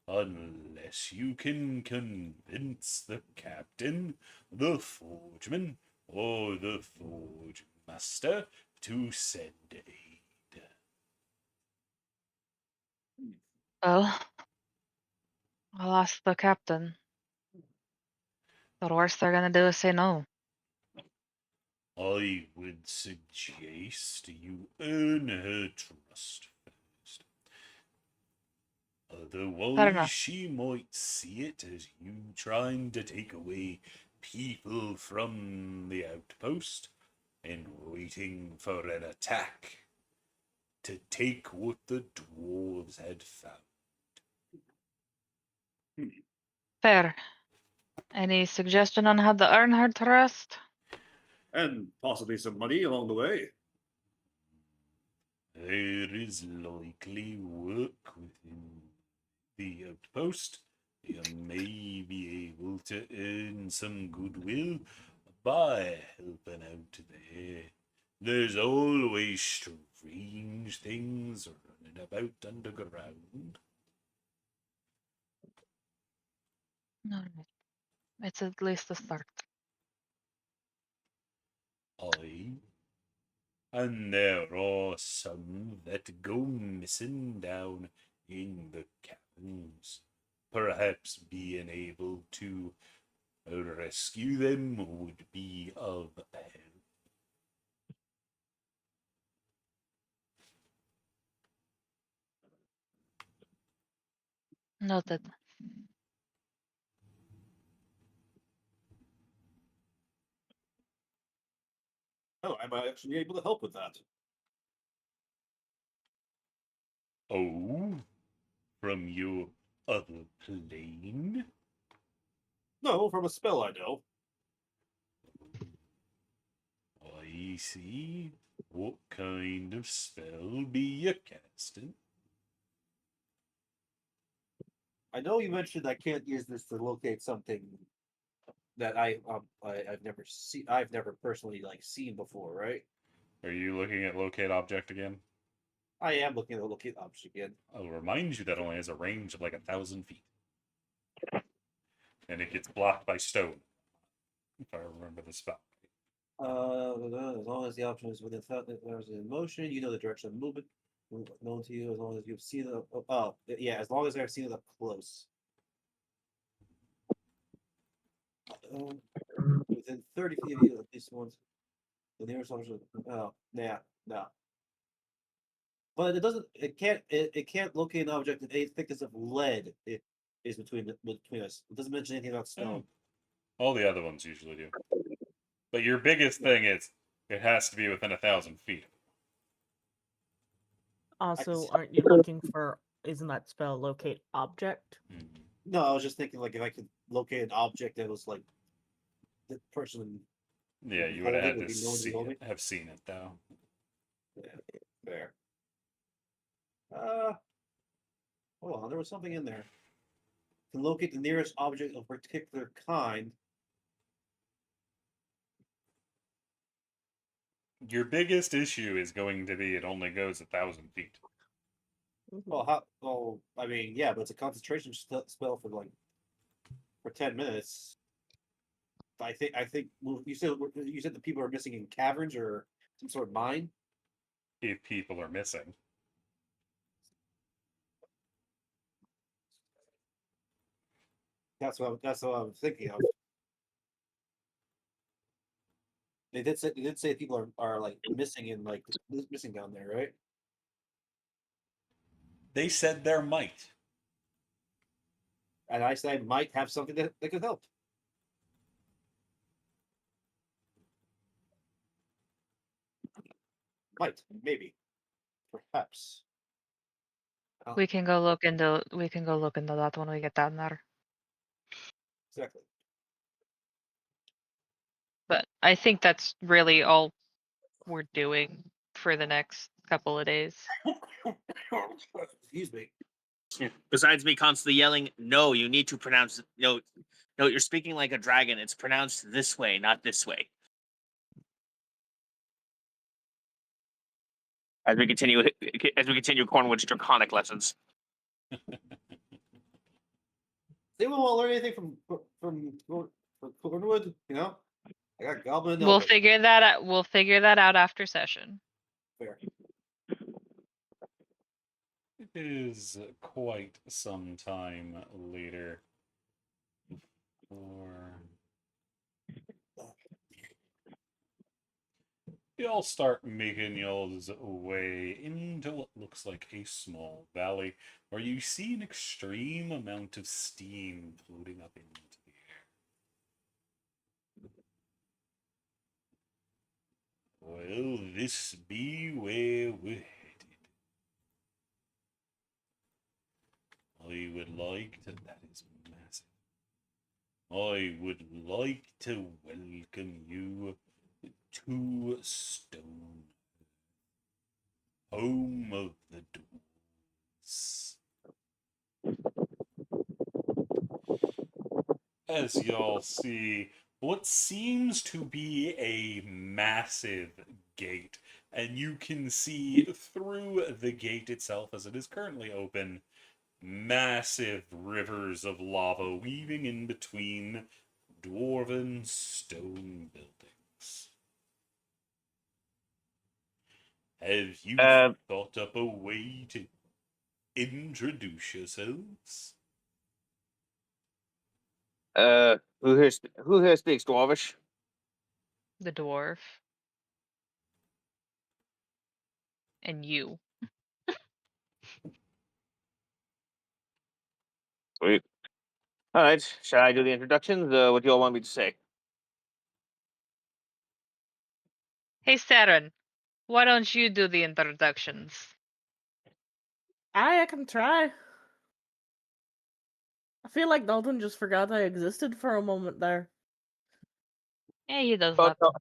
Unless you can convince the captain, the forgeman, or the forge master to send aid. Well, I'll ask the captain. The worst they're gonna do is say no. I would suggest you earn her trust first. Fair Otherwise, enough. she might see it as you trying to take away people from the outpost and waiting for an attack. to take what the dwarves had found. Fair. Any suggestion on how the urn had to rest? And possibly some money along the way. There is likely work within the outpost. You may be able to earn some goodwill by helping out there. There's always strange things running about underground. No. It's at least a start. Aye. And there are some that go missing down in the caverns. Perhaps being able to rescue them would be of help. Noted. Oh, I might actually be able to help with that. Oh, from your other plane? No, from a spell I know. I see. What kind of spell be you casting? I know you mentioned I can't use this to locate something that I've never seen. I've never personally seen before, right? Are you looking at locate object again? I am looking at the locate object again. I'll remind you that only has a range of like 1,000 feet. And it gets blocked by stone. If I remember the spell. As long as the option is within hours in motion, you know the direction of movement known to you. As long as you've seen it. Yeah, as long as I've seen it up close. Within 30 feet of you, at least once. The nearest option. Oh, yeah, no. But it doesn't. It can't. It can't locate an object at a thickness of lead. It is between us. It doesn't mention anything about stone. All the other ones usually do. But your biggest thing is it has to be within 1,000 feet. Also, aren't you looking for? Isn't that spell locate object? Mm. No, I was just thinking if I could locate an object that was the person. Yeah, you would have had to have seen it though. Yeah, fair. Hold on, there was something in there. To locate the nearest object of particular kind. Your biggest issue is going to be it only goes 1,000 feet. Well, I mean, yeah, but it's a concentration spell for 10 minutes. I think you said the people are missing in caverns or some sort of mine. If people are missing. That's what I'm thinking of. They did say people are missing missing down there, right? They said there might. And I said I might have something that could help. Might, maybe, perhaps. We can go look into that when we get down there. Exactly. But I think that's really all we're doing for the next couple of days. Excuse me. Besides me constantly yelling, no, you need to pronounce no, you're speaking like a dragon. It's pronounced this way, not this way. As we continue Cornwood's draconic lessons. Does anyone want to learn anything from Cornwood? You know, I got Goblin. We'll figure that out. We'll figure that out after session. Fair. It is quite some time later before y'all start making y'all's way into what looks like a small valley where you see an extreme amount of steam floating up into the air. Well, this be where we're headed. would like to. That is massive. I would like to welcome you to Stone, home of the dwarves. As y'all see, what seems to be a massive gate, and you can see through the gate itself, as it is currently open, massive rivers of lava weaving in between dwarven stone buildings. Have you thought up a way to introduce yourselves? Who here speaks Dwarvish? The dwarf. And you. Sweet. All right. Shall I do the introductions? What do you all want me to say? Hey, Saturn, why don't you do the introductions? I can try. I feel like Dalton just forgot I existed for a moment there. Yeah, he does Oh, that. no.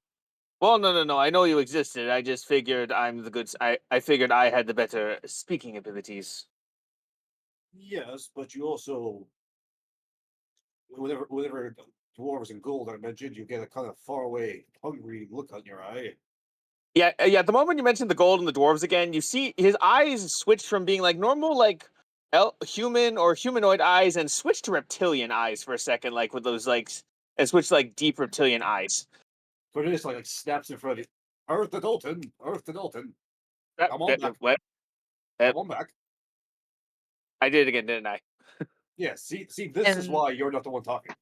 Well, no. I know you existed. I just figured I'm the good. I figured I had the better speaking abilities. Yes, but you also, whenever dwarves and gold are mentioned, you get a kind of faraway, hungry look on your eye. Yeah. The moment you mentioned the gold and the dwarves again, you see his eyes switch from being like normal, like human or humanoid eyes, and switch to reptilian eyes for a second, like with those and switch to, like deep reptilian eyes. So it is like snaps in front of you. Earth to Dalton, Earth to Dalton. Come on back. What? Come on back. I did it again, didn't I? Yeah, see, this is And- why you're not the one talking.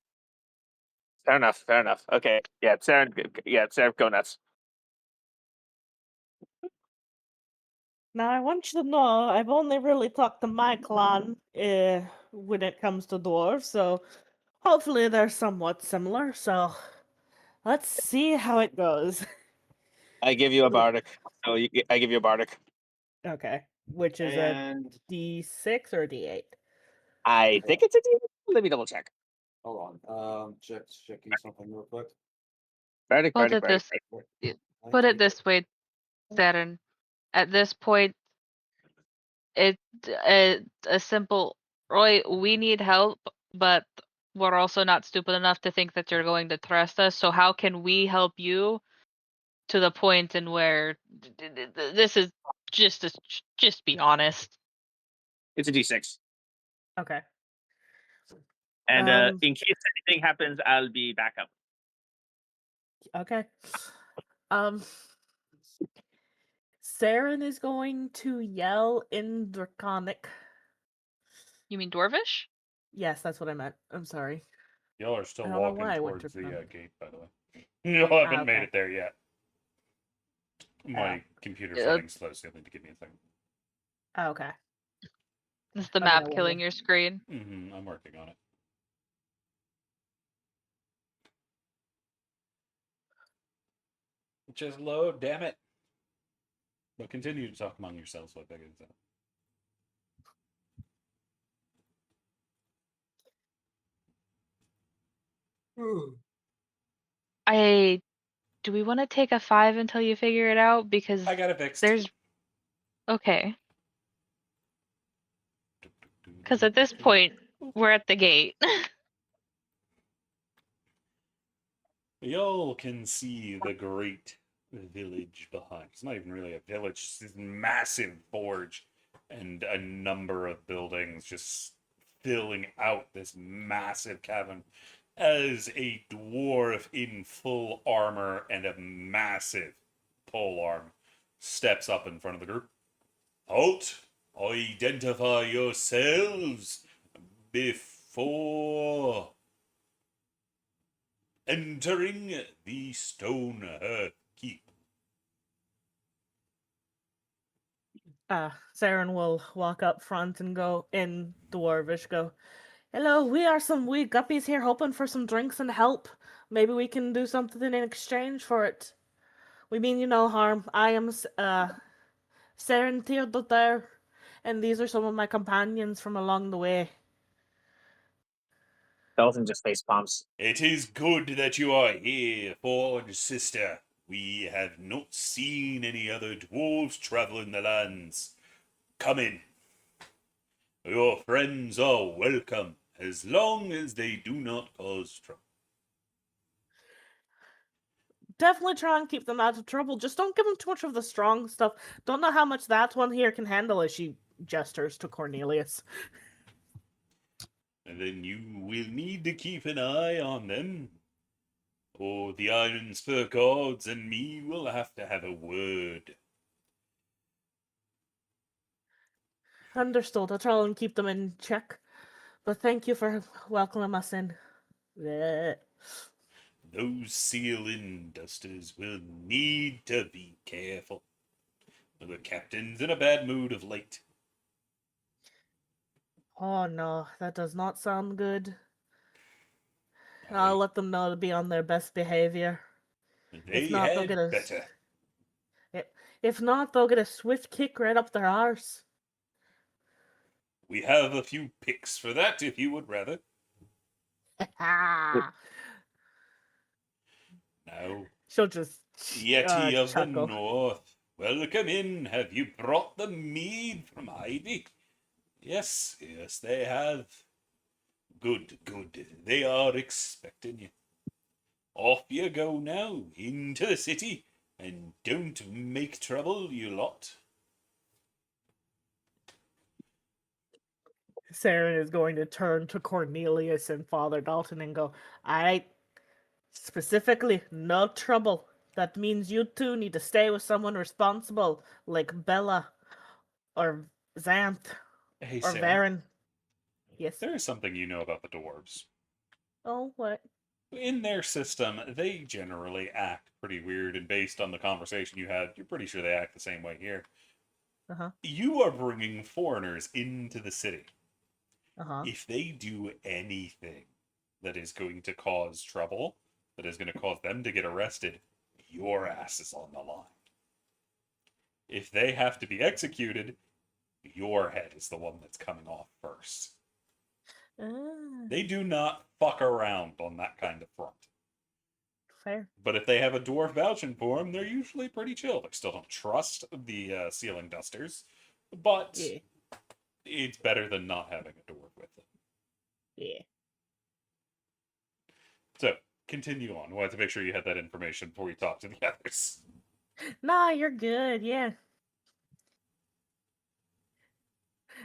Fair enough. Okay. Yeah, Sarah. Yeah, Sarah, go nuts. Now, I want you to know I've only really talked to my clan when it comes to dwarves, so hopefully they're somewhat similar. So let's see how it goes. I give you a bardic. I give you a bardic. Okay, which is And a D6 or a D8? I think it's a D. Let me double check. hold on. Checking something real quick. Bardic. Put it this put it this way, Saturn. At this point, it a simple Roy, we need help, but we're also not stupid enough to think that you're going to trust us. So how can we help you to the point in where this is just be honest. It's a D6. Okay. And Um, in case anything happens, I'll be back up. Okay. Um, Saren is going to yell in Draconic. You mean Dwarvish? Yes, that's what I meant. I'm sorry. Y'all are still I don't know walking why I went towards the Draconic. gate, by the way. Y'all haven't made okay. it there yet. My computer Uh, settings slow, so you'll need to give me a second. Okay. Is the I mean, I map will killing look. your screen? I'm working on it. Just load, damn it. But continue to talk among yourselves while I figure this out. Do we want to take a 5 until you figure it out? Because I got it fixed. there's okay. Because at this point, we're at the gate. Y'all can see the great village behind. It's not even really a village, it's this massive forge and a number of buildings just filling out this massive cavern as a dwarf in full armor and a massive polearm steps up in front of the group. Halt! Identify yourselves before entering the Stone Earth Keep. Saren will walk up front and go in Dwarvish, go, "Hello, we are some wee guppies here hoping for some drinks and help. Maybe we can do something in exchange for it. We mean you no harm. I am Saren Teardotter, and these are some of my companions from along the way." Dalton just face palms. It is good that you are here, forge sister. We have not seen any other dwarves traveling the lands. Come in. Your friends are welcome, as long as they do not cause trouble. Definitely try and keep them out of trouble. Just don't give them too much of the strong stuff. Don't know how much that one here can handle as she gestures to Cornelius. And then you will need to keep an eye on them, or the Iron Spur gods and me will have to have a word. Understood. I'll try and keep them in check. But thank you for welcoming us in. Bleh. Those ceiling dusters will need to be careful. The captain's in a bad mood of late. Oh no, that does not sound good. I'll let them know to be on their best behavior. They If not, they'll had get a better. If not, they'll get a swift kick right up their arse. We have a few picks for that, if you would rather. Now, She'll just Yeti of the chuckle. North, welcome in. Have you brought the mead from Ivy? Yes, they have. Good. They are expecting you. Off you go now, into the city, and don't make trouble, you lot. Saren is going to turn to Cornelius and Father Dalton and go, I specifically, no trouble. That means you two need to stay with someone responsible, like Bella, or Xanth, Hey, or Sarah, Varen. Yes. there is something you know about the dwarves. Oh, what? In their system, they generally act pretty weird, and based on the conversation you had, you're pretty sure they act the same way here. Uh-huh. You are bringing foreigners into the city. Uh-huh. If they do anything that is going to cause trouble, that is going to cause them to get arrested, your ass is on the line. If they have to be executed, your head is the one that's coming off first. They do not fuck around on that kind of front. Fair. But if they have a dwarf vouching for them, they're usually pretty chill. They still don't trust the ceiling dusters, but Yeah. it's better than not having a dwarf with them. Yeah. So, continue on. Wanted to make sure you had that information before you talk to the others. Nah, you're good, yeah.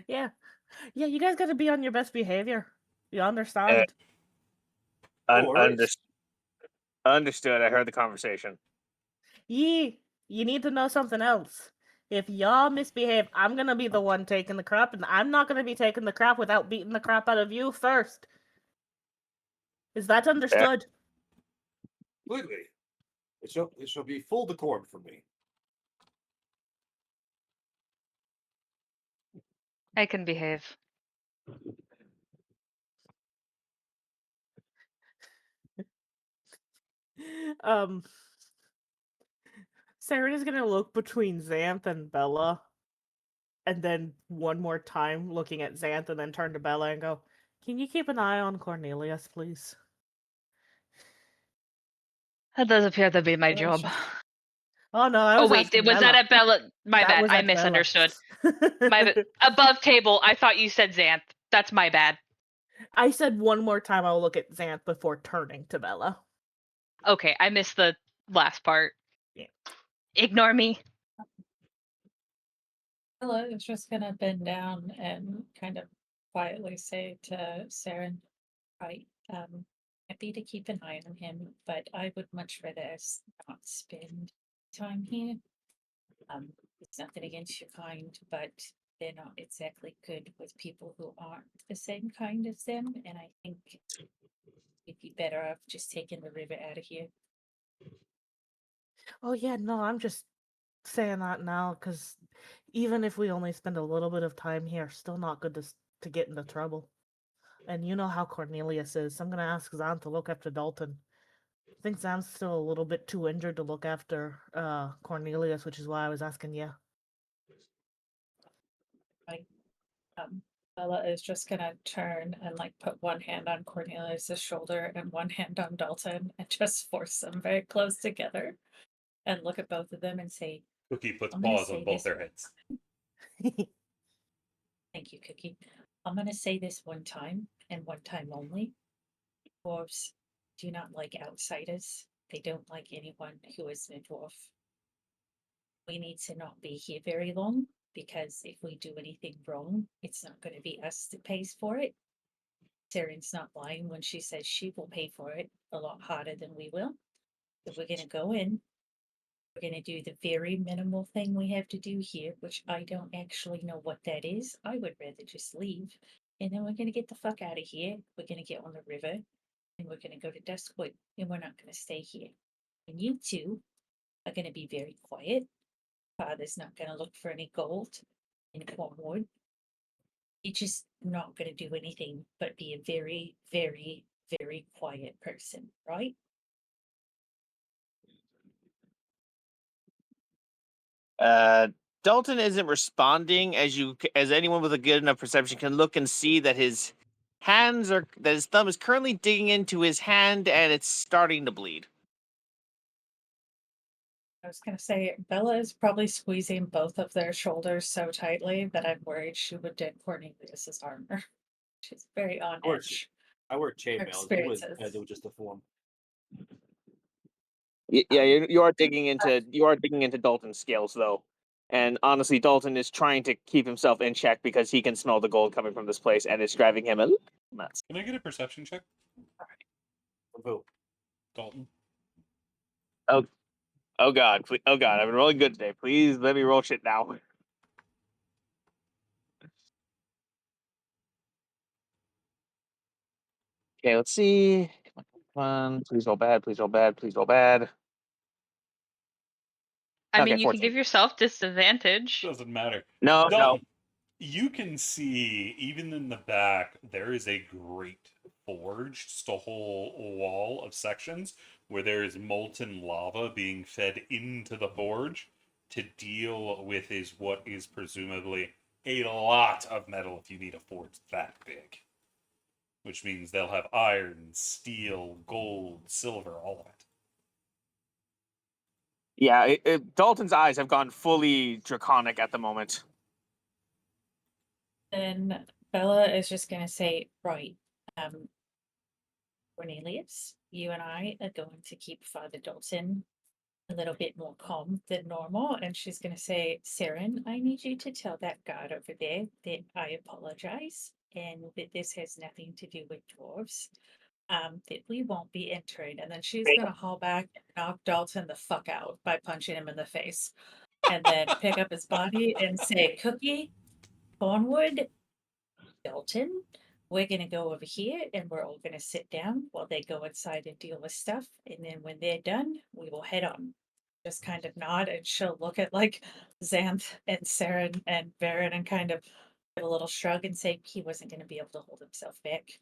Yeah. Yeah, you guys gotta be on your best behavior. You understand? No worries. Understood. I heard the conversation. You need to know something else. If y'all misbehave, I'm gonna be the one taking the crap, and I'm not gonna be taking the crap without beating the crap out of you first. Is that understood? Completely. It shall be full decorum for me. I can behave. Um, Sarah is gonna look between Xanth and Bella, and then one more time looking at Xanth, and then turn to Bella and go, "Can you keep an eye on Cornelius, please?" That does appear to be my Oh, job. sure. Oh no, I Oh was wait, asking was that Bella. at Bella? My That bad. was I at Bella. misunderstood. Above table. I thought you said Xanth. That's my bad. I said one more time I'll look at Xanth before turning to Bella. Okay, I missed the last part. Yeah. Ignore me. Ella is just gonna bend down and kind of quietly say to Saren, right, happy to keep an eye on him, but I would much rather us not spend time here. It's nothing against your kind, but they're not exactly good with people who aren't the same kind as them, and I think we'd be better off just taking the river out of here. Oh yeah, no, I'm just saying that now because even if we only spend a little bit of time here, still not good to get into trouble. And you know how Cornelius is. I'm gonna ask Zan to look after Dalton. I think Zan's still a little bit too injured to look after Cornelius, which is why I was asking you. Um, Bella is just gonna turn and like put one hand on Cornelius's shoulder and one hand on Dalton and just force them very close together and look at both of them and say, Cookie puts I'm gonna paws on say both this their one heads. Thank you, Cookie. I'm gonna say this one time and one time only. Dwarves do not like outsiders. They don't like anyone who isn't a dwarf. We need to not be here very long because if we do anything wrong, it's not going to be us that pays for it. Saren's not lying when she says she will pay for it a lot harder than we will. So we're going to go in. We're going to do the very minimal thing we have to do here, which I don't actually know what that is. I would rather just leave. And then we're going to get the fuck out of here. We're going to get on the river and we're going to go to Duskwood and we're not going to stay here. And you two are going to be very quiet. Father's not going to look for any gold in Cornwood. You're just not going to do anything but be a very, very, very quiet person, right? Dalton isn't responding as anyone with a good enough perception can look and see that his thumb is currently digging into his hand and it's starting to bleed. I was going to say, Bella is probably squeezing both of their shoulders so tightly that I'm worried she would dent Cornelius's armor. She's very on Or edge. I wear chainmail. It would Experiences. just deform. Yeah, you are digging into Dalton's scales though, and honestly, Dalton is trying to keep himself in check because he can smell the gold coming from this place, and it's driving him a little nuts. Can I get a perception check, From who? Dalton? Oh god, oh god, I've been rolling good today. Please let me roll shit now. Okay, let's see. Come on, please roll bad. Please roll bad. Please roll bad. I Okay, mean, you can 14. give yourself disadvantage. Doesn't matter. No, Dalton, you can see even in the back there is a great forge, just a whole wall of sections where there is molten lava being fed into the forge to deal with what is presumably a lot of metal if you need a forge that big. Which means they'll have iron, steel, gold, silver, all of it. Yeah, Dalton's eyes have gone fully draconic at the moment. Then Bella is just going to say, right, Cornelius, you and I are going to keep Father Dalton a little bit more calm than normal. And she's going to say, Saren, I need you to tell that guard over there that I apologize and that this has nothing to do with dwarves. That we won't be entering. And then she's going to haul back and knock Dalton the fuck out by punching him in the face. And then pick up his body and say, Cookie, Cornwood, Dalton, we're going to go over here and we're all going to sit down while they go inside and deal with stuff. And then when they're done, we will head on. Just kind of nod and she'll look at like Xanth and Saren and Baron and kind of give a little shrug and say he wasn't going to be able to hold himself back.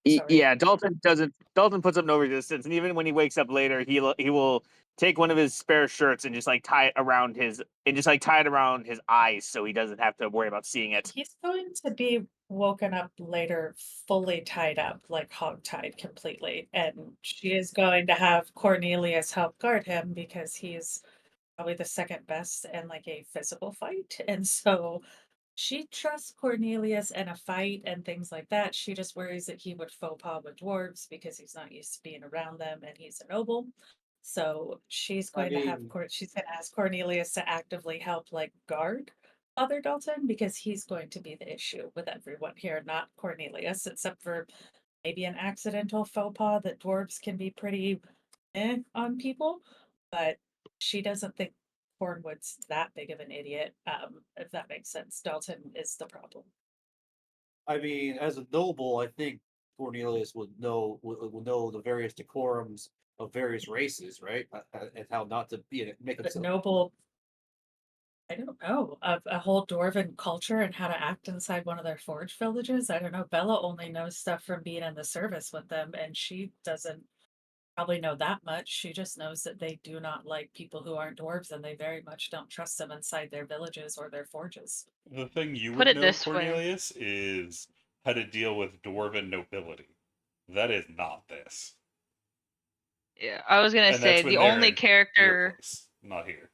Sorry. Yeah, Dalton doesn't. Dalton puts up no resistance, and even when he wakes up later, he will take one of his spare shirts and just like tie it around his eyes, so he doesn't have to worry about seeing it. He's going to be woken up later fully tied up, like hog-tied completely. And she is going to have Cornelius help guard him because he's probably the second best in like a physical fight. And so she trusts Cornelius in a fight and things like that. She just worries that he would faux pas with dwarves because he's not used to being around them and he's a noble. So she's going to have she's going to ask Cornelius to actively help like guard Father Dalton because he's going to be the issue with everyone here, not Cornelius, except for maybe an accidental faux pas that dwarves can be pretty on people. But she doesn't think Cornwood's that big of an idiot, if that makes sense. Dalton is the problem. I mean, as a noble, I think Cornelius would know the various decorums of various races, right? And how not to make But himself. noble, I don't know, a whole dwarven culture and how to act inside one of their forge villages. I don't know. Bella only knows stuff from being in the service with them, and she doesn't probably know that much. She just knows that they do not like people who aren't dwarves, and they very much don't trust them inside their villages or their forges. The thing you Put would it know, this way. Cornelius, is how to deal with dwarven nobility. That is not this. Yeah, I was gonna And that's say when the they're only in your character. place, not here.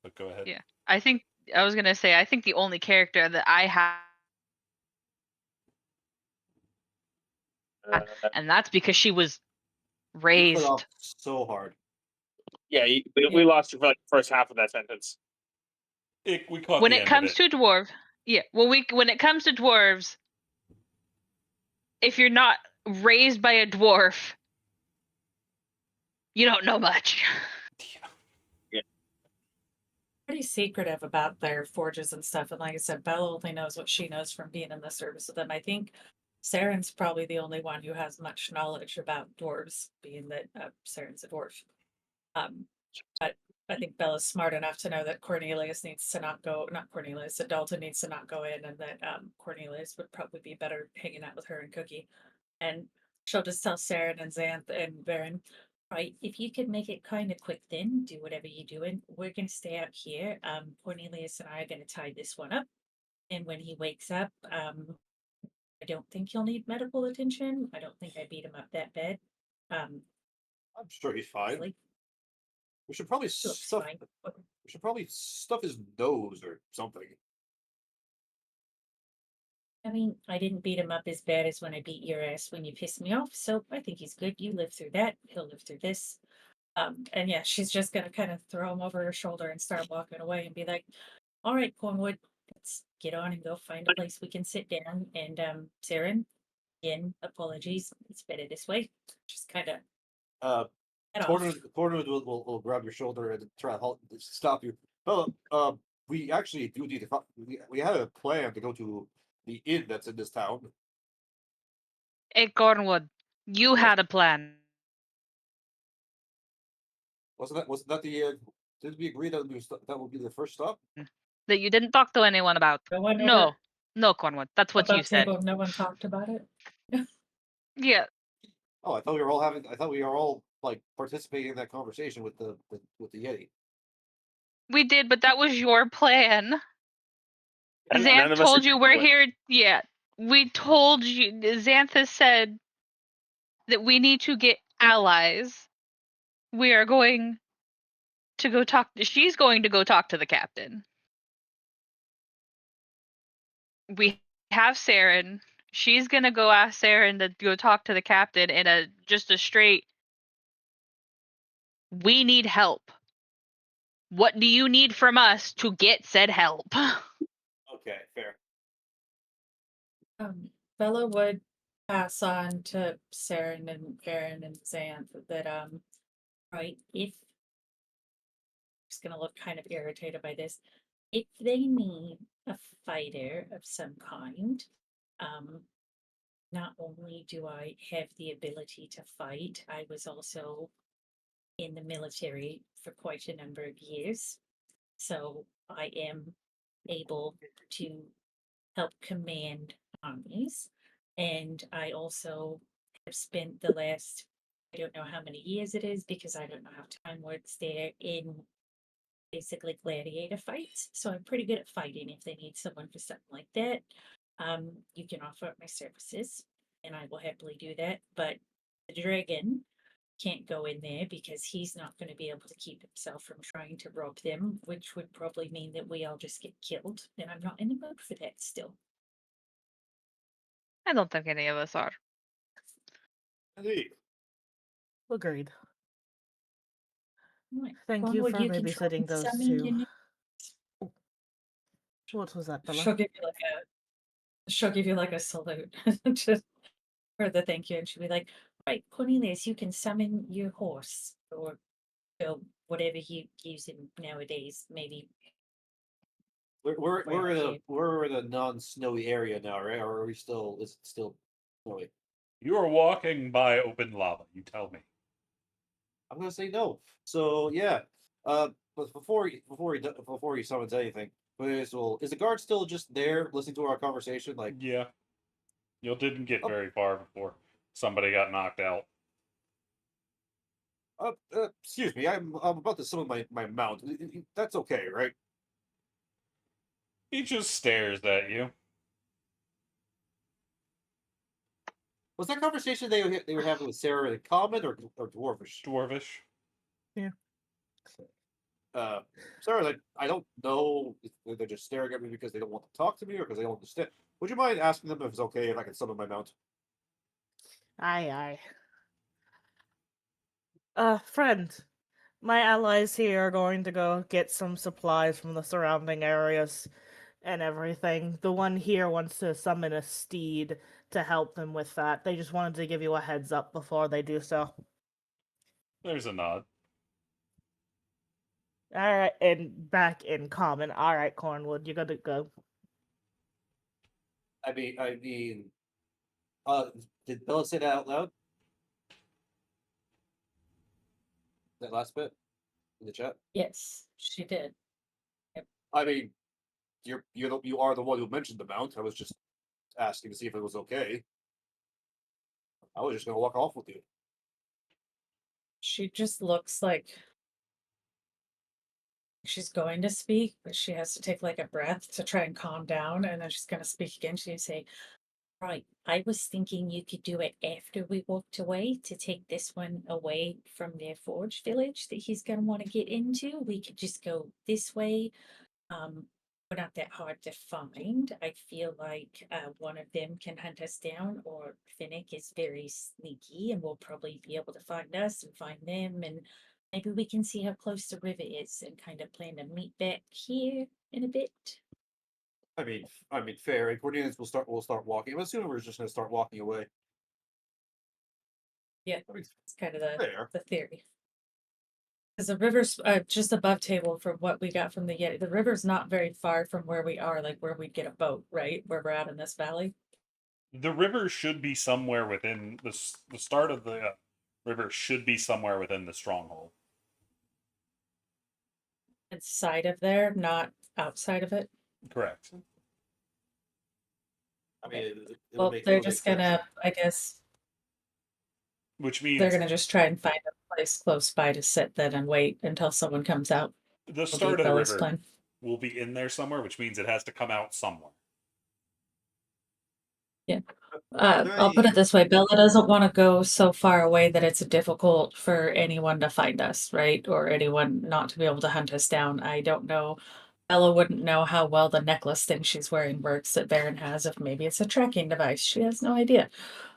But go ahead. Yeah, I think I was gonna say I think the only character that I have, and that's because she was You cut raised. off so hard. Yeah, we lost you for like the first half of that sentence. We caught When the it end of comes it. to dwarf, yeah, when it comes to dwarves, if you're not raised by a dwarf, you don't know much. Yeah. Pretty secretive about their forges and stuff. And like I said, Bella only knows what she knows from being in the service with them. I think Saren's probably the only one who has much knowledge about dwarves, being that Saren's a dwarf. But I think Bella's smart enough to know that Cornelius needs to not go, not Cornelius, that Dalton needs to not go in, and that Cornelius would probably be better hanging out with her and Cookie. And she'll just tell Saren and Xanth and Baron, right, if you could make it kind of quick then, do whatever you're doing. We're gonna stay out here. Cornelius and I are gonna tie this one up. And when he wakes up, I don't think he'll need medical attention. I don't think I beat him up that bad. I'm sure he's fine. Really, We should probably he looks stuff. fine. We should probably stuff his nose or something. I mean, I didn't beat him up as bad as when I beat your ass when you pissed me off, so I think he's good. You live through that, he'll live through this. And yeah, she's just gonna kind of throw him over her shoulder and start walking away and be like, all right, Cornwood, let's get on and go find a place we can sit down. And Saren, again, apologies. It's better this way. Just kind of Uh, head off. Cornwood will grab your shoulder and try to stop you. Well, we actually do need to. We had a plan to go to the inn that's in this town. Hey, Cornwood, you Yes. had a plan. Wasn't that the? Did we agree that that would be the first stop? That you didn't talk to anyone about. No one No, ever no, Cornwood. That's what you above said. table. No one talked about it. Yeah, Oh, I thought we were all having. I thought we were all like participating in that conversation with the Yeti. we did, but that was your plan. None Xanth of us told you agreed we're to it. here. Yeah, we told you. Xanth has said that we need to get allies. We are going to go talk. She's going to go talk to the captain. We have Saren. She's gonna go ask Saren to go talk to the captain in a just a straight. We need help. What do you need from us to get said help? Okay, fair. Bella would pass on to Saren and Aaron and Xanth that right, if just gonna look kind of irritated by this, if they need a fighter of some kind, not only do I have the ability to fight, I was also in the military for quite a number of years. So I am able to help command armies. And I also have spent the last, I don't know how many years it is because I don't know how time works there, in basically gladiator fights. So I'm pretty good at fighting if they need someone for something like that. You can offer up my services and I will happily do that. But the dragon can't go in there because he's not going to be able to keep himself from trying to rob them, which would probably mean that we all just get killed. And I'm not in the mood for that still. I don't think any of us are. Indeed. Agreed. Right. Thank you Cornwood, for you can try babysitting and those summon two. your new- What was that, She'll Bella? give you like she'll give you like a salute just for the thank you, and she'll be like, right, Cornelius, you can summon your horse or whatever you use in nowadays, maybe. We're in a non-snowy area now, right? Or are we still? Is it still snowy? You are walking by open lava. You tell me. I'm gonna say no. So yeah. But before he summons anything, is the guard still just there listening to our conversation? Like, Yeah. You didn't get Oh. very far before somebody got knocked out. Excuse me, I'm about to summon my mount. That's okay, right? He just stares at you. Was that conversation they were having with Sarah in common or dwarvish? Dwarvish. Sarah, like, I don't know if they're just staring at me because they don't want to talk to me or because they don't understand. Would you mind asking them if it's okay if I can summon my mount? Aye. Friend, my allies here are going to go get some supplies from the surrounding areas and everything. The one here wants to summon a steed to help them with that. They just wanted to give you a heads up before they do so. There's a nod. Alright, and back in common. Alright, Cornwood, you gotta go. I mean, did Bella say that out loud? That last bit in the chat. Yes, she did. I mean, you are the one who mentioned the mount. I was just asking to see if it was okay. I was just gonna walk off with you. She just looks like she's going to speak, but she has to take like a breath to try and calm down, and then she's gonna speak again. She's say, "Right, I was thinking you could do it after we walked away to take this one away from their forge village that he's gonna want to get into. We could just go this way. We're not that hard to find. I feel like one of them can hunt us down, or Finnick is very sneaky and will probably be able to find us and find them, and maybe we can see how close the river is and kind of plan to meet back here in a bit." I mean, fair. And Cornelius will start walking. I'm assuming we're just gonna start walking away. Yeah, I mean, it's kind of fair. the theory. Because the river's just above table from what we got from the Yeti. The river's not very far from where we are, like where we'd get a boat, right? Where we're at in this valley. The river should be somewhere within the start of the river should be somewhere within the stronghold. Inside of there, not outside of it. Correct. I mean, it Well, would make. they're It would make just sense. gonna, I guess, Which they're means gonna just try and find a place close by to sit then and wait until someone comes out. the Will be start of the Bella's river plan. will be in there somewhere, which means it has to come out somewhere. Are there I'll put any- it this way, Bella doesn't want to go so far away that it's difficult for anyone to find us, right? Or anyone not to be able to hunt us down. I don't know. Bella wouldn't know how well the necklace thing she's wearing works that Baron has, if maybe it's a tracking device. She has no idea.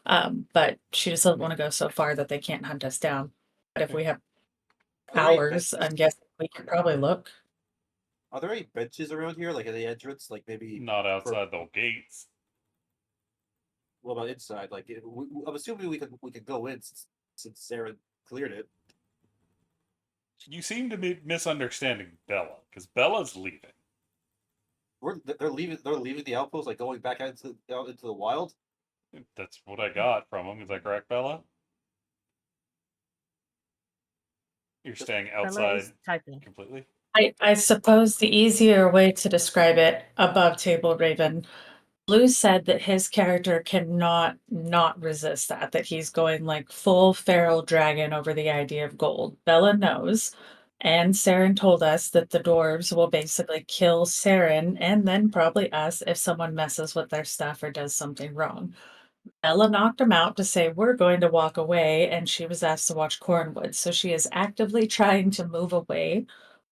But she just doesn't want to go so far that they can't hunt us down. But if we have Are there any hours, benches- I'm guessing we could probably look. Are there any benches around here, like at the entrance, like maybe? Not outside the gates. What about inside? Like, I'm assuming we could go in since Sarah cleared it. You seem to be misunderstanding Bella, because Bella's leaving. They're leaving. They're leaving the outpost, like going back out into the wild. That's what I got from him. Is that correct, Bella? You're staying Bella outside is typing. completely? I suppose the easier way to describe it above table Raven, Blue said that his character cannot not resist that he's going like full feral dragon over the idea of gold. Bella knows. And Saren told us that the dwarves will basically kill Saren and then probably us if someone messes with their stuff or does something wrong. Ella knocked him out to say, "We're going to walk away," and she was asked to watch Cornwood. So she is actively trying to move away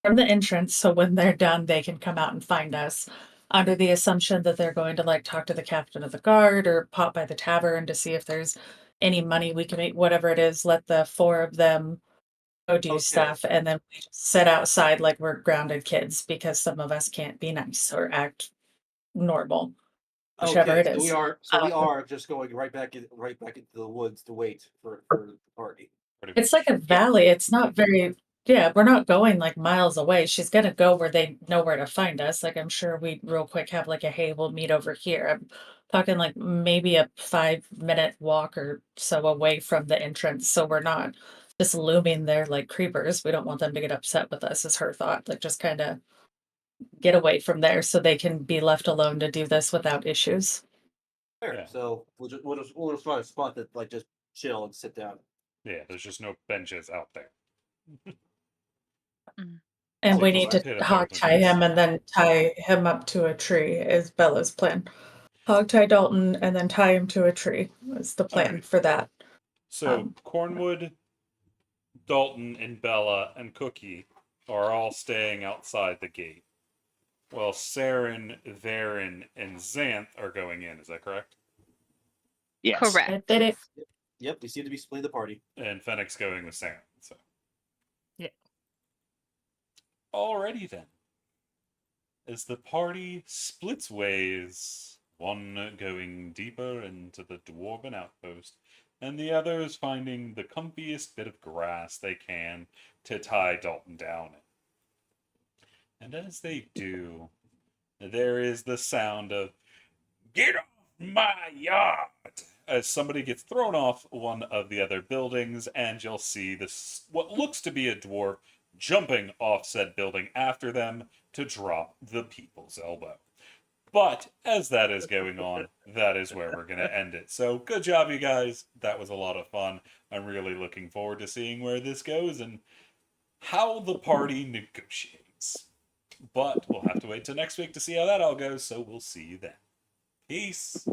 from the entrance so when they're done, they can come out and find us, under the assumption that they're going to like talk to the captain of the guard or pop by the tavern to see if there's any money we can make, whatever it is. Let the four of them go do Okay. stuff, and then we just sit outside like we're grounded kids because some of us can't be nice or act normal. Whichever it So we is. are. So we are just going right back into the woods to wait for the party. Pretty It's much. like a valley. It's not very, yeah, we're not going like miles away. She's gonna go where they know where to find us. Like I'm sure we real quick have like a, hey, we'll meet over here. I'm talking like maybe a 5-minute walk or so away from the entrance. So we're not just looming there like creepers. We don't want them to get upset with us, is her thought. Like just kind of get away from there so they can be left alone to do this without issues. Fair. Yeah. So we'll just find a spot that like just chill and sit down. Yeah, there's just no benches out there. And See, we 'cause need I to paid a hog note tie against him and then tie him up to a tree is Bella's plan. Hog tie Dalton and then tie him to a tree is the plan Alrighty. for that. So Cornwood, Dalton, and Bella and Cookie are all staying outside the gate, while Saren, Varen, and Xanth are going in. Is that correct? Yes. Correct. Did it? Yep, we seem to be splitting the party. And Fennec's going with Saren. So. Yeah. Alrighty then. As the party splits ways, one going deeper into the dwarven outpost, and the others finding the comfiest bit of grass they can to tie Dalton down in. And as they do, there is the sound of "Get off my yard!" as somebody gets thrown off one of the other buildings, and you'll see this what looks to be a dwarf jumping off said building after them to drop the people's elbow. But as that is going on, that is where we're going to end it. So good job, you guys. That was a lot of fun. I'm really looking forward to seeing where this goes and how the party negotiates. But we'll have to wait till next week to see how that all goes, so we'll see you then. Peace.